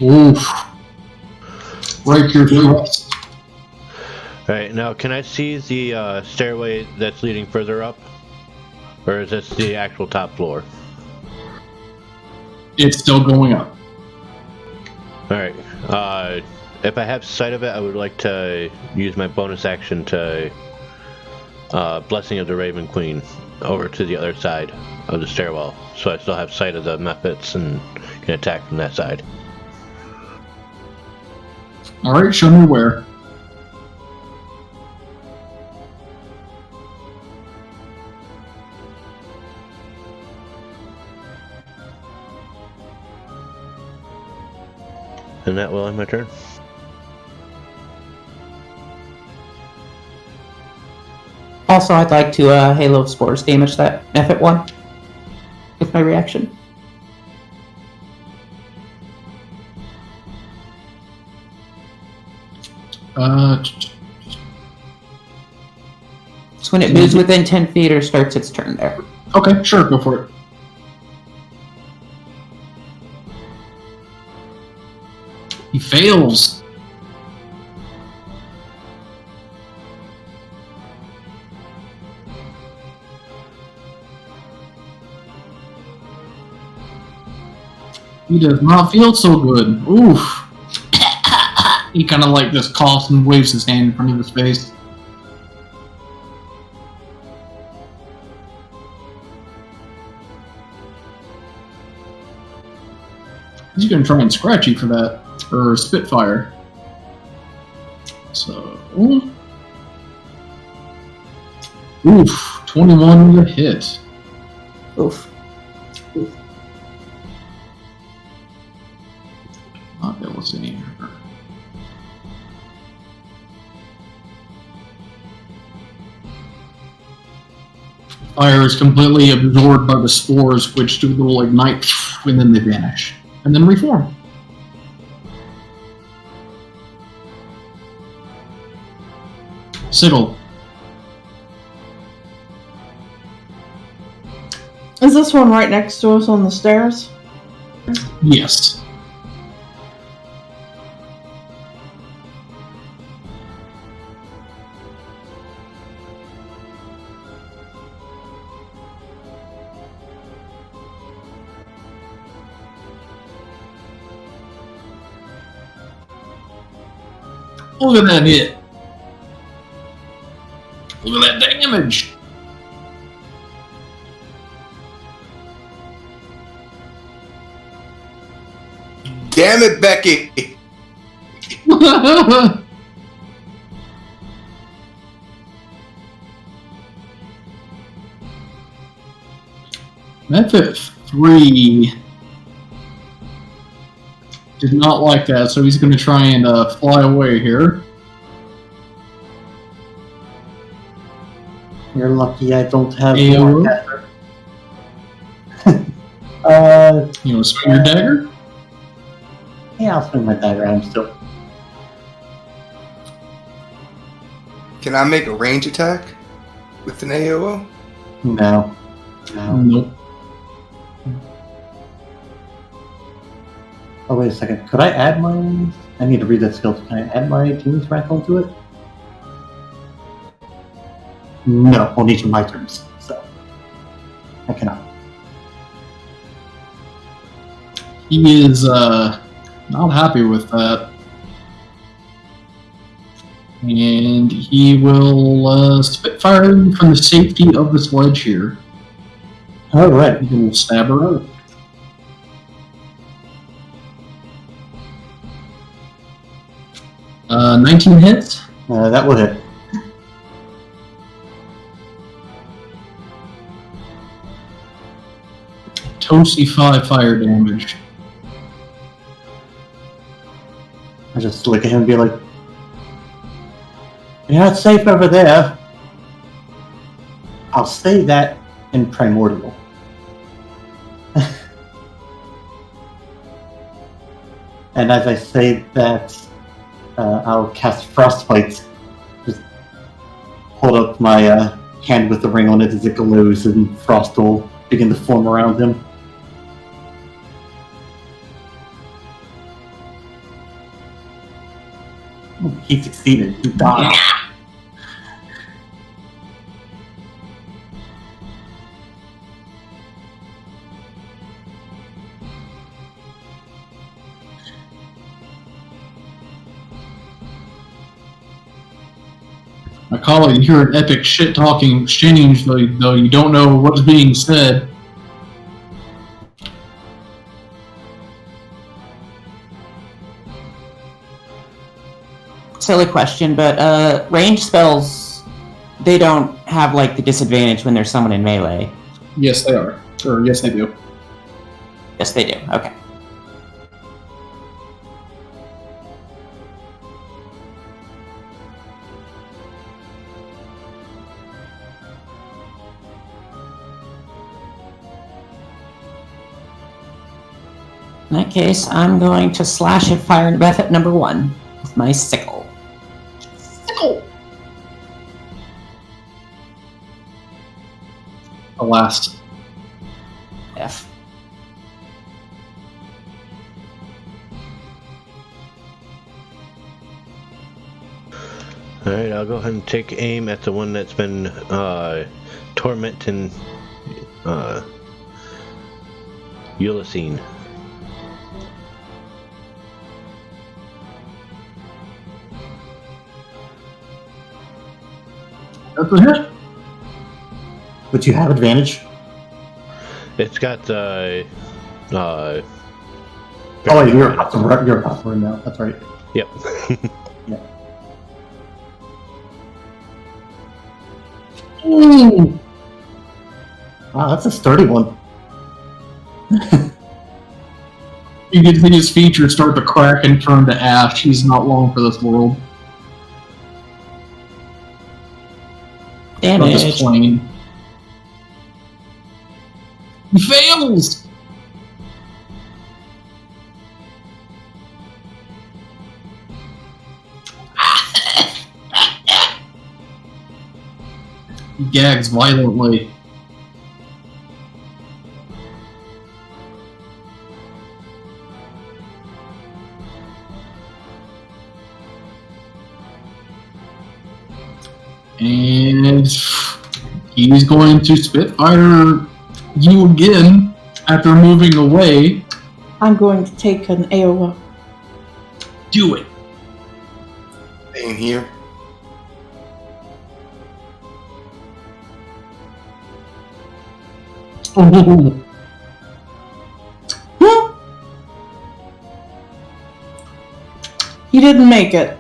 oof. Break your thrust. Alright, now can I see the stairway that's leading further up? Or is this the actual top floor? It's still going up. Alright, if I have sight of it, I would like to use my bonus action to Blessing of the Raven Queen over to the other side of the stairwell. So I still have sight of the Muppets and can attack from that side. Alright, show me where. And that will end my turn. Also, I'd like to Halo of Spores damage that F one with my reaction. So when it moves within 10 feet or starts its turn there. Okay, sure, go for it. He fails. He does not feel so good. Oof. He kind of just coughs and waves his hand in front of his face. He's gonna try and scratch you for that. Or Spitfire. So... Oof. 21 to hit. Oof. Not able to see her. fire is completely absorbed by the spores, which do a little ignite, and then they vanish. And then reform. Sigil. Is this one right next to us on the stairs? Yes. Look at that hit. Look at that damage. Damn it, Becky! Method 3 did not like that, so he's going to try and fly away here. You're lucky I don't have Ayo. more. You want to swing your dagger? Yeah, I'll swing my dagger at him still. Can I make a range attack with an AOO? No. No. Nope. Oh, wait a second. Could I add my... I need to read that skill. Can I add my Genius Rackle to it? No, on each of my turns. So, I cannot. He is not happy with that. And he will spitfire him from the safety of the sledge here. Alright. He will stab her. 19 hits. That will hit. Toasty 5 fire damage. I just look at him and be like, "You're not safe over there." I'll say that in Primordial. And as I say that, I'll cast Frostbite. Just hold up my hand with the ring on it as it glows, and frost will begin to form around him. He succeeded. He died. I call it, you hear an epic shit-talking exchange, though you don't know what's being said. Silly question, but range spells, they don't have like the disadvantage when there's someone in melee. Yes, they are. Or yes, they do. Yes, they do. Okay. In that case, I'm going to slash at Fire and Breath at number 1 with my sickle. Alas. F. Alright, I'll go ahead and take aim at the one that's been tormenting Ulysine. That's a hit. But you have advantage. It's got Oh, wait, you're about to run now. That's right. Yep. Yeah. Ooh. Wow, that's a sturdy one. You can see his features start to crack and turn to ash. He's not long for this world. Not Damage. just plain. He fails! He gags violently. And he's going to Spitfire you again after moving away. I'm going to take an AOO. Do it. In here. Oh, He didn't make it.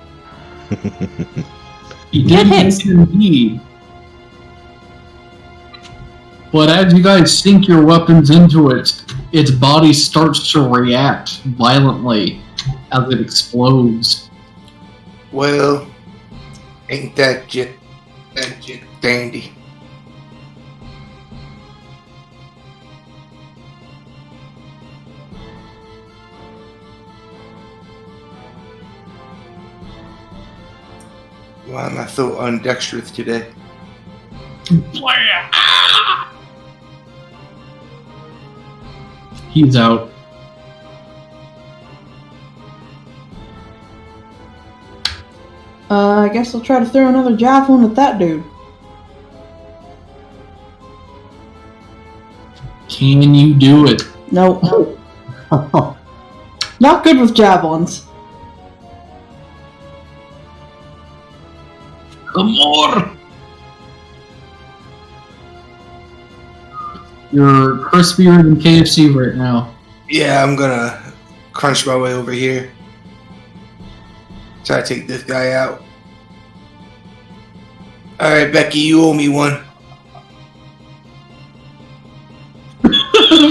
he Get did him. indeed. But as you guys sink your weapons into it, its body starts to react violently as it explodes. Well, ain't that just dandy. Why am I so undexterous today? He's out. I guess I'll try to throw another javelin at that dude. Can you do it? Nope. Not good with javelins. Come on! You're crispier than KFC right now. Yeah, I'm gonna crunch my way over here. Try to take this guy out. Alright, Becky, you owe me one.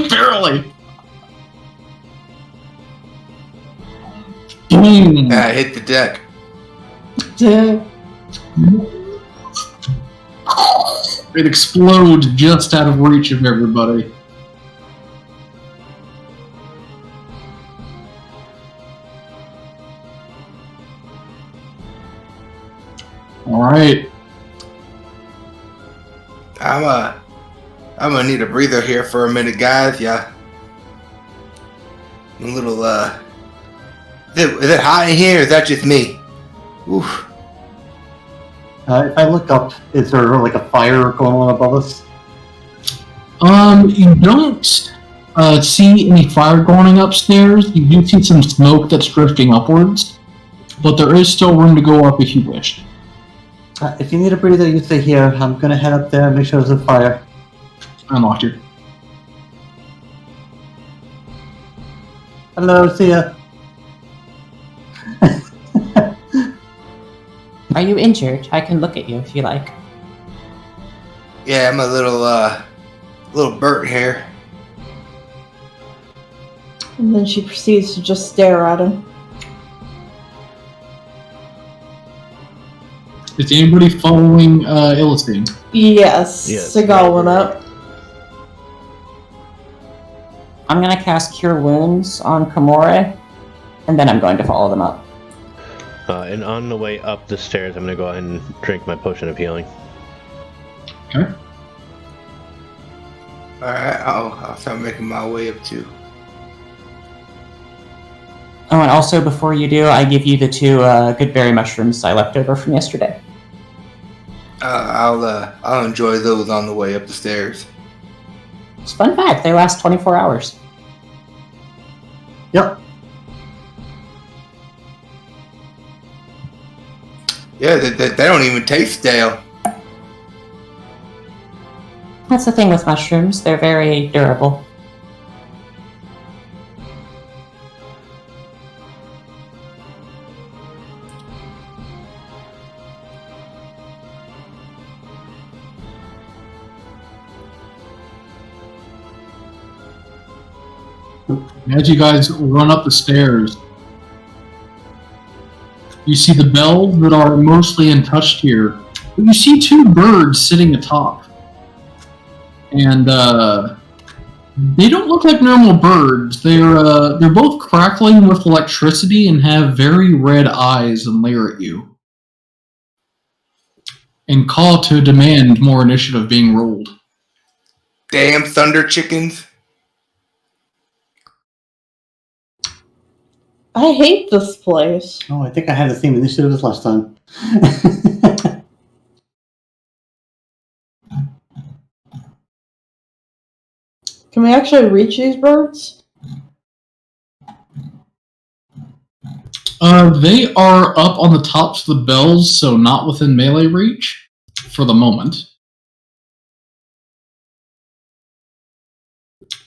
Barely. Boom. I hit the deck. It explodes just out of reach of everybody. Alright. I'm gonna need a breather here for a minute, guys. Yeah. A little, is it hot in here? Or is that just me? Oof. If I look up, is there like a fire going on above us? You don't see any fire going upstairs. You do see some smoke that's drifting upwards, but there is still room to go up if you wish. If you need a breather, you stay here. I'm gonna head up there and make sure there's a fire. Unlocked you. Hello, see ya. Are you injured? I can look at you if you like. Yeah, I'm a little burnt here. And then she proceeds to just stare at him. Is anybody following Illustine? Yes, Yes, Seagal right, went right. up. I'm gonna cast Cure Wounds on Komore, and then I'm going to follow them up. And on the way up the stairs, I'm going to go ahead and drink my potion of healing. Okay. Alright, I'll start making my way up too. Oh, and also before you do, I give you the two good berry mushrooms I left over from yesterday. I'll enjoy those on the way up the stairs. It's a fun fact, they last 24 hours. Yep. Yeah, they don't even taste stale. That's the thing with mushrooms, they're very durable. As you guys run up the stairs, you see the bells that are mostly untouched here. But you see two birds sitting atop. And They don't look like normal birds. They're both crackling with electricity and have very red eyes and leer at you. And call to demand more initiative being rolled. Damn thunder chickens. I hate this place. Oh, I think I had the same initiative as last time. Can we actually reach these birds? They are up on the tops of the bells, so not within melee reach for the moment.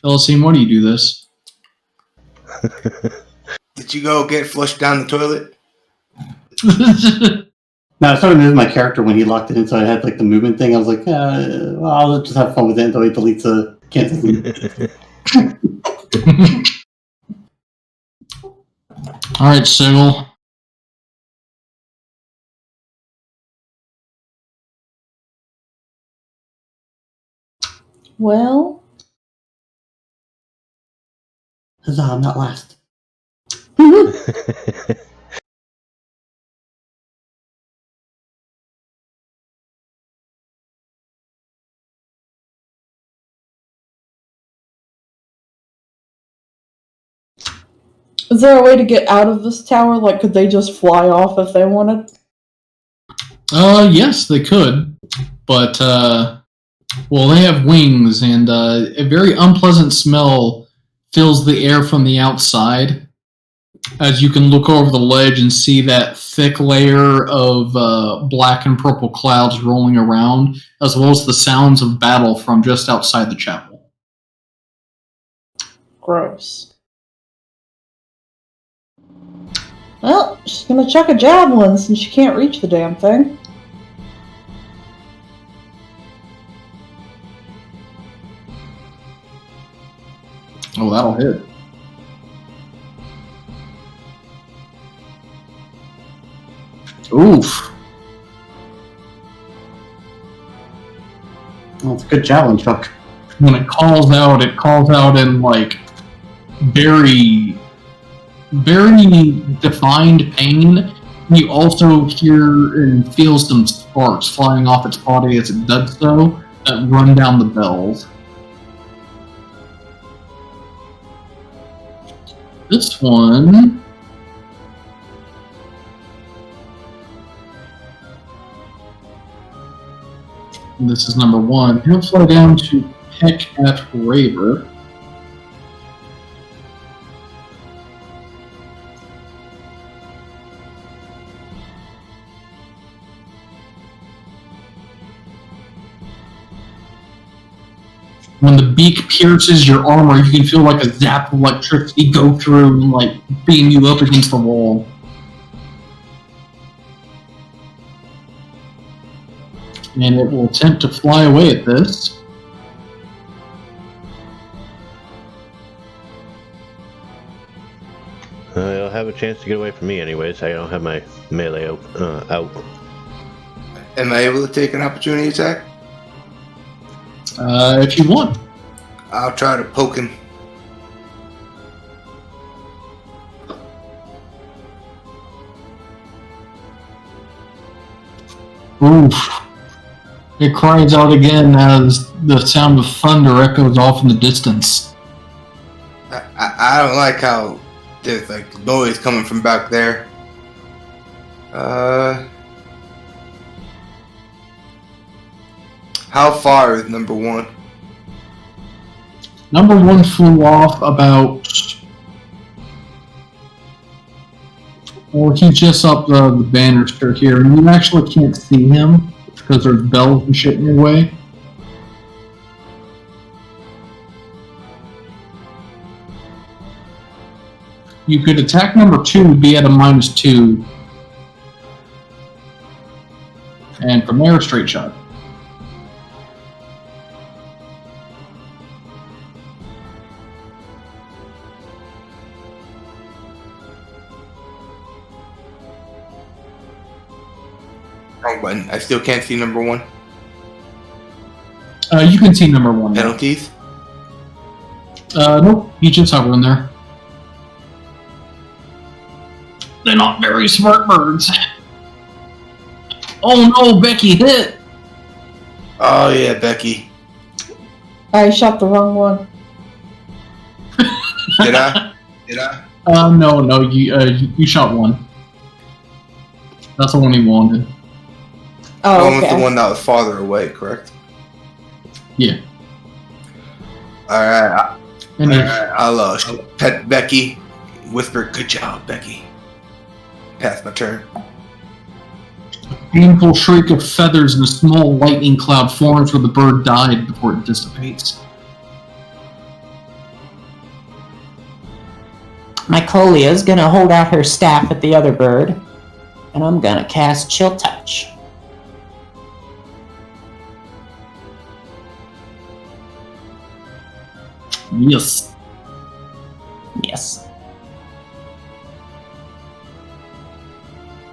Elysium, why do you do this? Did you go get flushed down the toilet? No, I started moving my character when he locked it in, so I had like the movement thing. I was like, well, I'll just have fun with it until he deletes the cancels it. Alright, Sigil. Well, Huzzah, I'm not last. is there a way to get out of this tower? Like, could they just fly off if they wanted? Yes, they could. But, well, they have wings, and a very unpleasant smell fills the air from the outside. As you can look over the ledge and see that thick layer of black and purple clouds rolling around, as well as the sounds of battle from just outside the chapel. Gross. Well, she's gonna chuck a javelin since she can't reach the damn thing. Oh, that'll hit. Oof. Well, it's a good javelin chuck. When it calls out in like very defined pain. You also hear and feel some sparks flying off its body as it does so that run down the bells. This one... This is number one. He'll fly down to peck at Raver. When the beak pierces your armor, you can feel like a zap of electricity go through and like beam you up against the wall. And it will attempt to fly away at this. It'll have a chance to get away from me anyways. I don't have my melee out. Am I able to take an opportunity attack? If you want. I'll try to poke him. Oof. It cries out again as the sound of thunder echoes off in the distance. I don't like how there's like noise coming from back there. How far is number one? Number one flew off about... Well, he's just up the banister here, and you actually can't see him because there's bells and shit in your way. You could attack number two, be at a -2, and from there, a straight shot. Wrong button. I still can't see number one. You can see number one. Penalties? Nope, he's just hovering there. They're not very smart birds. Oh no, Becky hit! Oh yeah, Becky. I shot the wrong one. Did I? No, you shot one. That's the one he wanted. Oh, One was okay. the one that was farther away, correct? Yeah. Alright, And I'll pet Becky, whisper, "Good job, Becky." Pass my turn. a painful shriek of feathers and a small lightning cloud forms where the bird died before it dissipates. Mycolia's gonna hold out her staff at the other bird, and I'm gonna cast Chill Touch. Yes. Yes.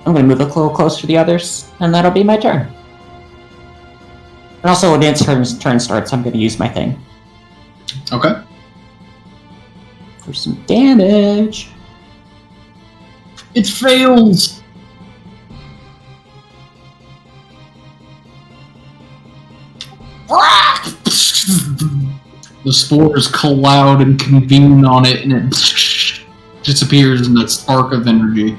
I'm gonna move a little closer to the others, and that'll be my turn. And also, when its turn starts, I'm gonna use my thing Okay. for some damage. It fails! The spores cloud and convene on it, and it disappears in that spark of energy.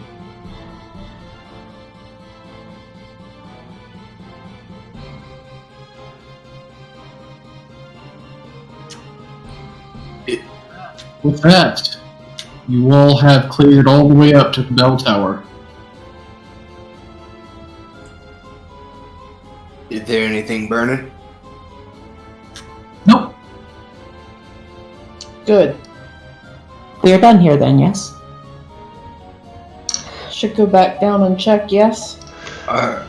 With that, you all have cleared all the way up to the bell tower. Is there anything burning? Nope. Good. We are done here then, yes? Should go back down and check, yes?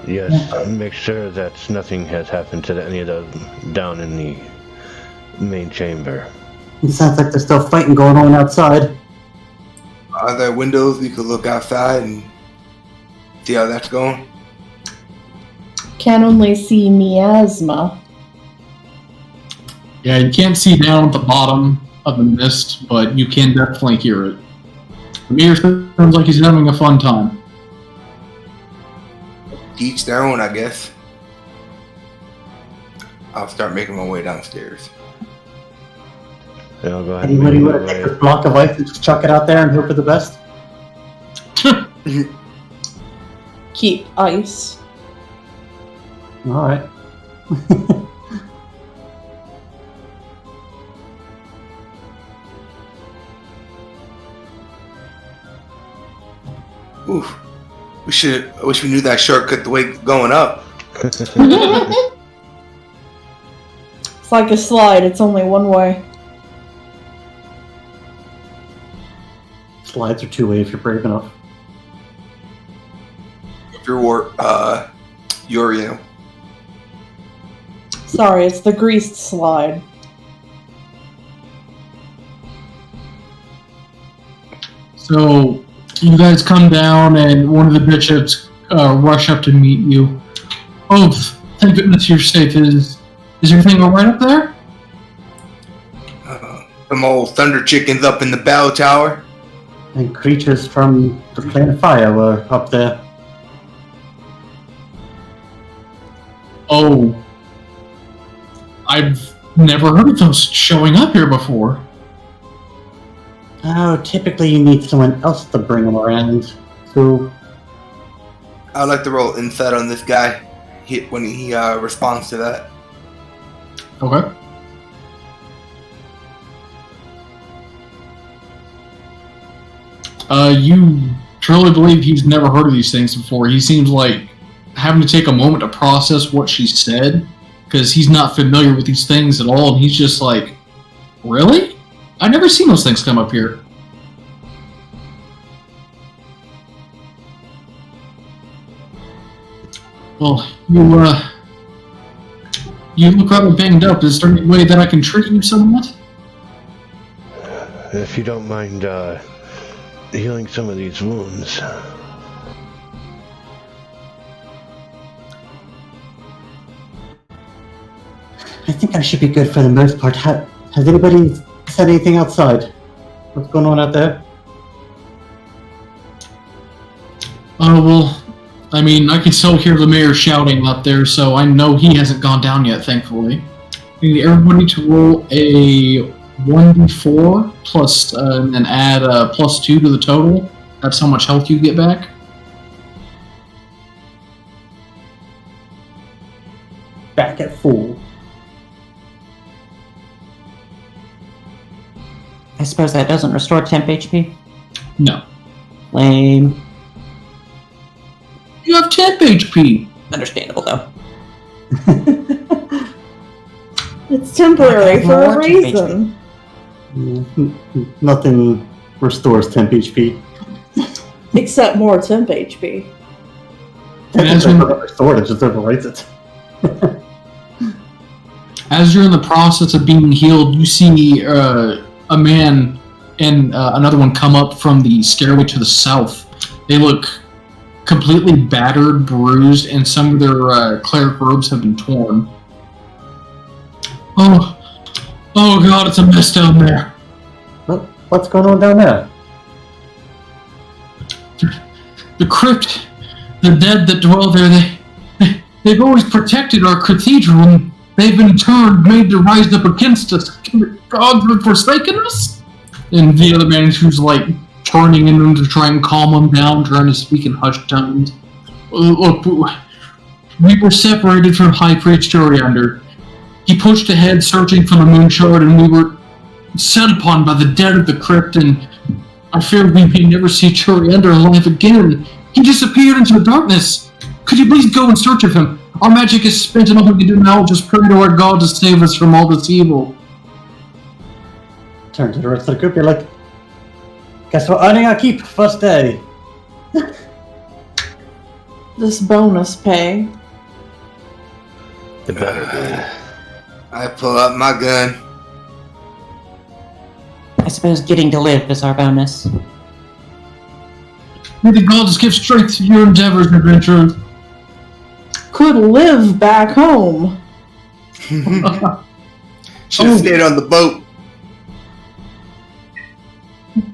Yes, make sure that nothing has happened to any of those down in the main chamber. It sounds like there's still fighting going on outside. Are there windows we could look outside and see how that's going? Can only see miasma. Yeah, you can't see down at the bottom of the mist, but you can definitely hear it. Amir sounds like he's having a fun time. Each their own, I guess. I'll start making my way downstairs. Yeah, I'll go ahead and Anybody make want my to take way. this block of ice and just chuck it out there and hope for the best? Keep ice. Alright. Oof. I wish we knew that shortcut the way going up. It's like a slide, it's only one way. Slides are two-way if you're brave enough. If you're Uriel. Sorry, it's the greased slide. So, you guys come down, and one of the bishops rush up to meet you. Oh, thank goodness you're safe. Is everything alright up there? Some old thunder chickens up in the bell tower. And creatures from the plane of fire were up there. Oh. I've never heard of those showing up here before. Oh, typically you need someone else to bring them around. So, I'd like to roll insight on this guy when he responds to that. Okay. You truly believe he's never heard of these things before. He seems like having to take a moment to process what she said, because he's not familiar with these things at all, and he's just like, really? I've never seen those things come up here. Well, you look rather banged up. Is there any way that I can treat you somewhat? If you don't mind healing some of these wounds. I think I should be good for the most part. Has anybody said anything outside. What's going on out there? Oh, well, I mean, I can still hear the mayor shouting up there, so I know he hasn't gone down yet, thankfully. I need everybody to roll a 1d4 plus, and add +2 to the total. That's how much health you get back. Back at full. I suppose that doesn't restore temp HP? No. Lame. You have temp HP! Understandable, though. It's temporary Okay, for a more temp reason. Nothing restores temp HP. Except more temp HP. And as It's we- not restored, it just overwrites it. As you're in the process of being healed, you see a man and another one come up from the stairway to the south. They look completely battered, bruised, and some of their cleric robes have been torn. Oh God, it's a mess down there. What's going on down there? The crypt, the dead that dwell there, they've always protected our cathedral, and they've been made to rise up against us. Can the gods have forsaken us? And the other man who's like turning in them to try and calm them down, trying to speak in hushed tones. Look, we were separated from High Priest Joriander. He pushed ahead searching for the moon shard, and we were set upon by the dead of the crypt, and I fear we may never see Joriander alive again. He disappeared into the darkness. Could you please go in search of him? Our magic is spent, and all we can do now is just pray to our God to save us from all this evil. Turn to the rest of the group, you're like, guess we're earning our keep first day. This bonus pay. It better be. I pull up my gun. I suppose getting to live is our bonus. May the gods give strength to your endeavors and adventures. Could live back home. Should have stayed on the boat.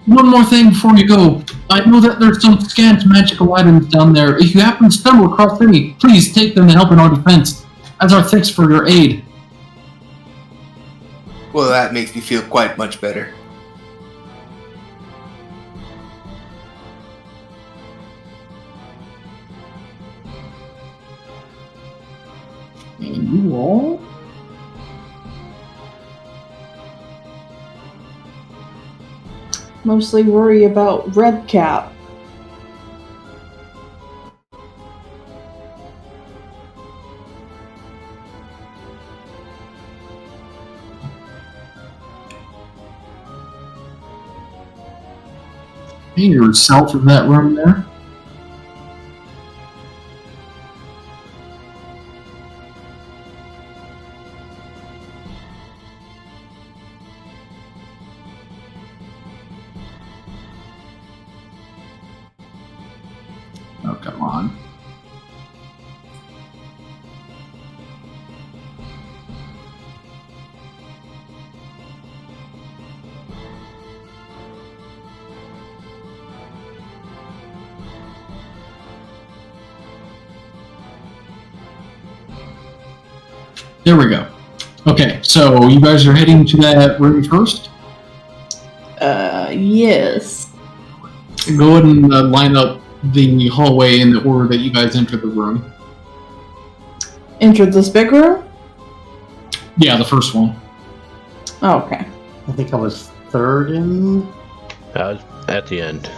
One more thing before you go. I know that there's some scant magical items down there. If you happen to stumble across any, please take them to help in our defense, as our thanks for your aid. Well, that makes me feel quite much better. And you all? Mostly worry about Red Cap. Hey, you're south of that room there. Oh, come on. There we go. Okay, so you guys are heading to that room first? Yes. Go ahead and line up the hallway in the order that you guys entered the room. Entered this big room? Yeah, the first one. Oh, okay. I think I was third in. I was at the end.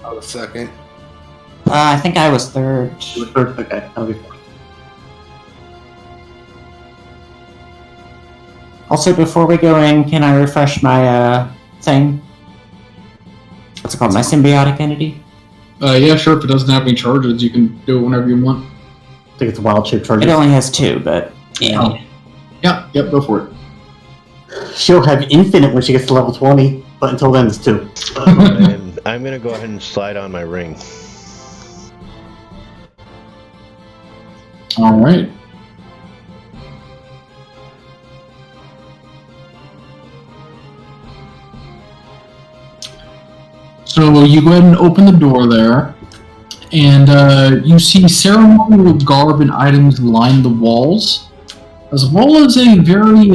I was second. I think I was third. You were third? Okay, I'll be fourth. Also, before we go in, can I refresh my thing? What's it called? My symbiotic entity? Yeah, sure. If it doesn't have any charges, you can do it whenever you want. I think it's wild shape charges. It only has 2, but yeah. Oh. Yep, go for it. She'll have infinite when she gets to level 20, but until then it's 2. And I'm gonna go ahead and slide on my ring. All right. So you go ahead and open the door there, and you see ceremonial garb and items line the walls, as well as a very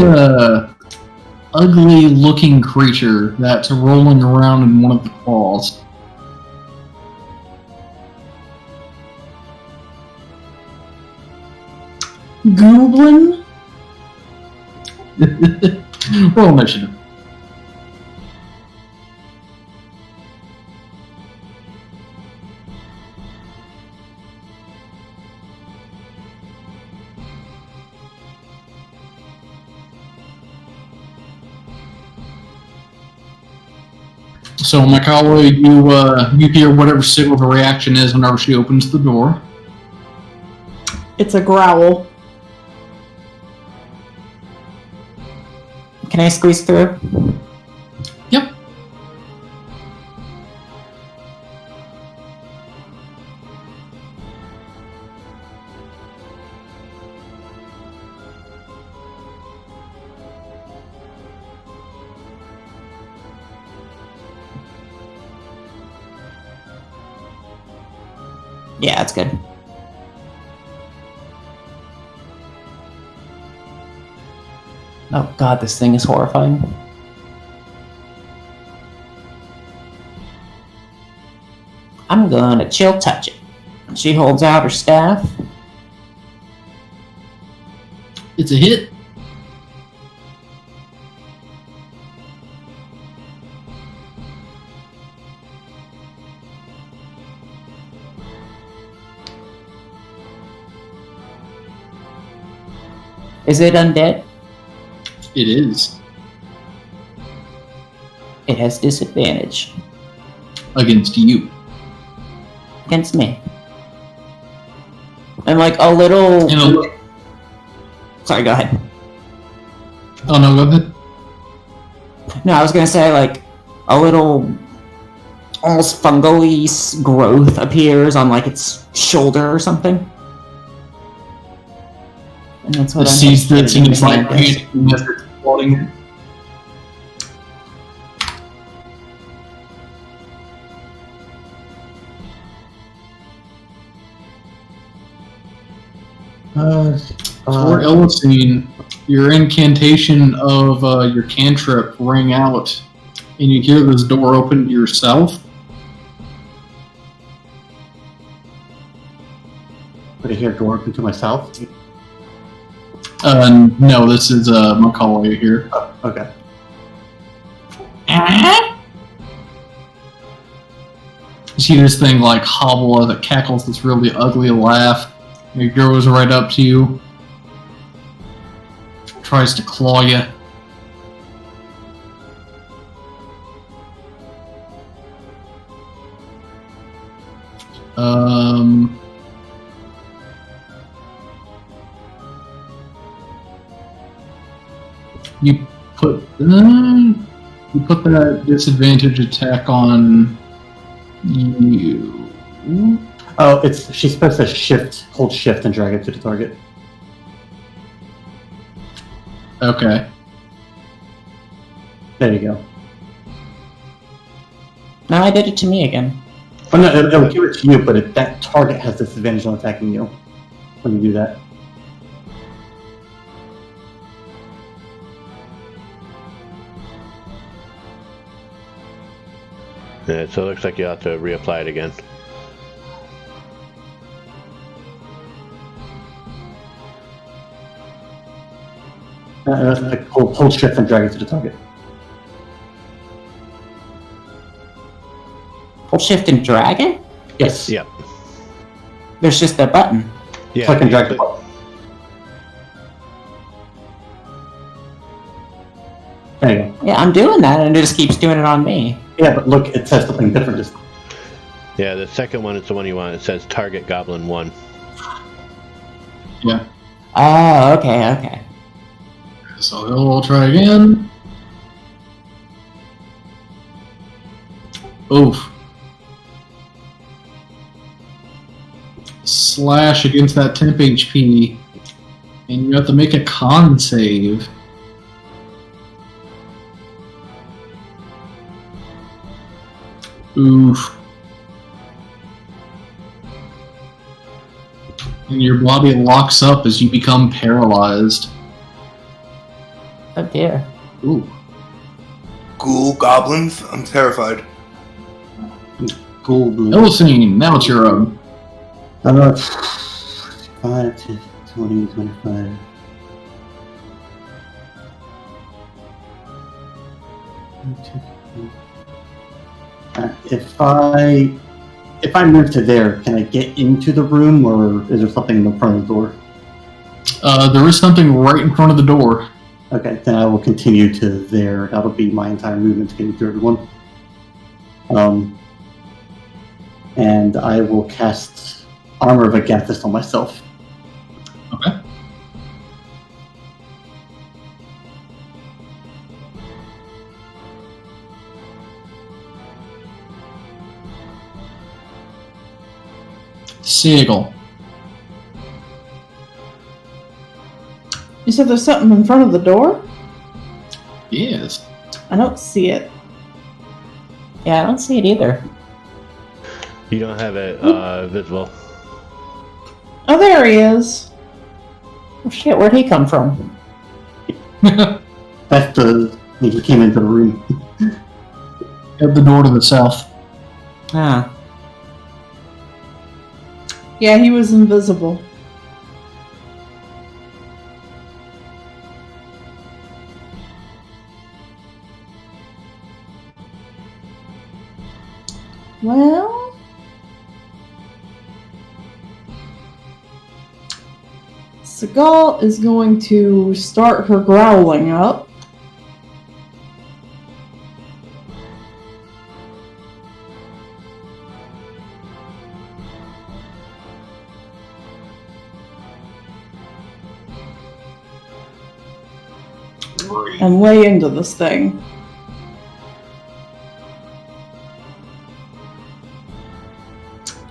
ugly-looking creature that's rolling around in one of the claws. Goblin? Roll initiative. So, Mikawa, you hear whatever signal the reaction is whenever she opens the door. It's a growl. Can I squeeze through? Yep. Yeah, that's good. Oh god, this thing is horrifying. I'm gonna chill touch it. She holds out her staff. It's a hit. Is it undead? It is. It has disadvantage Against you. against me. And like a little... Sorry, go ahead. Oh no, go ahead. No, I was gonna say like a little almost fungal-y growth appears on like its shoulder or something. And that's what It I'm sees that hitting and it's the like hand is. panicking as it's floating. For Ellisine, your incantation of your cantrip rang out, and you hear this door open to yourself. Would I hear a door open to myself? No, this is Macaulay here. Oh, okay. You see this thing like hobble as it cackles this really ugly laugh. It goes right up to you. Tries to claw you. You put that disadvantage attack on you. Oh, she's supposed to hold shift and drag it to the target. Okay. There you go. No, I did it to me again. Oh no, it'll give it to you, but that target has disadvantage on attacking you when you do that. Yeah, so it looks like you have to reapply it again. Hold shift and drag it to the target. Hold shift and drag it? Yes. Yep. There's just a button. Yeah. Click and drag the button. There you go. Yeah, I'm doing that and it just keeps doing it on me. Yeah, but look, it says something different. Yeah, the second one is the one you want. It says target goblin 1. Yeah. Oh, okay. So he'll try again. Oof. Slash against that temp HP. And you have to make a con save. Oof. And your body locks up as you become paralyzed. Oh dear. Ooh. Ghoul goblins? I'm terrified. Gold. Ellisine, now it's your own. 5 to 20, 25. If I move to there, can I get into the room, or is there something in the front of the door? There is something right in front of the door. Okay, then I will continue to there. That'll be my entire movement to get through everyone. And I will cast Armor of Agathis on myself. Okay. Sigil. You said there's something in front of the door? Yes. I don't see it. Yeah, I don't see it either. You don't have it visible. Oh, there he is. Oh shit, where'd he come from? That's he came into the room. At the door to the south. Ah. Yeah, he was invisible. Well, Seagal is going to start her growling up. And lay into this thing.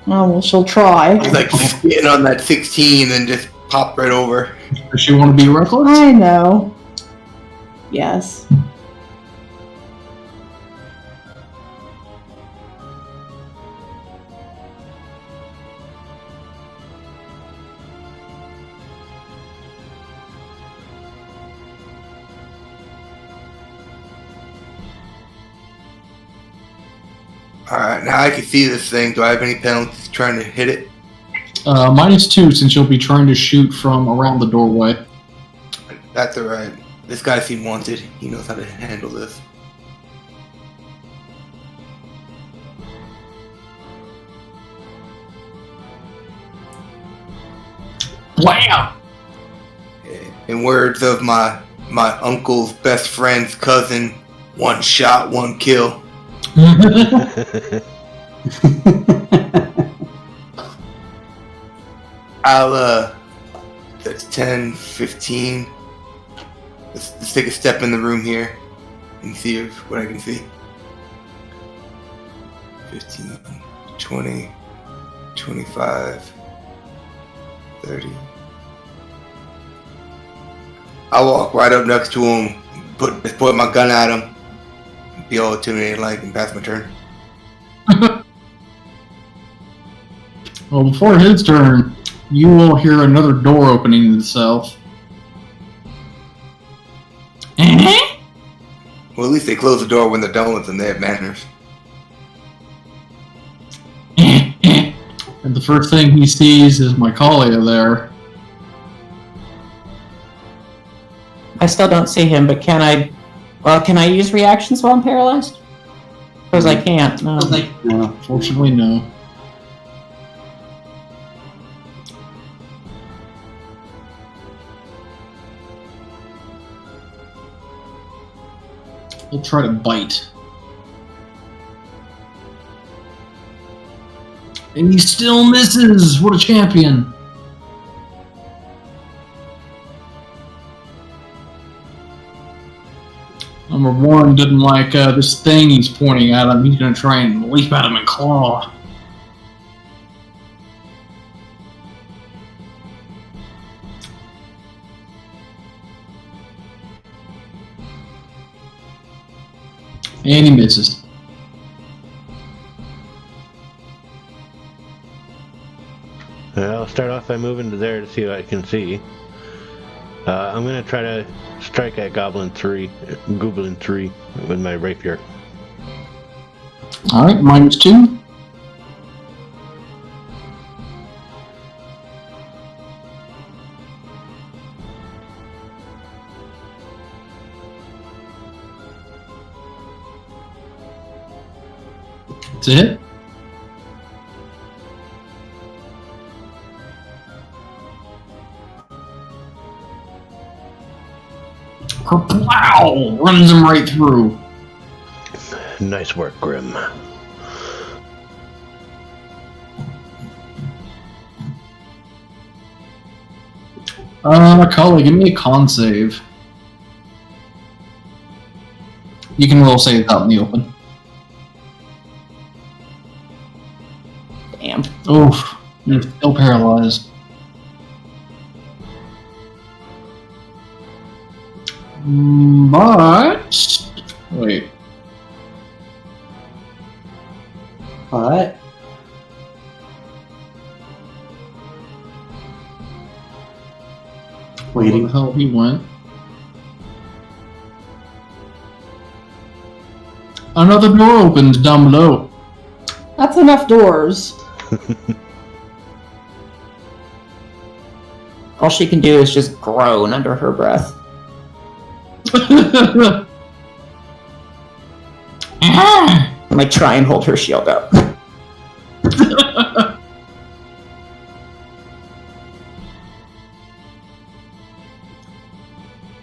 Oh, well, she'll try. He's like spitting on that 16 and just pop right over. Does she want to be reckless? I know. Yes. Alright, now I can see this thing. Do I have any penalties trying to hit it? -2 since you'll be trying to shoot from around the doorway. That's alright. This guy seemed wanted. He knows how to handle this. Wow! In words of my uncle's best friend's cousin, one shot, one kill. I'll, that's 10, 15. Let's take a step in the room here and see what I can see. 15, 20, 25, 30. I'll walk right up next to him, point my gun at him, be all intimidated like, and pass my turn. Well, before his turn, you will hear another door opening to the south. Well, at least they close the door when they're done with them. They have manners. And the first thing he sees is Mycalia there. I still don't see him, but can I... Well, can I use reactions while I'm paralyzed? Because I can't. No. No, fortunately, no. He'll try to bite. And he still misses! What a champion! Number one doesn't like this thing he's pointing at him. He's going to try and leap at him and claw. And he misses. start off by moving to there to see what I can see. I'm gonna try to strike at Goblin 3 with my rapier. Alright, -2. That's it. Wow! Runs him right through. Nice work, Grim. Cully, give me a con save. You can roll saves out in the open. Damn. Oof, you're still paralyzed. But... Wait. Alright. Where Waiting. the hell he went? Another door opens down below. That's enough doors. All she can do is just groan under her breath. I might try and hold her shield up.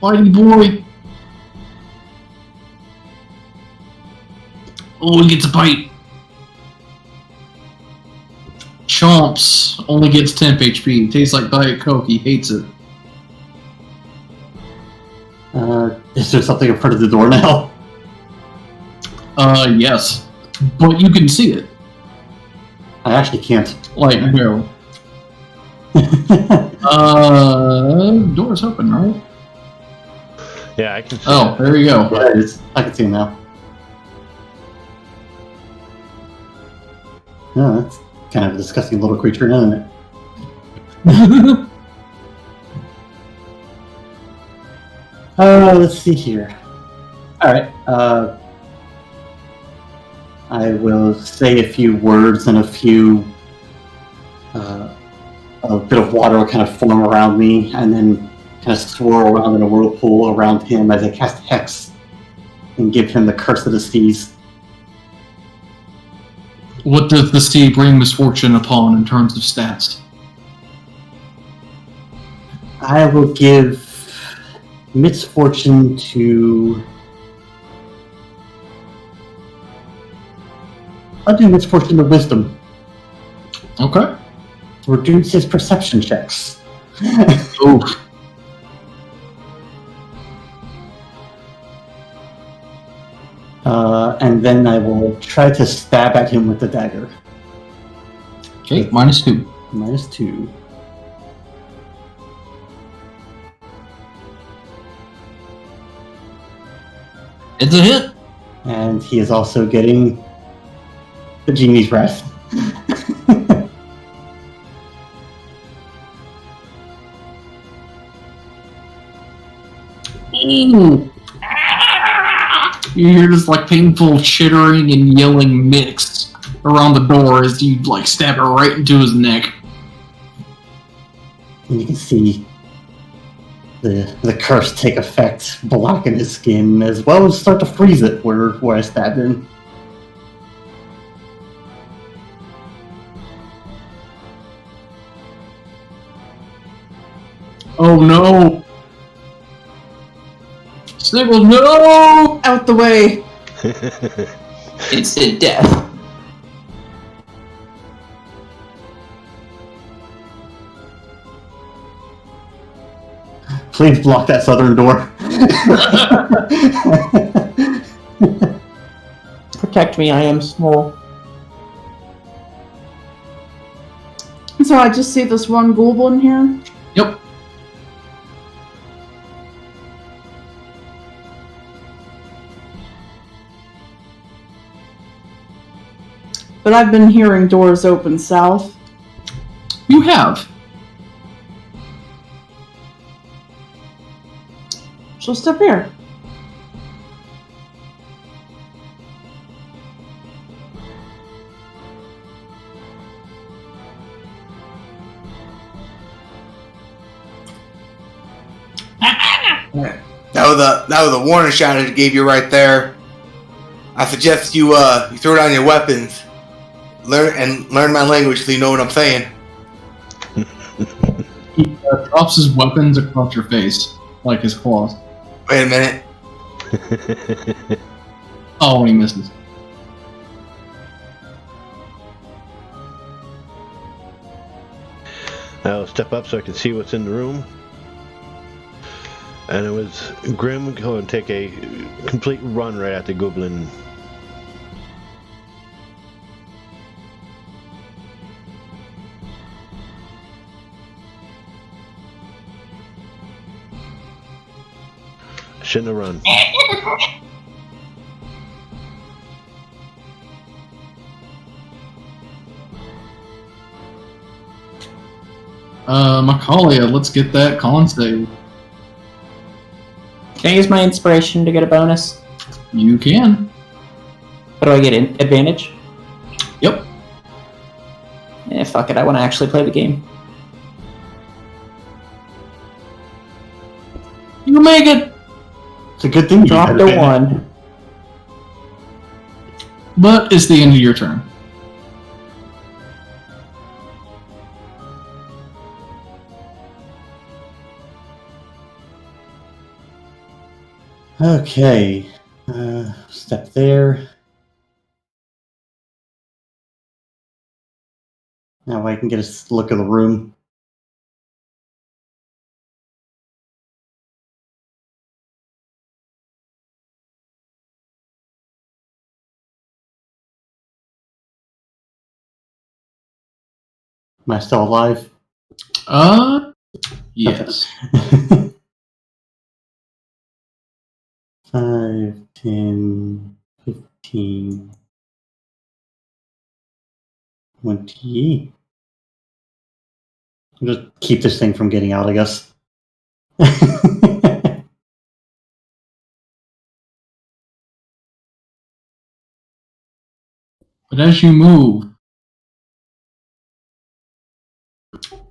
Mighty boy. Oh, he gets a bite. Chomps only gets temp HP. Tastes like Diet Coke. He hates it. Is there something in front of the door now? Yes. But you can see it. I actually can't. Like, no. Door's open, right? Yeah, I can see Oh, it. there you go. Yeah, it is. I can see him now. No, that's kind of a disgusting little creature, isn't it? Let's see here. Alright, I will say a few words and a bit of water will kind of form around me and then kind of swirl around in a whirlpool around him as I cast Hex and give him the Curse of the Seas. What does the sea bring misfortune upon in terms of stats? I will give misfortune to... I'll do misfortune to wisdom. Okay. Reduce his perception checks. Oof. And then I will try to stab at him with the dagger. Okay, -2. -2. It's a hit. And he is also getting the genie's wrath. Ooh. You hear this like painful chittering and yelling mixed around the door as you like stab it right into his neck. And you can see the curse take effect, blocking his skin, as well as start to freeze it where I stabbed him. Oh no! Sniggles, no! Out the way. Instant death. Please block that southern door. Protect me, I am small. So I just see this one goblin here. Yep. But I've been hearing doors open south. You have. she'll step here. That was a warning shot I gave you right there. I suggest you throw down your weapons, learn my language so you know what I'm saying. He drops his weapons across your face, like his claws. Wait a minute. Oh, he misses. I'll step up so I can see what's in the room. And it was Grim go and take a complete run right at the goblin. Shouldn't have run. Macaulay, let's get that con save. Can I use my inspiration to get a bonus? You can. What do I get? Advantage? Yep. Fuck it. I want to actually play the game. You make it! It's a good thing you Drop had to advantage. 1. But it's the end of your turn. Okay. Step there. Now I can get a look at the room. Am I still alive? Yes. 5, 10, 15, 20. I'll just keep this thing from getting out, I guess. But as you move,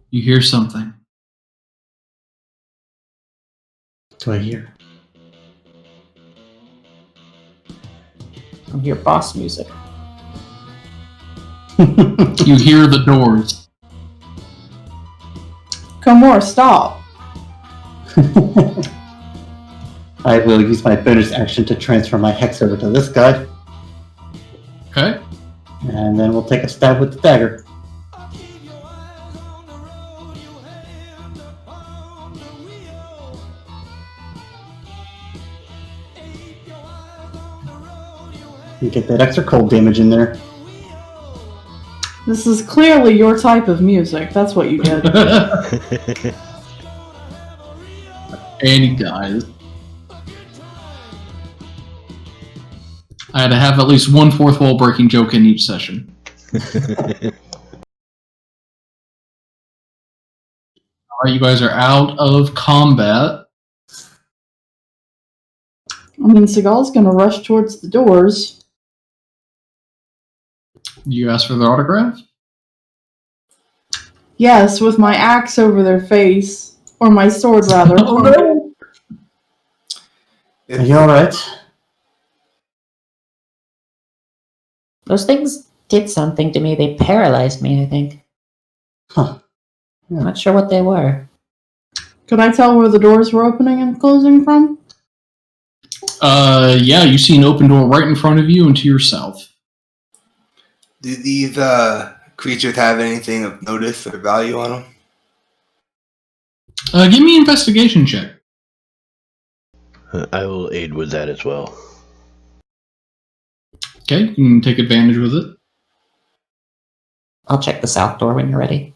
you hear something. What do I hear? I hear boss music. You hear the doors. Komor, stop. I will use my bonus action to transfer my hex over to this guy, Okay. and then we'll take a stab with the dagger. You get that extra cold damage in there. This is clearly your type of music. That's what you get. And he dies. I had to have at least one fourth wall breaking joke in each session. Alright, you guys are out of combat. I mean, Seagal's gonna rush towards the doors. You ask for their autograph? Yes, with my axe over their face. Or my sword, rather. Oh no! Are you alright? Those things did something to me. They paralyzed me, I think. Huh. Yeah. I'm not sure what they were. Could I tell where the doors were opening and closing from? Yeah, you see an open door right in front of you and to your south. Do these creatures have anything of notice or value on them? Give me an investigation check. I will aid with that as well. Okay, you can take advantage with it. I'll check the south door when you're ready.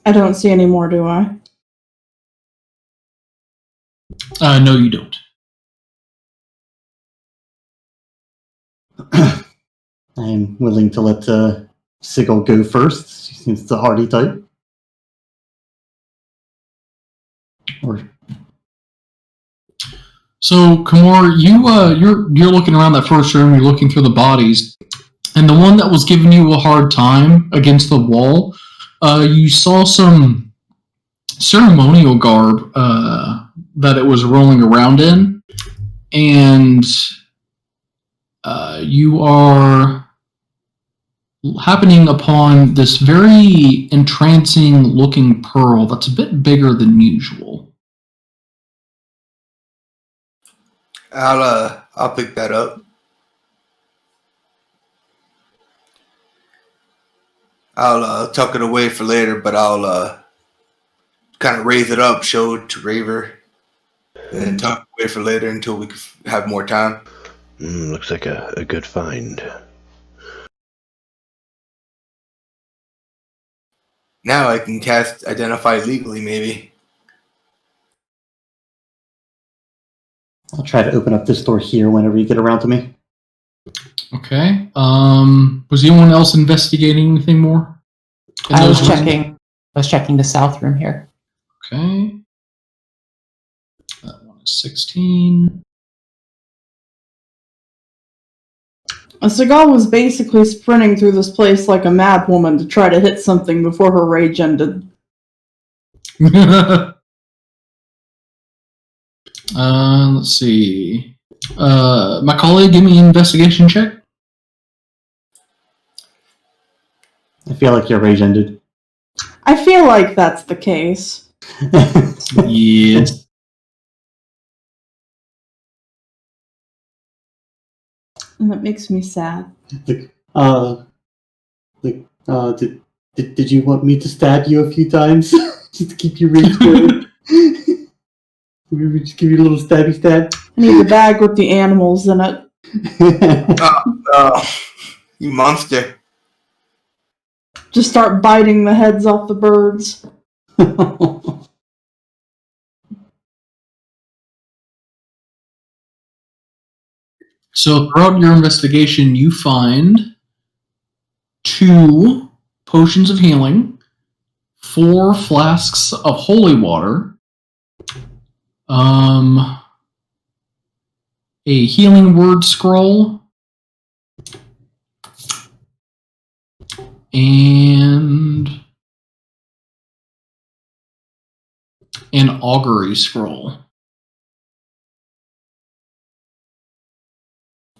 I don't see any more, do I? No, you don't. I'm willing to let Sigil go first. She seems the hardy type. Or So, Kamor, you're looking around that first room. You're looking through the bodies, and the one that was giving you a hard time against the wall, you saw some ceremonial garb that it was rolling around in, and you are happening upon this very entrancing looking pearl that's a bit bigger than usual. I'll pick that up. I'll tuck it away for later, but I'll kind of raise it up, show it to Raver, and then tuck it away for later until we can have more time. Looks like a good find. Now I can cast Identify legally, maybe. I'll try to open up this door here whenever you get around to me. Okay. Was anyone else investigating anything more? I was checking the south room here. Okay. That one is 16. Seagal was basically sprinting through this place like a mad woman to try to hit something before her rage ended. Let's see. My colleague, give me an investigation check. I feel like your rage ended. I feel like that's the case. Yes. And that makes me sad. did you want me to stab you a few times just to keep your rage going? Just give you a little stabby stab. I need the bag with the animals in it. You monster. Just start biting the heads off the birds. So throughout your investigation, you find 2 potions of healing, 4 flasks of holy water, a healing word scroll, and an augury scroll.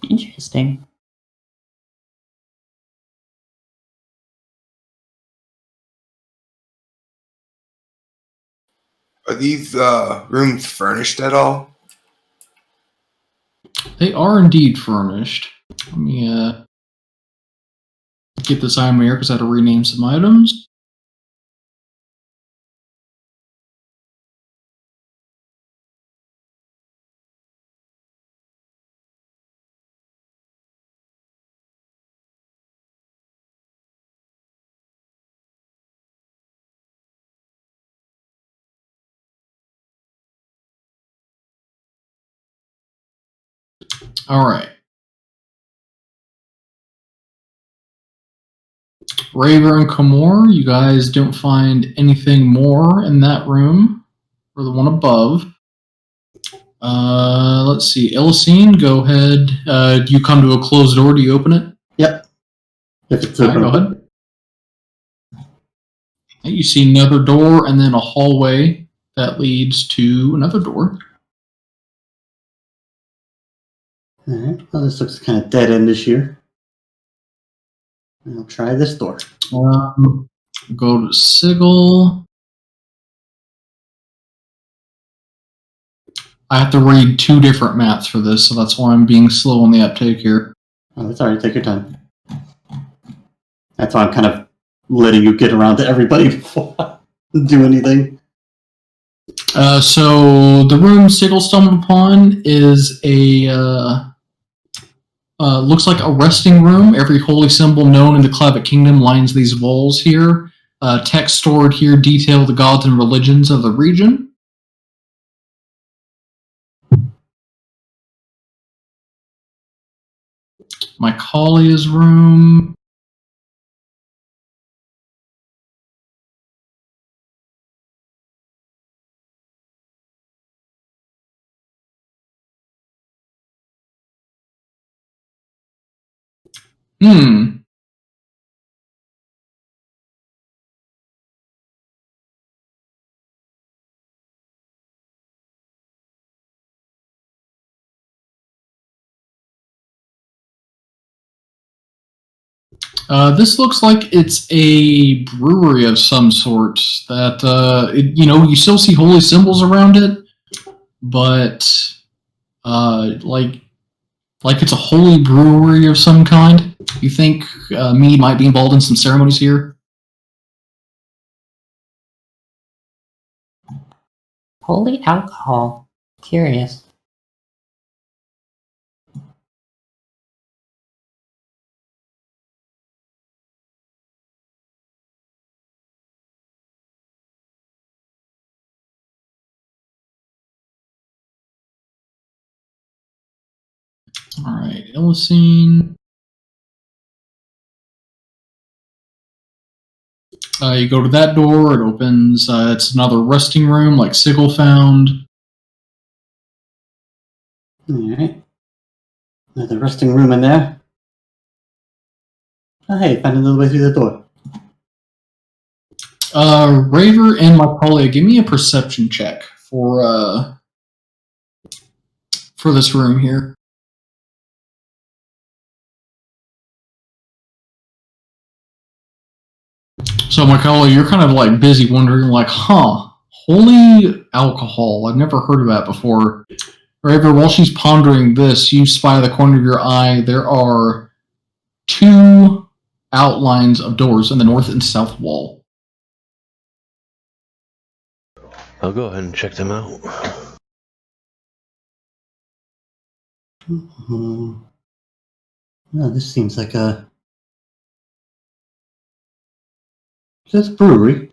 Interesting. Are these rooms furnished at all? They are indeed furnished. Let me get this item here because I had to rename some items. All right. Raver and Kamor, you guys don't find anything more in that room or the one above. Let's see. Elisine, go ahead. Do you come to a closed door? Do you open it? Yep. If it's All right, open. go ahead. You see another door and then a hallway that leads to another door. Alright, well, this looks kind of dead-endish here. I'll try this door. Go to Sigil. I have to read 2 different maps for this, so that's why I'm being slow on the uptake here. Oh, that's alright, take your time. That's why I'm kind of letting you get around to everybody before I do anything. So the room Sigil stumbled upon is a looks like a resting room. Every holy symbol known in the Clavic Kingdom lines these walls here. Text stored here detail the gods and religions of the region. Mycalia's room. This looks like it's a brewery of some sort. You still see holy symbols around it, but like it's a holy brewery of some kind. You think me might be involved in some ceremonies here? Holy alcohol. Curious. All right, Illicine. You go to that door, it opens. It's another resting room like Sigil found. Alright. Another resting room in there. Oh, hey, found another way through the door. Raver and Mycolia, give me a perception check for this room here. So, Mycolia, you're kind of like busy wondering, like, holy alcohol. I've never heard of that before. Raver, while she's pondering this, you spy out of the corner of your eye, there are 2 outlines of doors in the north and south wall. I'll go ahead and check them out. No, this seems like a... Is this a brewery?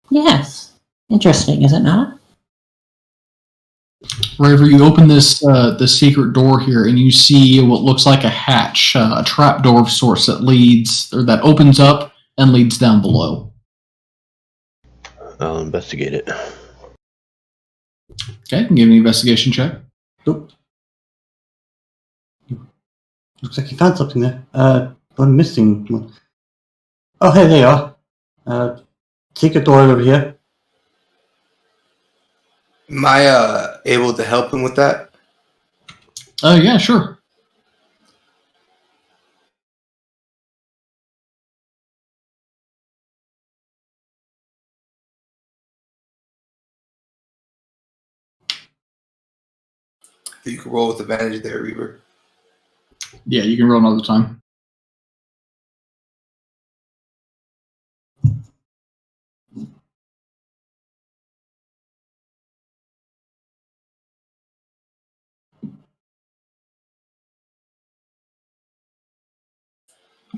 Yes. Interesting, is it not? Raver, you open this secret door here, and you see what looks like a hatch, a trap door of sorts that opens up and leads down below. I'll investigate it. Okay, give me an investigation check. Nope. Looks like you found something there. One missing one. Oh, hey, there you are. Secret door over here. Am I able to help him with that? Yeah, sure. You can roll with advantage there, Reaver. Yeah, you can roll another time.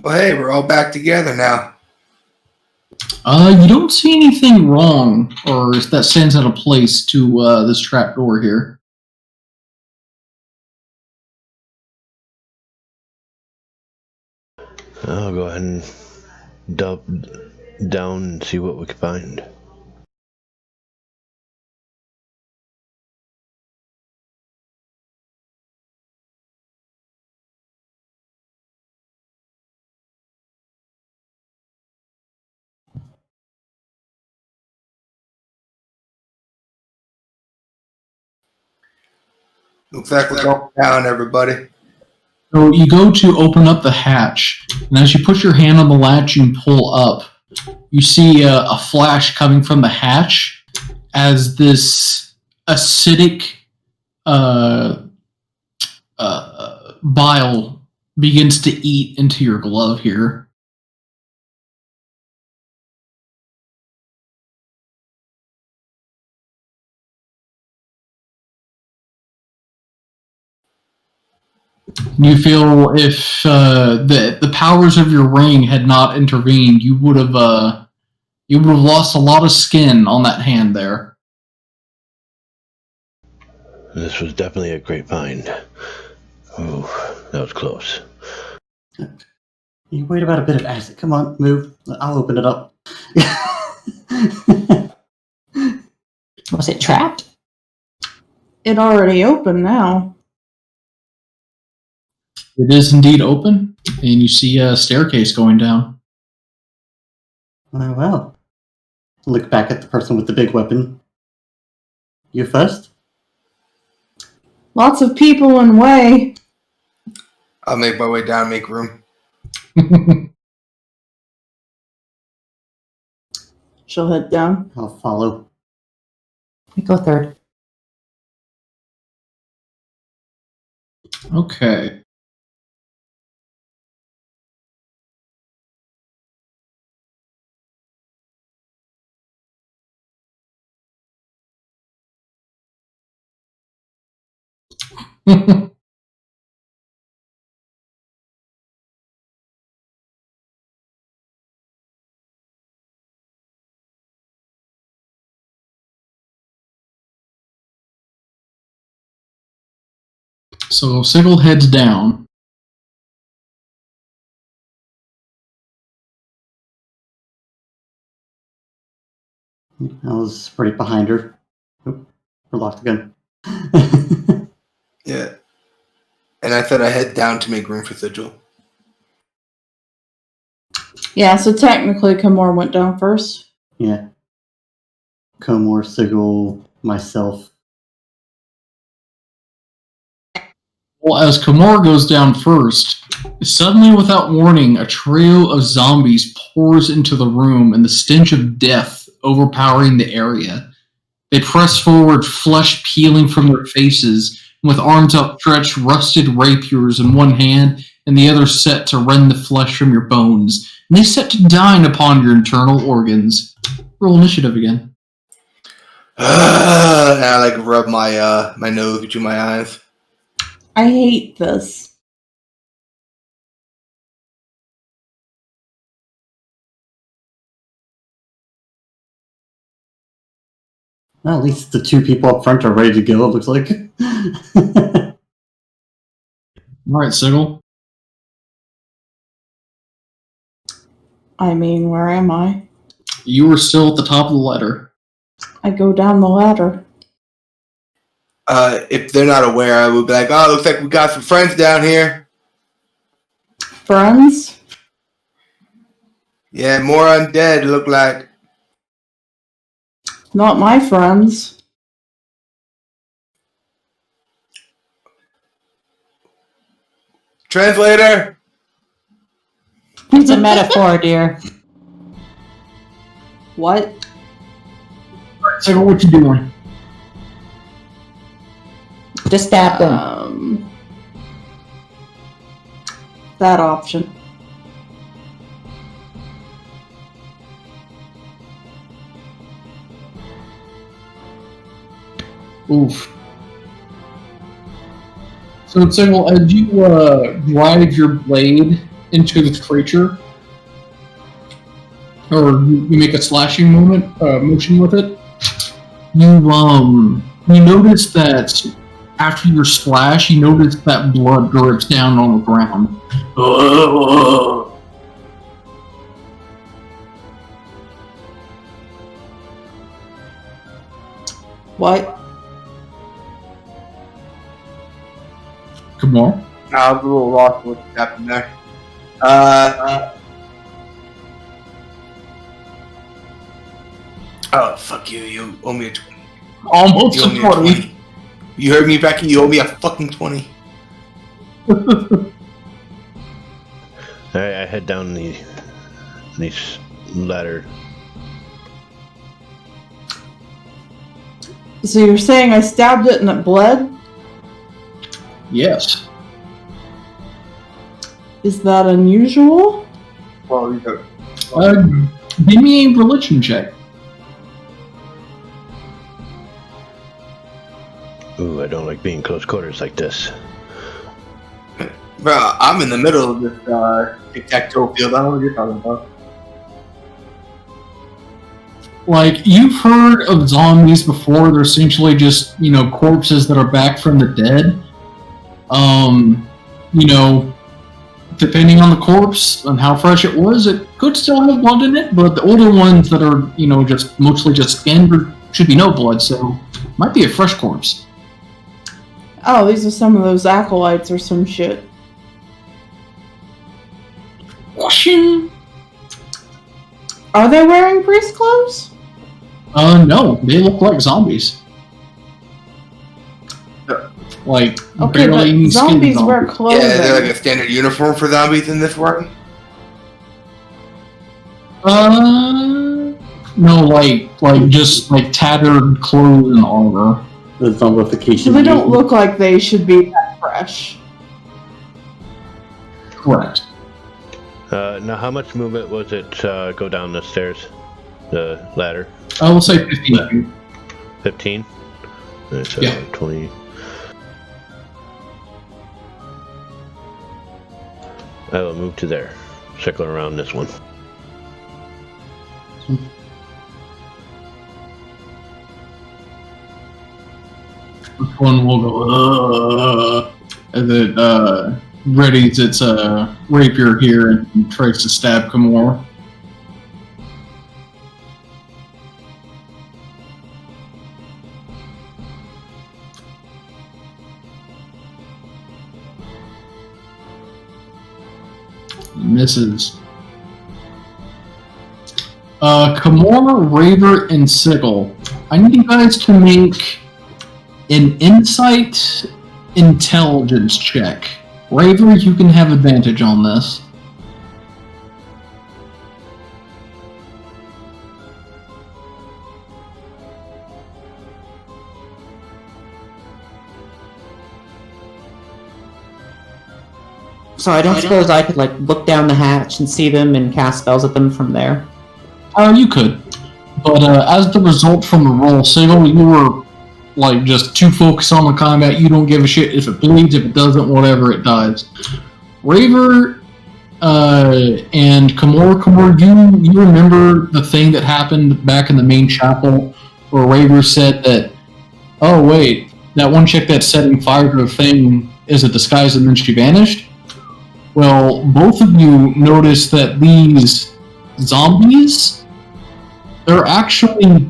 Well, hey, we're all back together now. You don't see anything wrong or that stands out of place to this trap door here. I'll go ahead and delve down and see what we can find. Looks like we're going down, everybody. So you go to open up the hatch, and as you put your hand on the latch and pull up, you see a flash coming from the hatch as this acidic bile begins to eat into your glove here. You feel if the powers of your ring had not intervened, you would have lost a lot of skin on that hand there. This was definitely a great find. Oh, that was close. You worried about a bit of acid. Come on, move. I'll open it up. Was it trapped? It already open now. It is indeed open, and you see a staircase going down. Oh, wow. Look back at the person with the big weapon. You first? Lots of people in way. I'll make my way down and make room. She'll head down. I'll follow. We go third. Okay. So Sigil heads down. I was right behind her. Oh, we're locked again. Yeah. And I said I head down to make room for Sigil. Yeah, so technically Kamor went down first. Yeah. Comor, Sigil, myself. Well, as Kamar goes down first, suddenly without warning, a trio of zombies pours into the room and the stench of death overpowering the area. They press forward, flesh peeling from their faces, with arms outstretched, rusted rapiers in one hand and the other set to rend the flesh from your bones. And they set to dine upon your internal organs. Roll initiative again. And I like rub my my nose between my eyes. I hate this. Well, at least the two people up front are ready to go, it looks like. Alright, Sigil. I mean, where am I? You are still at the top of the ladder. I go down the ladder. If they're not aware, I would be like, oh, looks like we got some friends down here. Friends? Yeah, more undead, look like. Not my friends. Translator! It's a metaphor, dear. What? Alright, Sigil, what you doing? Just stab them. That option. Oof. So, Sigil, as you drive your blade into this creature, or you make a slashing motion with it, you notice that after your slash, you notice that blood drips down on the ground. What? Come on. I was a little lost with what happened there. Oh, fuck you. You owe me a 20. Almost You owe me a a 20. 20. You heard me, Becky? You owe me a fucking 20. Alright, I head down the ladder. So you're saying I stabbed it and it bled? Yes. Is that unusual? Well, you go. Give me a religion check. Ooh, I don't like being close quarters like this. Bro, I'm in the middle of this tic-tac-toe field. I don't know what you're talking about. Like, you've heard of zombies before. They're essentially just, corpses that are back from the dead. Depending on the corpse and how fresh it was, it could still have blood in it, but the older ones that are, just mostly just skinned, there should be no blood, so might be a fresh corpse. Oh, these are some of those acolytes or some shit. question. Are they wearing priest clothes? No, they look like zombies. Like, Okay, barely any but skin zombies on wear them. clothing. Yeah, they're like a standard uniform for zombies in this world. No, like just like tattered clothes and armor. The zombification. So they don't look like they should be that fresh. Correct. Now, how much movement was it go down the stairs, the ladder? I will say 15. 15? So Yeah. 20. I will move to there. Circle around this one. This one will go, as it readies its rapier here and tries to stab Kamor. Misses. Kamor, Raver, and Sigil. I need you guys to make an insight intelligence check. Raver, you can have advantage on this. So I don't suppose I could, like, look down the hatch and see them and cast spells at them from there? You could. But as the result from the roll, Sigil, you were like just too focused on the combat. You don't give a shit if it bleeds, if it doesn't, whatever, it dies. Raver and Kamor, you remember the thing that happened back in the main chapel where Raver said that, oh wait, that one chick that's setting fire to the thing is a disguise and then she vanished? Well, both of you notice that these zombies, they're actually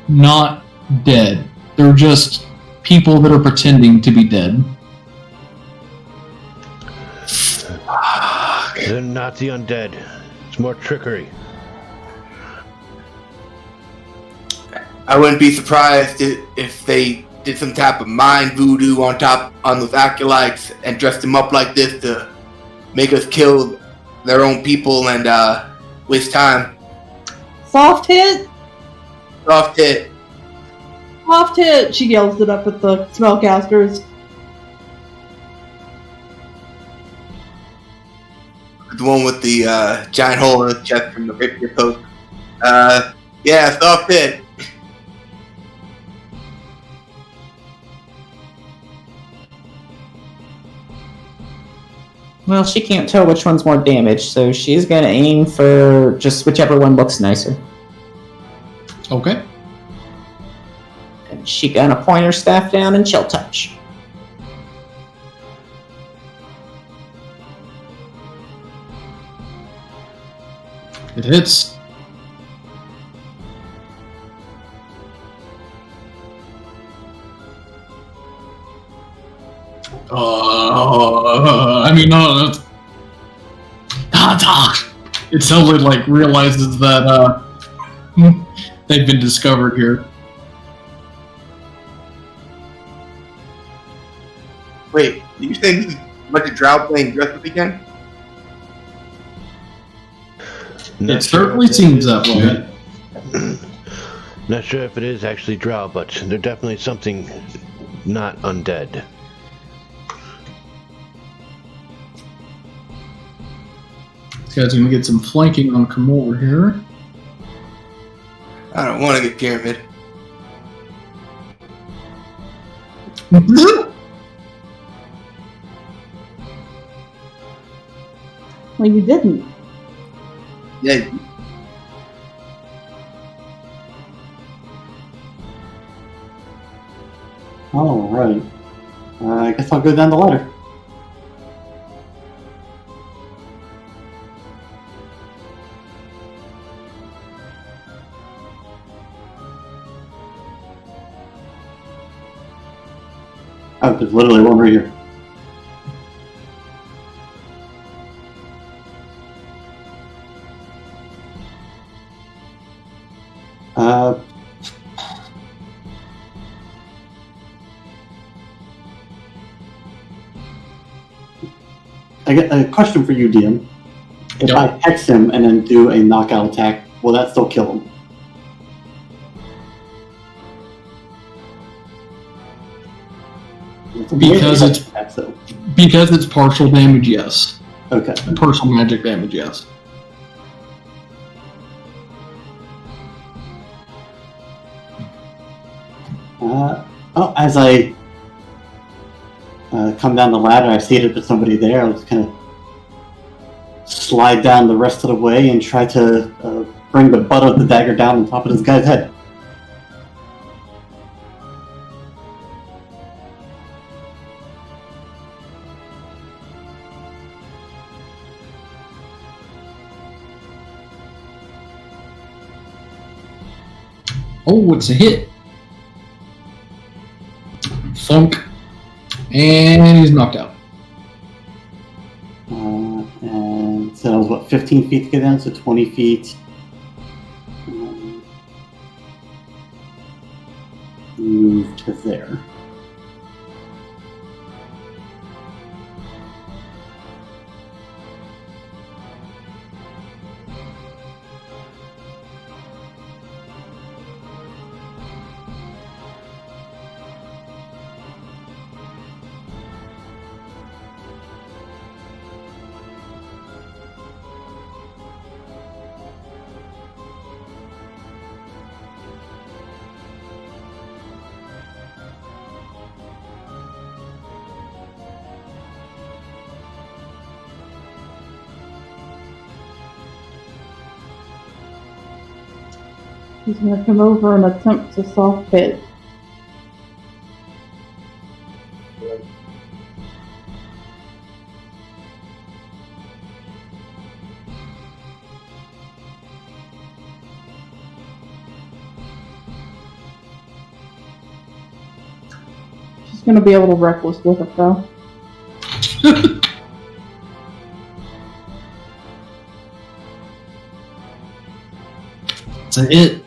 not dead. They're just people that are pretending to be dead. They're not the undead. It's more trickery. I wouldn't be surprised if they did some type of mind voodoo on those acolytes and dressed them up like this to make us kill their own people and waste time. Soft hit? Soft hit. Soft hit! She yells it up at the spellcasters. The one with the giant hole in his chest from the rapier poke. Yeah, soft hit. Well, she can't tell which one's more damaged, so she's gonna aim for just whichever one looks nicer. Okay. And she gonna point her staff down and chill touch. It hits. I mean, no, that's... It totally, like, realizes that, they've been discovered here. Wait, you think this is a bunch of Drow playing dress up again? It certainly seems that way. Not sure if it is actually Drow, but they're definitely something not undead. This guy's gonna get some flanking on Kamor here. I don't want to get pyramid. Well, you didn't. Yeah. Oh, right. I guess I'll go down the ladder. Oh, there's literally one right here. I get a question for you, DM. If Yep. I hex him and then do a knockout attack, will that still kill him? Because it's- attack, so. Because it's partial damage, yes. Okay. Partial magic damage, yes. As I come down the ladder, I see that there's somebody there. I'll just kind of slide down the rest of the way and try to bring the butt of the dagger down on top of this guy's head. Oh, it's a hit. Thunk. And he's knocked out. And so that was what, 15 feet to get down, so 20 feet. Move to there. He's gonna come over and attempt to soft hit. She's gonna be a little reckless with it though. It's a hit.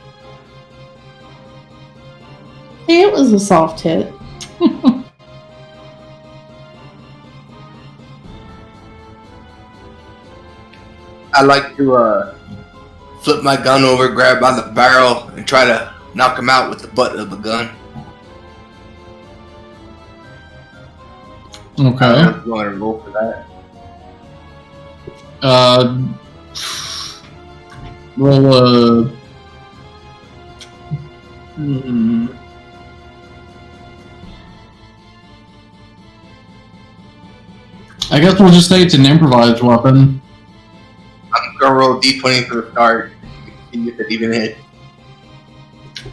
It was a soft hit. I like to flip my gun over, grab by the barrel, and try to knock him out with the butt of the gun. Okay. I'm going to roll for that. Roll I guess we'll just say it's an improvised weapon. I'm going to roll D20 for the start. See if it even hit.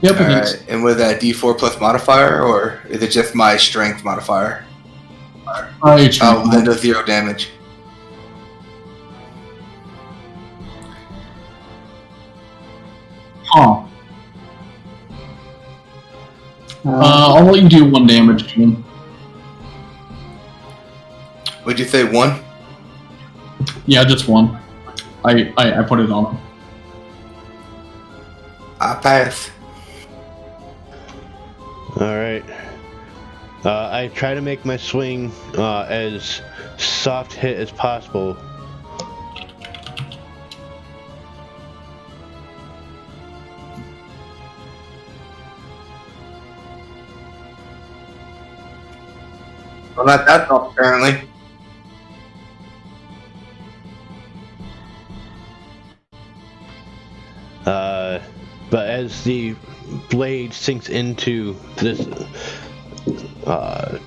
Yep, it hits. Alright, and with that D4 plus modifier, or is it just my strength modifier? Oh, then does 0 damage. Huh. I'll let you do 1 damage to him. Would you say 1? Yeah, just 1. I put it on him. I pass. Alright. I try to make my swing as soft hit as possible. Well, not that soft, apparently. But as the blade sinks into this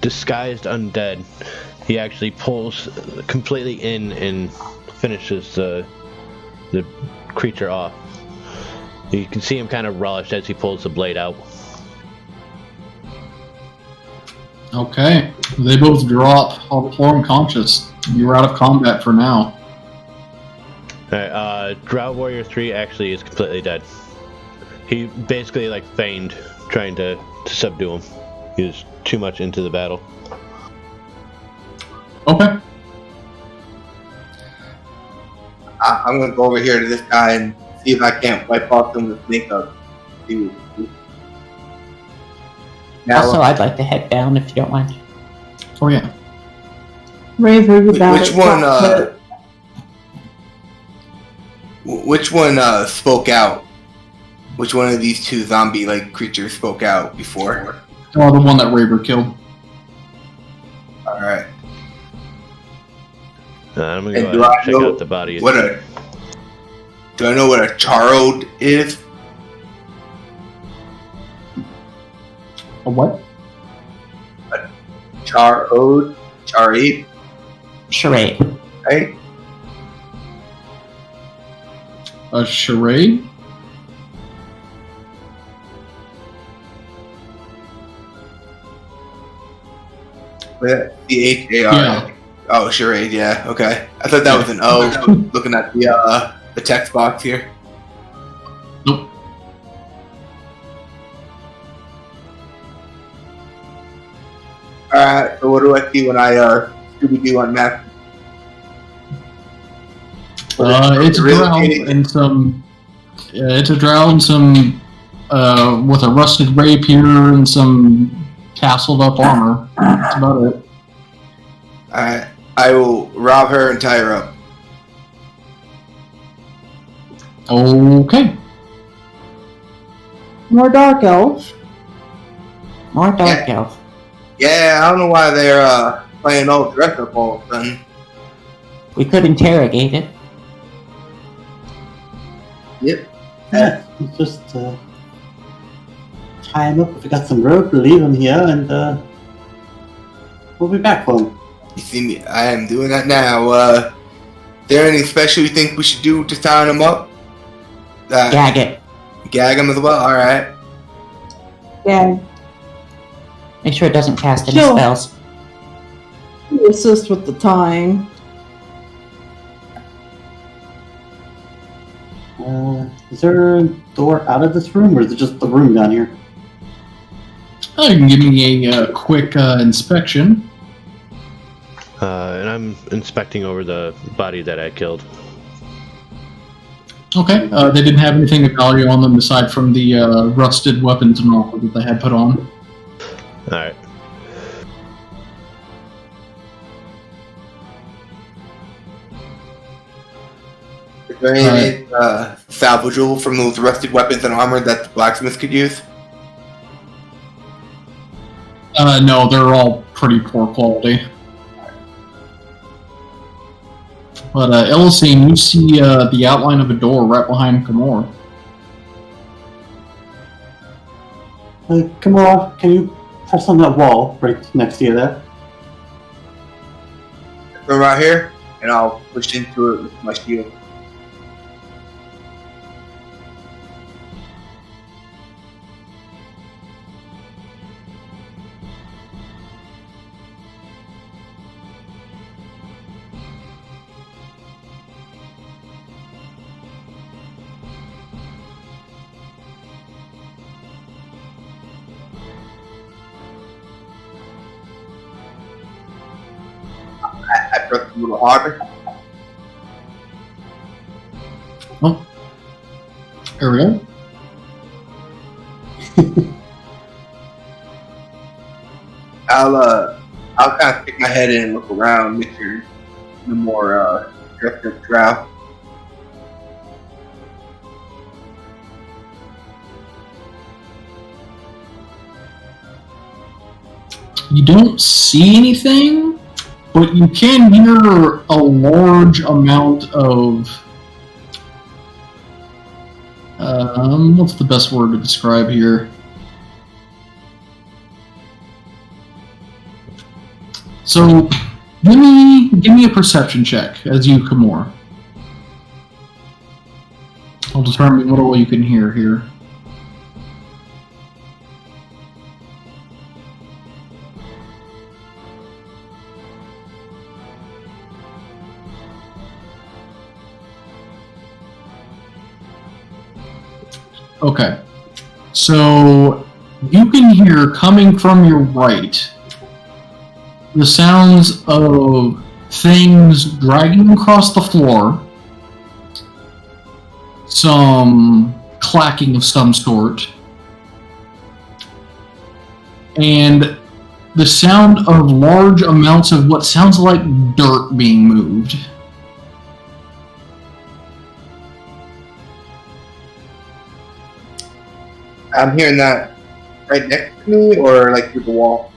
disguised undead, he actually pulls completely in and finishes the creature off. You can see him kind of relish as he pulls the blade out. Okay. They both drop on the floor unconscious. You're out of combat for now. Alright, Drow Warrior 3 actually is completely dead. He basically feigned trying to subdue him. He was too much into the battle. Okay. I'm going to go over here to this guy and see if I can't wipe off some of the makeup. Now, Also, I'd like to head down if you don't mind. Oh, yeah. Raver, you got Which it. one? But Which one spoke out? Which one of these two zombie-like creatures spoke out before? Oh, the one that Raver killed. All right. I'm gonna And go ahead and check out the body. Do I know what a charode is? A what? Charade, Charade. right? A charade? CHAR. Yeah. Oh, charade. Yeah. Okay. I thought that was an O. Looking at the text box here. Nope. All right. So what do I see when I Scooby-Doo on map? It's a drow and some. It's a drow and some with a rusted rapier and some tasseled up armor. That's about it. All right. I will rob her and tie her up. Okay. more dark elf. More dark elf. Yeah, I don't know why they're playing all dress up all of a sudden. We could interrogate it. Yep. Yeah, let's just tie him up. If we got some rope, leave him here, and we'll be back for him. You see me? I am doing that now. There anything special you think we should do to tie him up? Gag it. Gag him as well. All right. Yeah, Make sure it doesn't cast any Sure. spells. you assist with the tying. Is there a door out of this room, or is it just the room down here? You can give me a quick inspection. And I'm inspecting over the body that I killed. Okay. They didn't have anything of value on them aside from the rusted weapons and all that they had put on. Alright. Is there anything salvageable from those rusted weapons and armor that the blacksmith could use? No, they're all pretty poor quality. But Elisane, you see the outline of a door right behind Kamor. Kamora, can you press on that wall right next to you there? From right here, and I'll push into it with my shield. I press a little harder. Oh. There we go. I'll kind of stick my head in and look around, make sure no more dressed up Drow. You don't see anything, but you can hear a large amount of what's the best word to describe here? So, give me a perception check as you come more. I'll determine what all you can hear here. Okay, so you can hear coming from your right the sounds of things dragging across the floor, some clacking of some sort, and the sound of large amounts of what sounds like dirt being moved. I'm hearing that right next to me, or like through the wall.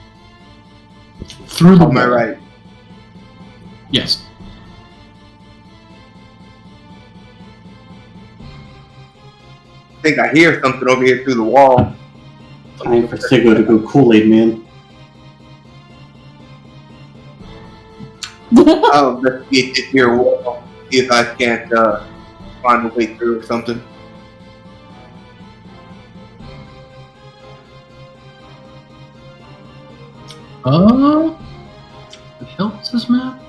Through the On my wall. right. Yes. I think I hear something over here through the wall. Time for Siggo to go Kool-Aid Man. I'll investigate this here wall, see if I can't find a way through or something. The hell is this map?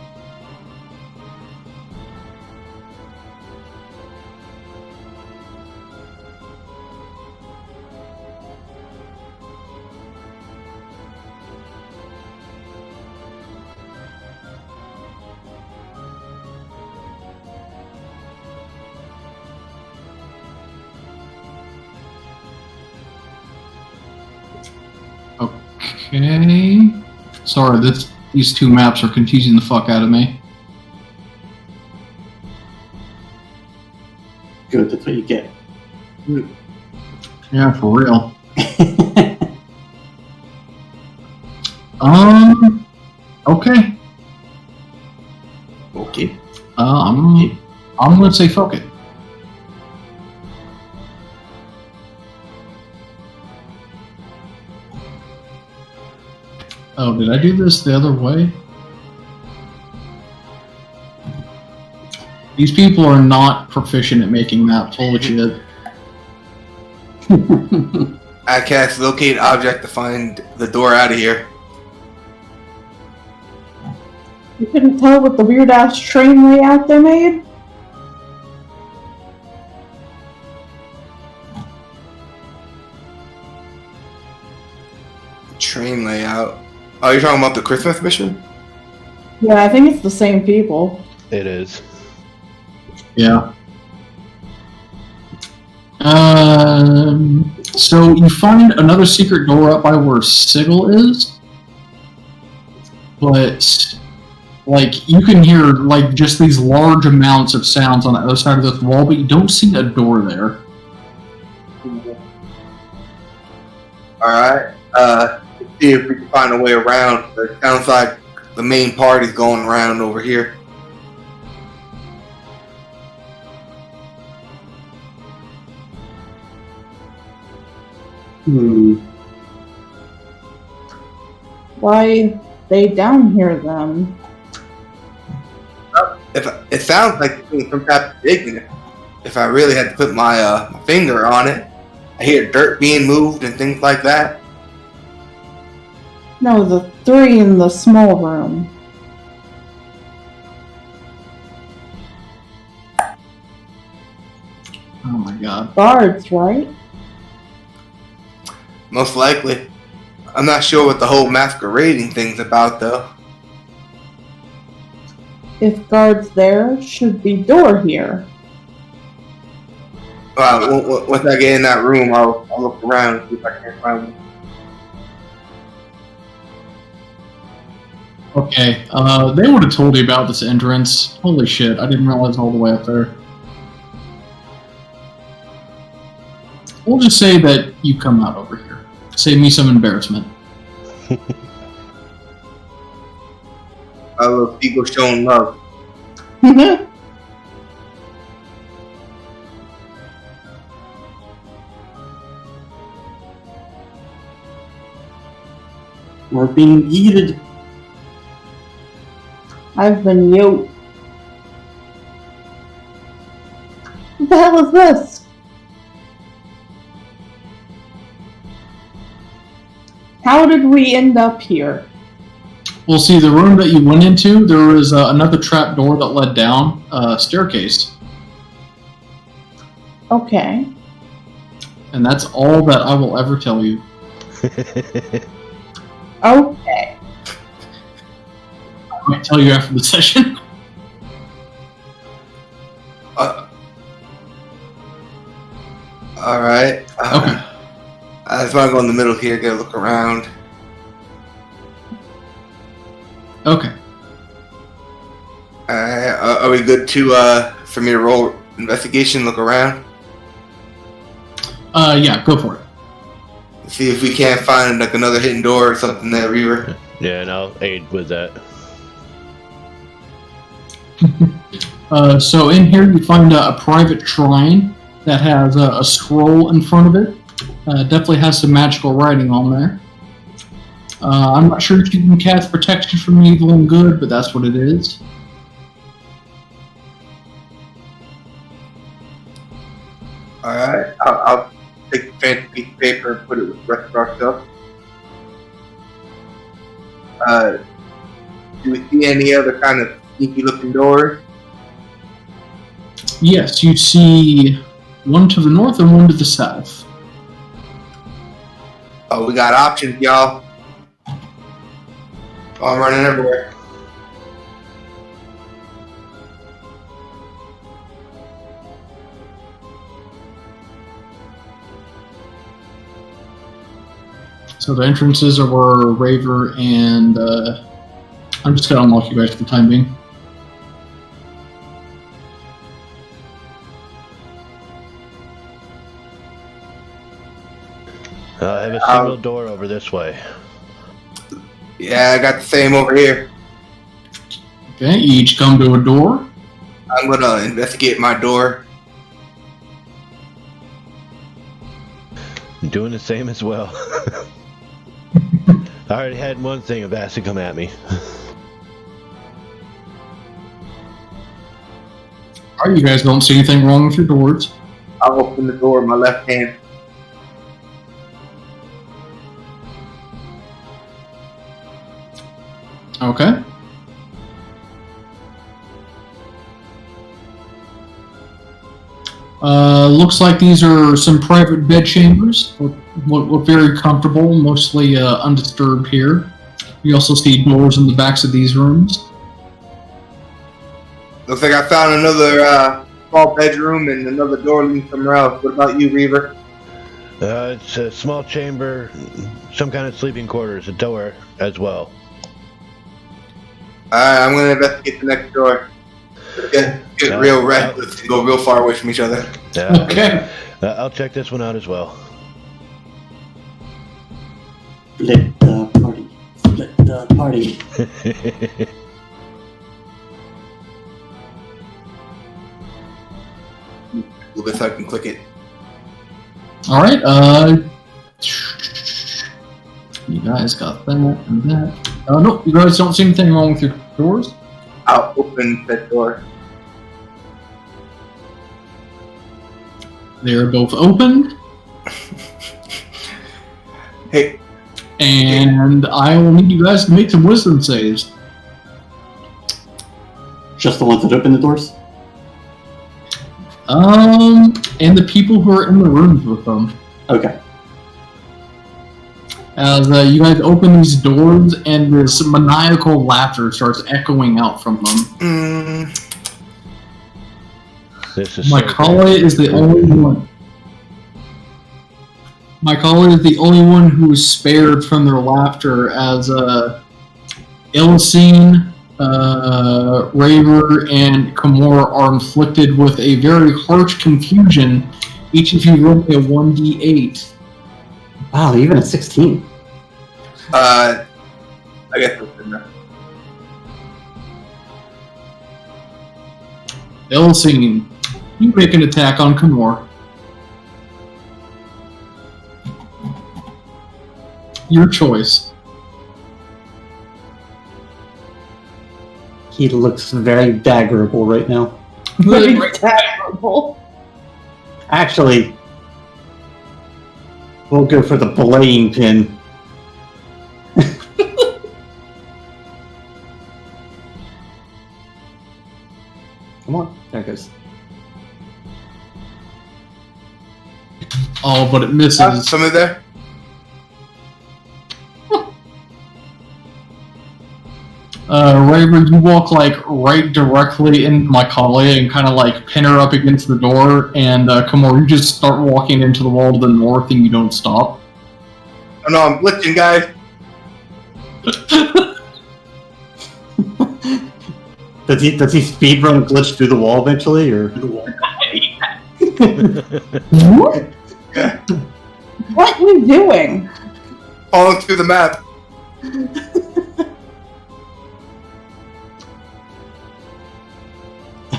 Okay. Sorry, these two maps are confusing the fuck out of me. Good, that's what you get. Yeah, for real. Okay. Okay. I'm gonna say fuck it. Oh, did I do this the other way? These people are not proficient at making maps. Holy shit. I cast locate object to find the door out of here. You couldn't tell what the weird ass train layout they made? Train layout. Oh, you're talking about the Christmas mission? Yeah, I think it's the same people. It is. Yeah. So you find another secret door up by where Sigil is, but like you can hear like just these large amounts of sounds on the other side of this wall, but you don't see a door there. Alright. Let's see if we can find a way around. It sounds like the main party's going around over here. Why they down here then? If it sounds like it's doing some type of digging. If I really had to put my my finger on it, I hear dirt being moved and things like that. No, the three in the small room. Oh my god. Guards, right? Most likely. I'm not sure what the whole masquerading thing's about though. If guards there, should be door here. Once I get in that room, I'll look around and see if I can't find one. Okay, they would have told you about this entrance. Holy shit, I didn't realize all the way up there. We'll just say that you come out over here. Save me some embarrassment. A little Eagle showing love. We're being yeeted. I've been yoked. What the hell is this? How did we end up here? Well, see, the room that you went into, there was another trap door that led down a staircase. Okay. And that's all that I will ever tell you. Okay. I might tell you after the session. Alright. Okay. I just want to go in the middle here, get a look around. Okay. Are we good to for me to roll investigation? Look around. Yeah, go for it. See if we can't find like another hidden door or something there, Reaver. Yeah, and I'll aid with that. So in here you find a private shrine that has a scroll in front of it. Definitely has some magical writing on there. I'm not sure if you can cast protection from evil and good, but that's what it is. Alright, I'll take a fancy piece of paper and put it with the rest of our stuff. Do we see any other kind of sneaky looking doors? Yes, you see one to the north and one to the south. Oh, we got options, y'all. Oh, I'm running everywhere. So the entrances are where Raver and I'm just gonna unlock you guys for the time being. I have a single door over this way. Yeah, I got the same over here. Okay, you each come to a door. I'm gonna investigate my door. I'm doing the same as well. I already had one thing of acid come at me. Alright, you guys don't see anything wrong with your doors. I'll open the door with my left hand. Okay. Looks like these are some private bed chambers. Look very comfortable, mostly undisturbed here. You also see doors in the backs of these rooms. Looks like I found another small bedroom and another door leading somewhere else. What about you, Reaver? It's a small chamber, some kind of sleeping quarters, a door as well. Alright, I'm gonna investigate the next door. Get real reckless and go real far away from each other. Yeah. Okay. I'll check this one out as well. Split the party. Split the party. A little bit so I can click it. Alright, you guys got that and that. No, you guys don't see anything wrong with your doors? I'll open that door. They are both open, Hey, and I will need you guys to make some wisdom saves. Just the ones that open the doors? And the people who are in the rooms with them. Okay. As you guys open these doors, and this maniacal laughter starts echoing out from them. This is Macaulay is the only one. Macaulay is the only one who is spared from their laughter, as Illicene, Raver, and Kimura are inflicted with a very harsh confusion. Each of you roll a 1d8. Wow, even at 16. I guess that's in there. Illicene, you make an attack on Kimura. Your choice. He looks very daggerable right now. Very terrible. Actually, we'll go for the belaying pin. Come on, there it goes. Oh, but it misses. Somebody there? Raver, you walk right directly into Macaulay and kind of pin her up against the door, and Kimura, you just start walking into the wall to the north and you don't stop. Oh no, I'm glitching, guys. Does he speed run and glitch through the wall eventually, or? What? What are you doing? Falling through the map.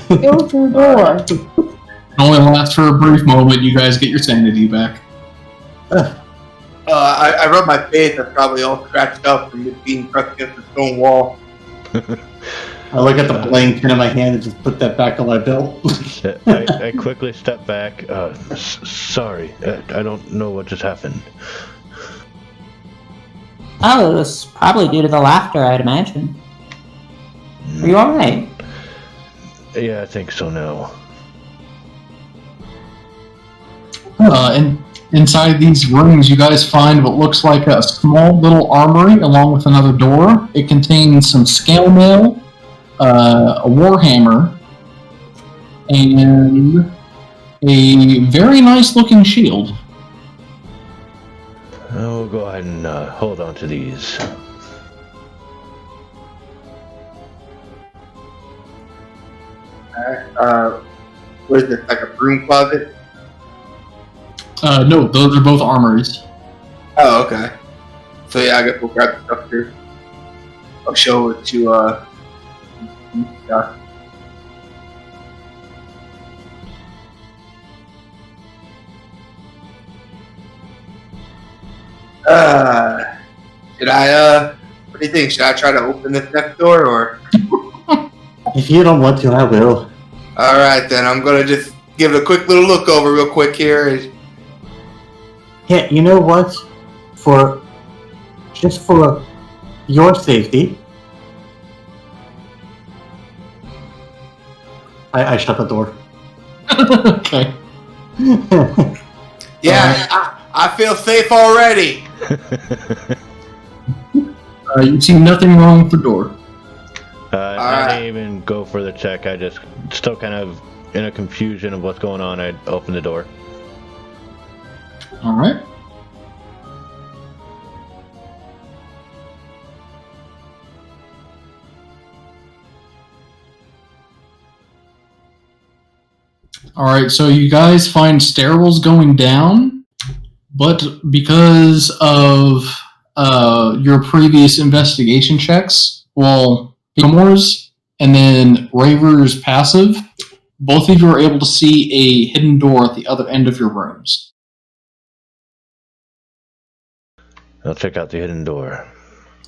Go through the door. It only lasts for a brief moment. You guys get your sanity back. I rub my face. I'm probably all scratched up from it being pressed against the stone wall. I look at the blank pen in my hand and just put that back on my belt. I quickly step back. Sorry, I don't know what just happened. Oh, it was probably due to the laughter, I'd imagine. Are you alright? Yeah, I think so now. And inside these rooms, you guys find what looks like a small little armory along with another door. It contains some scale mail, a warhammer, and a very nice looking shield. I'll go ahead and hold on to these. What is this, like a broom closet? No, those are both armories. Oh, okay. So yeah, I guess we'll grab the stuff here. I'll show it to, yeah. Should I, what do you think? Should I try to open this next door, or? If you don't want to, I will. Alright then, I'm gonna just give it a quick little look over real quick here. Yeah, you know what? Just for your safety, I shut the door. Okay. Yeah, I feel safe already. You see nothing wrong with the door. I didn't even go for the check. I just still kind of in a confusion of what's going on. I opened the door. All right. All right, so you guys find stairwells going down, but because of your previous investigation checks, well, Gilmore's and then Raver's passive, both of you are able to see a hidden door at the other end of your rooms. I'll check out the hidden door.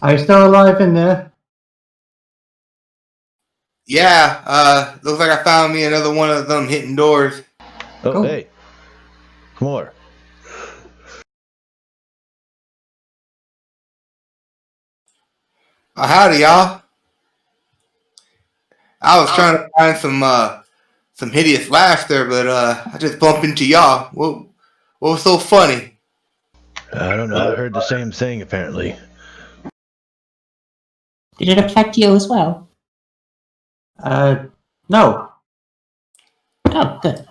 Are you still alive in there? Yeah, looks like I found me another one of them hidden doors. Oh, Cool. Hey. More. Howdy, y'all. I was trying to find some hideous laughter, but I just bumped into y'all. What was so funny? I don't know. I heard the same thing, apparently. Did it affect you as well? No. Oh, good.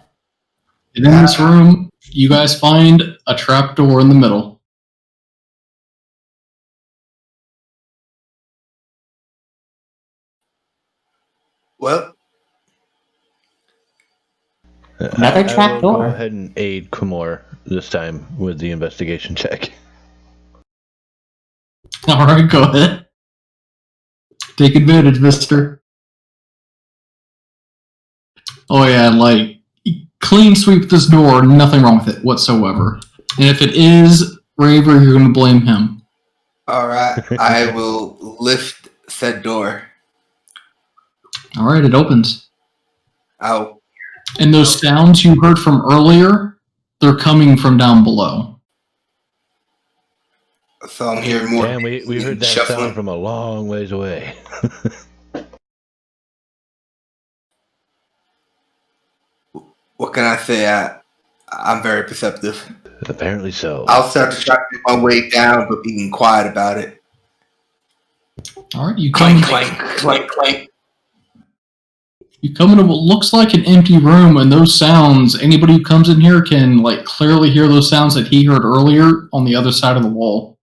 And in this room, you guys find a trapdoor in the middle. Well, Another I will trapdoor. go ahead and aid Kumor this time with the investigation check. All right, go ahead. Take advantage, mister. Oh yeah, like, clean sweep this door, nothing wrong with it whatsoever. And if it is Raver, you're going to blame him. alright, I will lift said door. All right, it opens. I'll And those sounds you heard from earlier, they're coming from down below. So I'm hearing more. Damn, we heard that shuffling. sound from a long ways away. What can I say? I'm very perceptive. Apparently so. I'll start to try to make my way down, but being quiet about it. All right, you come, Clank, clank, clank, clank. you come into what looks like an empty room, and those sounds, anybody who comes in here can like clearly hear those sounds that he heard earlier on the other side of the wall.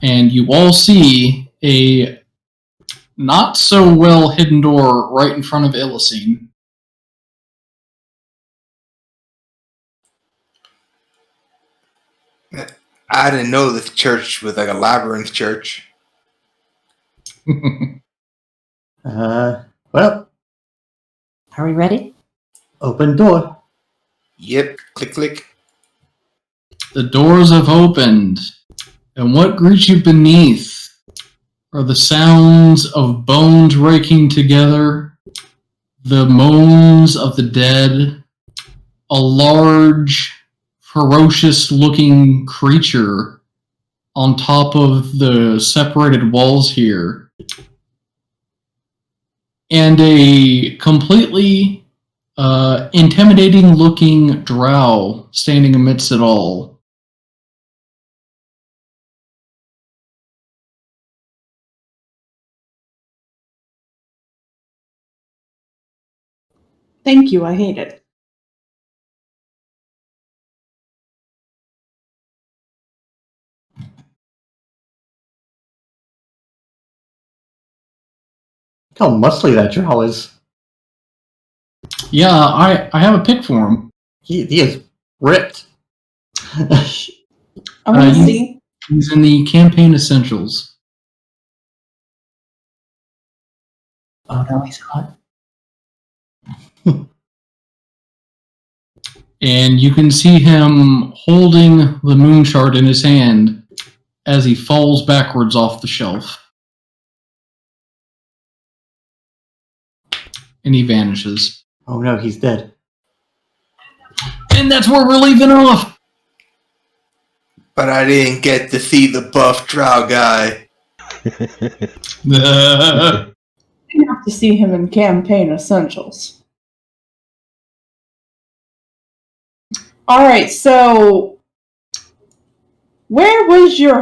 and you all see a not so well hidden door right in front of Illicine. I didn't know this church was like a labyrinth church. Well, Are we ready? open door. Yep, click, click. The doors have opened, and what greets you beneath are the sounds of bones raking together, the moans of the dead, a large, ferocious-looking creature on top of the separated walls here, and a completely intimidating-looking drow standing amidst it all. Thank you, I hate it. Look how muscly that drow is. Yeah, I have a pick for him. He is ripped. I want to you- see. He's in the campaign essentials. Oh no, he's hot. And you can see him holding the moon shard in his hand as he falls backwards off the shelf. And he vanishes. Oh no, he's dead. And that's where we're leaving off! But I didn't get to see the buff drow guy. You have to see him in campaign essentials. Alright, so where was your